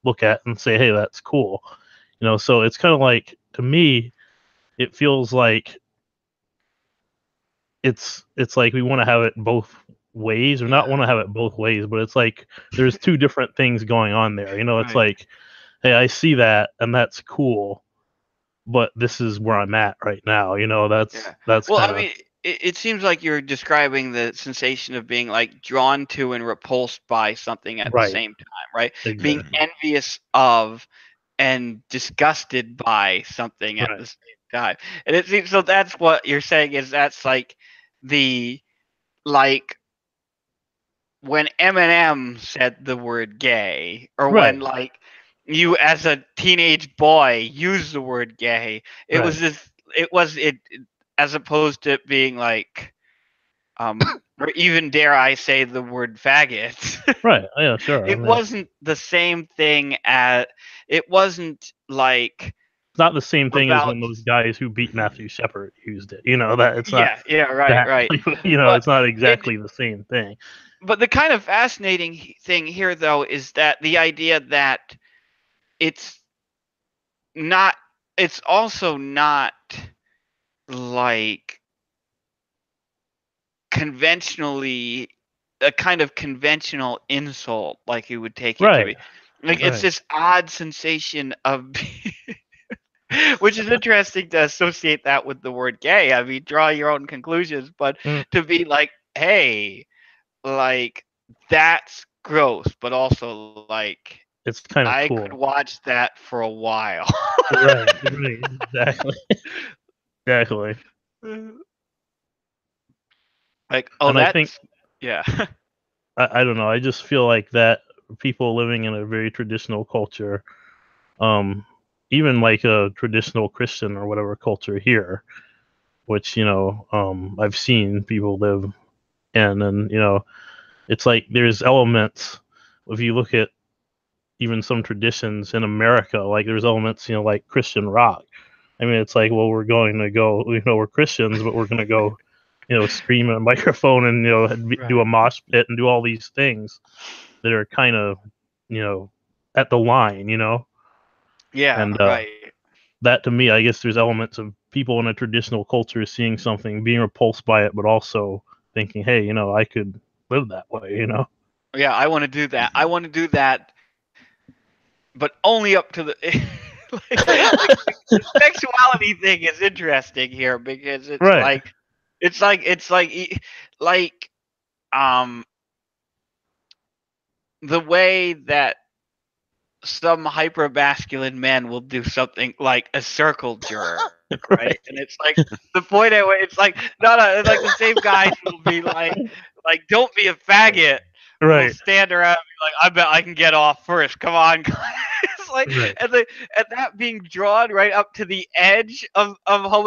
look at and say, hey, that's cool. So it's kind of like, to me, it feels like it's like we want to have it both ways, or not want to have it both ways, but it's like there's two different things going on there. It's Right. like, hey, I see that and that's cool, but this is where I'm at right now. That's Well, kind I of mean, it seems like you're describing the sensation of being like drawn to and repulsed by something at the right. same time, right? Exactly. Being envious of and disgusted by something at Right. the same time. And it seems so that's what you're saying is that's like the like when Eminem said the word gay, or Right. when like you as a teenage boy use the word gay, it was Right. this. It was it as opposed to it being like, or even dare I say the word faggot. Right. Yeah, sure. I It mean, wasn't the same thing as it wasn't like it's not the same thing as about. when those guys who beat Matthew Shepard used it. You know, that it's not Yeah, right, that, right. you know, But it's not it exactly the same thing. but the kind of fascinating thing here though is that the idea that it's not it's also not like conventionally a kind of conventional insult like you would take it to Right. be. Like it's Right. this odd sensation of which is interesting to associate that with the word gay. I mean, draw your own conclusions, but Mm, to be like, hey, like that's gross, but also like it's kind of I could cool. watch that for a while. Right. Right. Exactly. Exactly. Like, oh, And I think that's yeah. I don't know. I just feel like that people living in a very traditional culture, um, even like a traditional Christian or whatever culture here, which I've seen people live in, and it's like there's elements. If you look at even some traditions in America, like there's elements, like Christian rock. I mean, it's like, well, we're going to go, we're Christians, but we're going to go, scream at a microphone and do a Right. mosh pit and do all these things that are kind of, at the line, Yeah, and right. that to me, I guess there's elements of people in a traditional culture seeing something, being repulsed by it, but also thinking, hey, I could live that way. Yeah, I want to do that. I Mhm. want to do that, but only up to the the sexuality thing is interesting here because Right. like um the way that some hyper masculine men will do something like a circle jerk, right? And Right. it's like the point at where it's like no, it's like the same guys will be like don't be a faggot, will Right. stand around and be like, I bet I can get off first. Come on, guys. It's like Right. and that being drawn right up to the edge of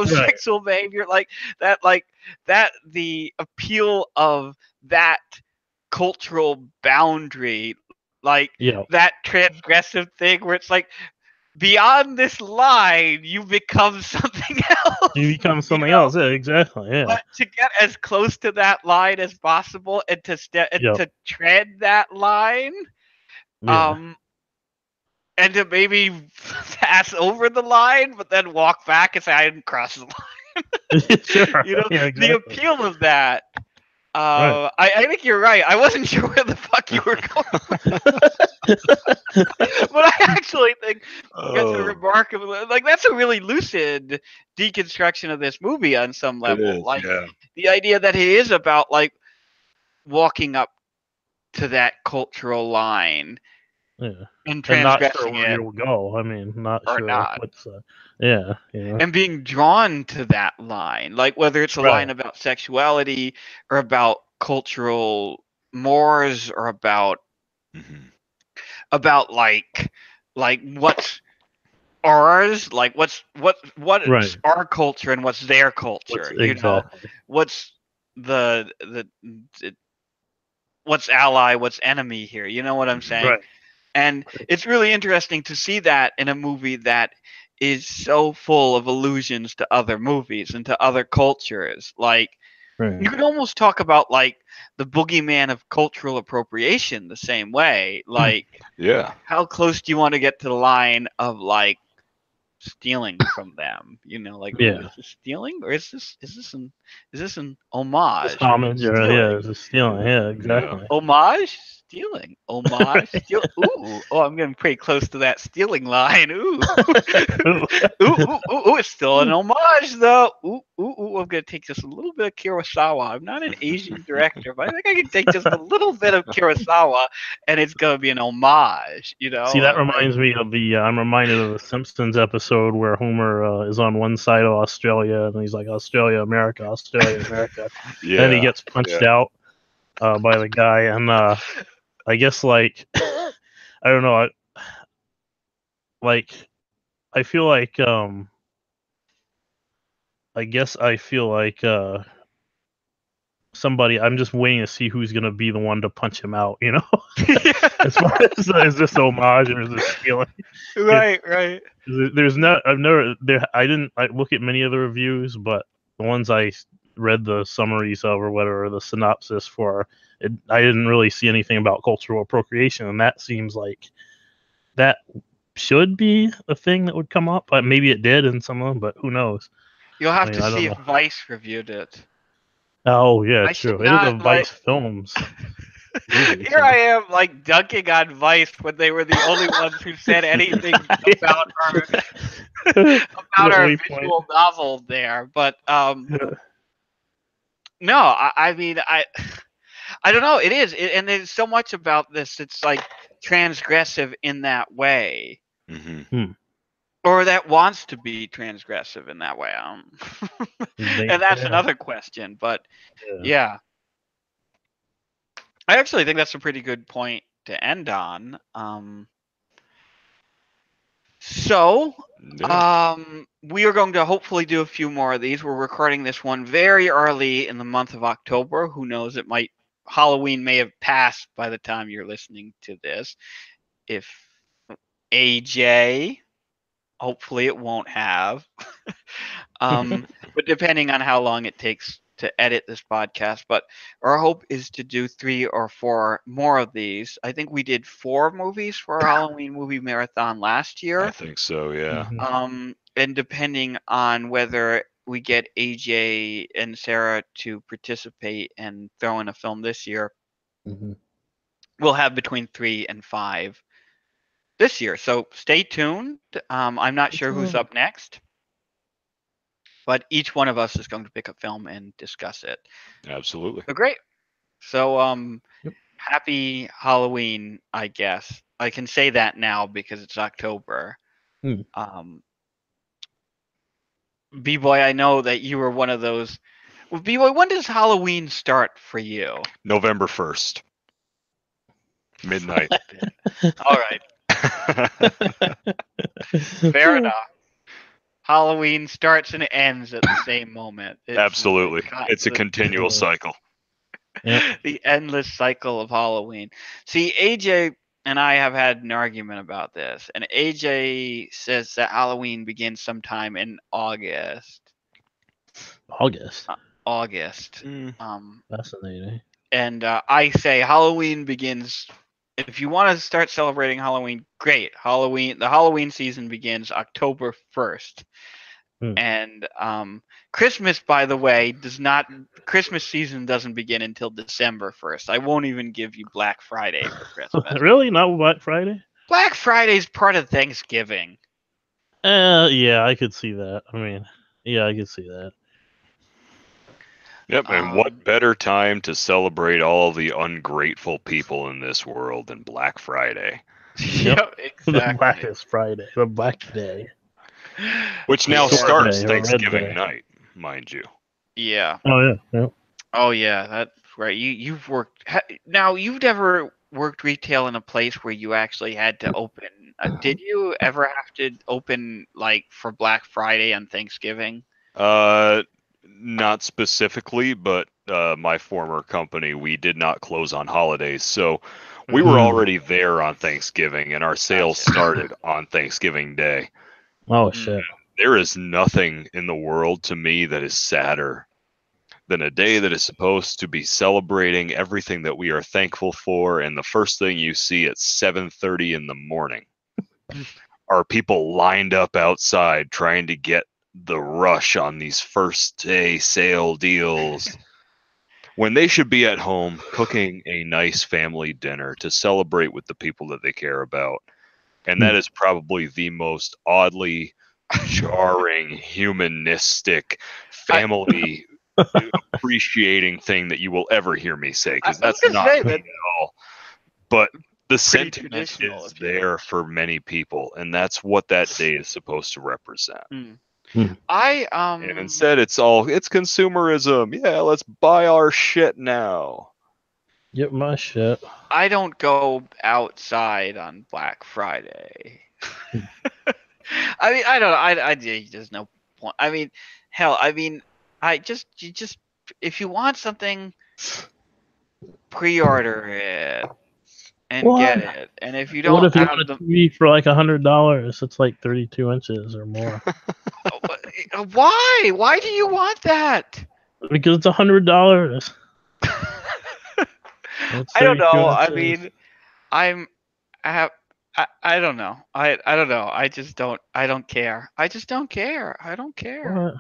Right. homosexual behavior, like that the appeal of that cultural boundary, like Yeah. that transgressive thing where it's like beyond this line you become something You else, become something else. Yeah. Exactly. Yeah. but to get as close to that line as possible and and Yep. to tread that line, Yeah. um and to maybe pass over the line but then walk back and say I didn't cross the Sure. line. Yeah. The Exactly. appeal of that. Right. I think you're right. I wasn't sure where the fuck you were going, but I actually think that's a Oh, remarkable, like that's a really lucid deconstruction of this movie on some it level. is. Like Yeah. the idea that it is about like walking up to that cultural line Yeah. and And not sure transgressing where it you'll go. I mean, not or sure not. what's. Yeah. And being drawn to that line, like whether it's a line Right. about sexuality or about cultural mores or Mhm. about like what's ours, like what's Right. our culture and what's their What's culture, exactly. what's the what's ally, what's enemy here, you know what I'm Mhm. saying? Right. And it's really interesting to see that in a movie that is so full of allusions to other movies and to other cultures. Like Right. you could almost talk about like the boogeyman of cultural appropriation the same way. Like Yeah. how close do you want to get to the line of like stealing from them? Like, ooh, Yeah. is this stealing or is this an It's homage or homage, or yeah, stealing? it's a stealing. Yeah. Yeah. Exactly. Homage? stealing. Homage? Steal? Ooh. Oh, I'm getting pretty close to that stealing line. Ooh. Ooh. It's still an homage, though. Ooh. I'm going to take just a little bit of Kurosawa. I'm not an Asian director, but I think I can take just a little bit of Kurosawa, and it's going to be an homage, you know? See, that reminds me of the. I'm reminded of the Simpsons episode where Homer is on one side of Australia and he's like, Australia, America, Australia, America. Yeah. Then he gets punched out by the guy, and I guess like I don't know, like I feel like I guess I feel like somebody. I'm just waiting to see who's gonna be the one to punch him out. You know, as far as is this homage or is this stealing? Right. There's not. I've never there. I didn't. I look at many of the reviews, but the ones I read the summaries of or whatever, the synopsis for, I didn't really see anything about cultural appropriation, and that seems like that should be a thing that would come up. Maybe it did in some of them, but who knows? You'll have I mean, to I don't see if know. Vice reviewed it. Oh yeah, I should true. It is a not Vice Films movie. Here I am, like dunking on Vice when they were the only ones who said anything about our about our visual novel there. But no, I mean I don't know. It is, and there's so much about this. It's like transgressive in that way, or that wants to be transgressive in that way. And that's another question. But yeah. I actually think that's a pretty good point to end on. We are going to hopefully do a few more of these. We're recording this one very early in the month of October. Who knows? Halloween may have passed by the time you're listening to this. If AJ, hopefully it won't have. But depending on how long it takes to edit this podcast, but our hope is to do 3 or 4 more of these. I think we did 4 movies for our Halloween movie marathon last year. I think so, yeah. And depending on whether we get AJ and Sarah to participate and throw in a film this year, we'll have between 3 and 5 this year. So stay tuned. I'm not sure who's up next, but each one of us is going to pick a film and discuss it. Absolutely. So great. So happy Halloween, I guess. I can say that now because it's October. B-Boy, I know that you were one of those. Well, B-Boy, when does Halloween start for you? November 1st. Midnight. All right. Fair enough. Halloween starts and ends at the same moment. Absolutely. It's a continual cycle. The endless cycle of Halloween. See, AJ and I have had an argument about this, and AJ says that Halloween begins sometime in August. August. Fascinating. And I say Halloween begins. If you want to start celebrating Halloween, great. The Halloween season begins October 1st. And Christmas, by the way, Christmas season doesn't begin until December 1st. I won't even give you Black Friday for Christmas. Really? Not Black Friday? Black Friday is part of Thanksgiving. Yeah, I could see that. I mean, yeah, I could see that. Yep, and what better time to celebrate all the ungrateful people in this world than Black Friday? Yep, exactly. The Blackest Friday, the Black Day. Which now starts Thanksgiving night, mind you. Yeah. Oh yeah. Oh yeah, that's right. You've worked now. You've never worked retail in a place where you actually had to open. Did you ever have to open like for Black Friday and Thanksgiving? Not specifically, but my former company, we did not close on holidays, so we were already there on Thanksgiving, and our sales started on Thanksgiving Day. Oh shit! There is nothing in the world to me that is sadder than a day that is supposed to be celebrating everything that we are thankful for, and the first thing you see at 7:30 in the morning are people lined up outside trying to get the rush on these first day sale deals. when they should be at home cooking a nice family dinner to celebrate with the people that they care about. And that is probably the most oddly jarring, humanistic, family appreciating thing that you will ever hear me say, because I was that's gonna not say me that at all. But the pretty sentiment traditional, is if you will. there for many people, and that's what that day is supposed to represent. I And instead, it's consumerism. Yeah, let's buy our shit now. Get my shit. I don't go outside on Black Friday. I mean, I don't know. There's no point. I mean, hell, you just if you want something, pre-order it and What? get it. And if you What don't if you have want a the, TV for like $100? It's like 32 inches or more. why? Why do you want that? Because it's $100. It's I don't 32 know. I inches. mean, I'm I have I don't know. I don't know. I don't care. I just don't care. I don't care. What?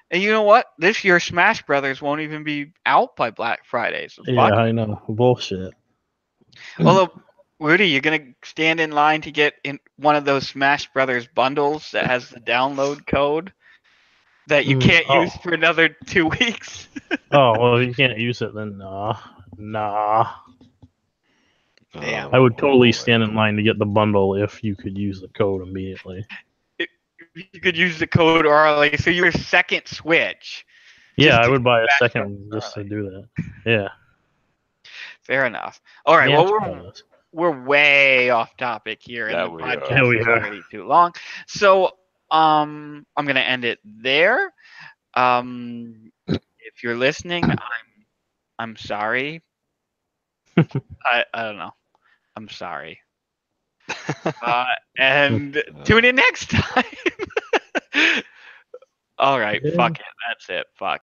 And you know what? This year Smash Brothers won't even be out by Black Friday. So Yeah, fuck I it. know. Bullshit. Although Rudy, you're gonna stand in line to get in one of those Smash Brothers bundles that has the download code that you can't use for another 2 weeks. Oh, well, if you can't use it, then nah. Nah. Damn. I would totally boy. stand in line to get the bundle if you could use the code immediately. You could use the code early, so your second Switch. Yeah, I to would buy a Smash second Brothers one just to early. do that. Yeah. Fair enough. All right. Smash Well, Brothers. we're way off topic here, and That the we are. podcast Yeah, we is are. already too long. So, I'm gonna end it there. If you're listening, I'm sorry. I don't know. I'm sorry. And tune in next time. All right. Yeah. Fuck it. That's it. Fuck.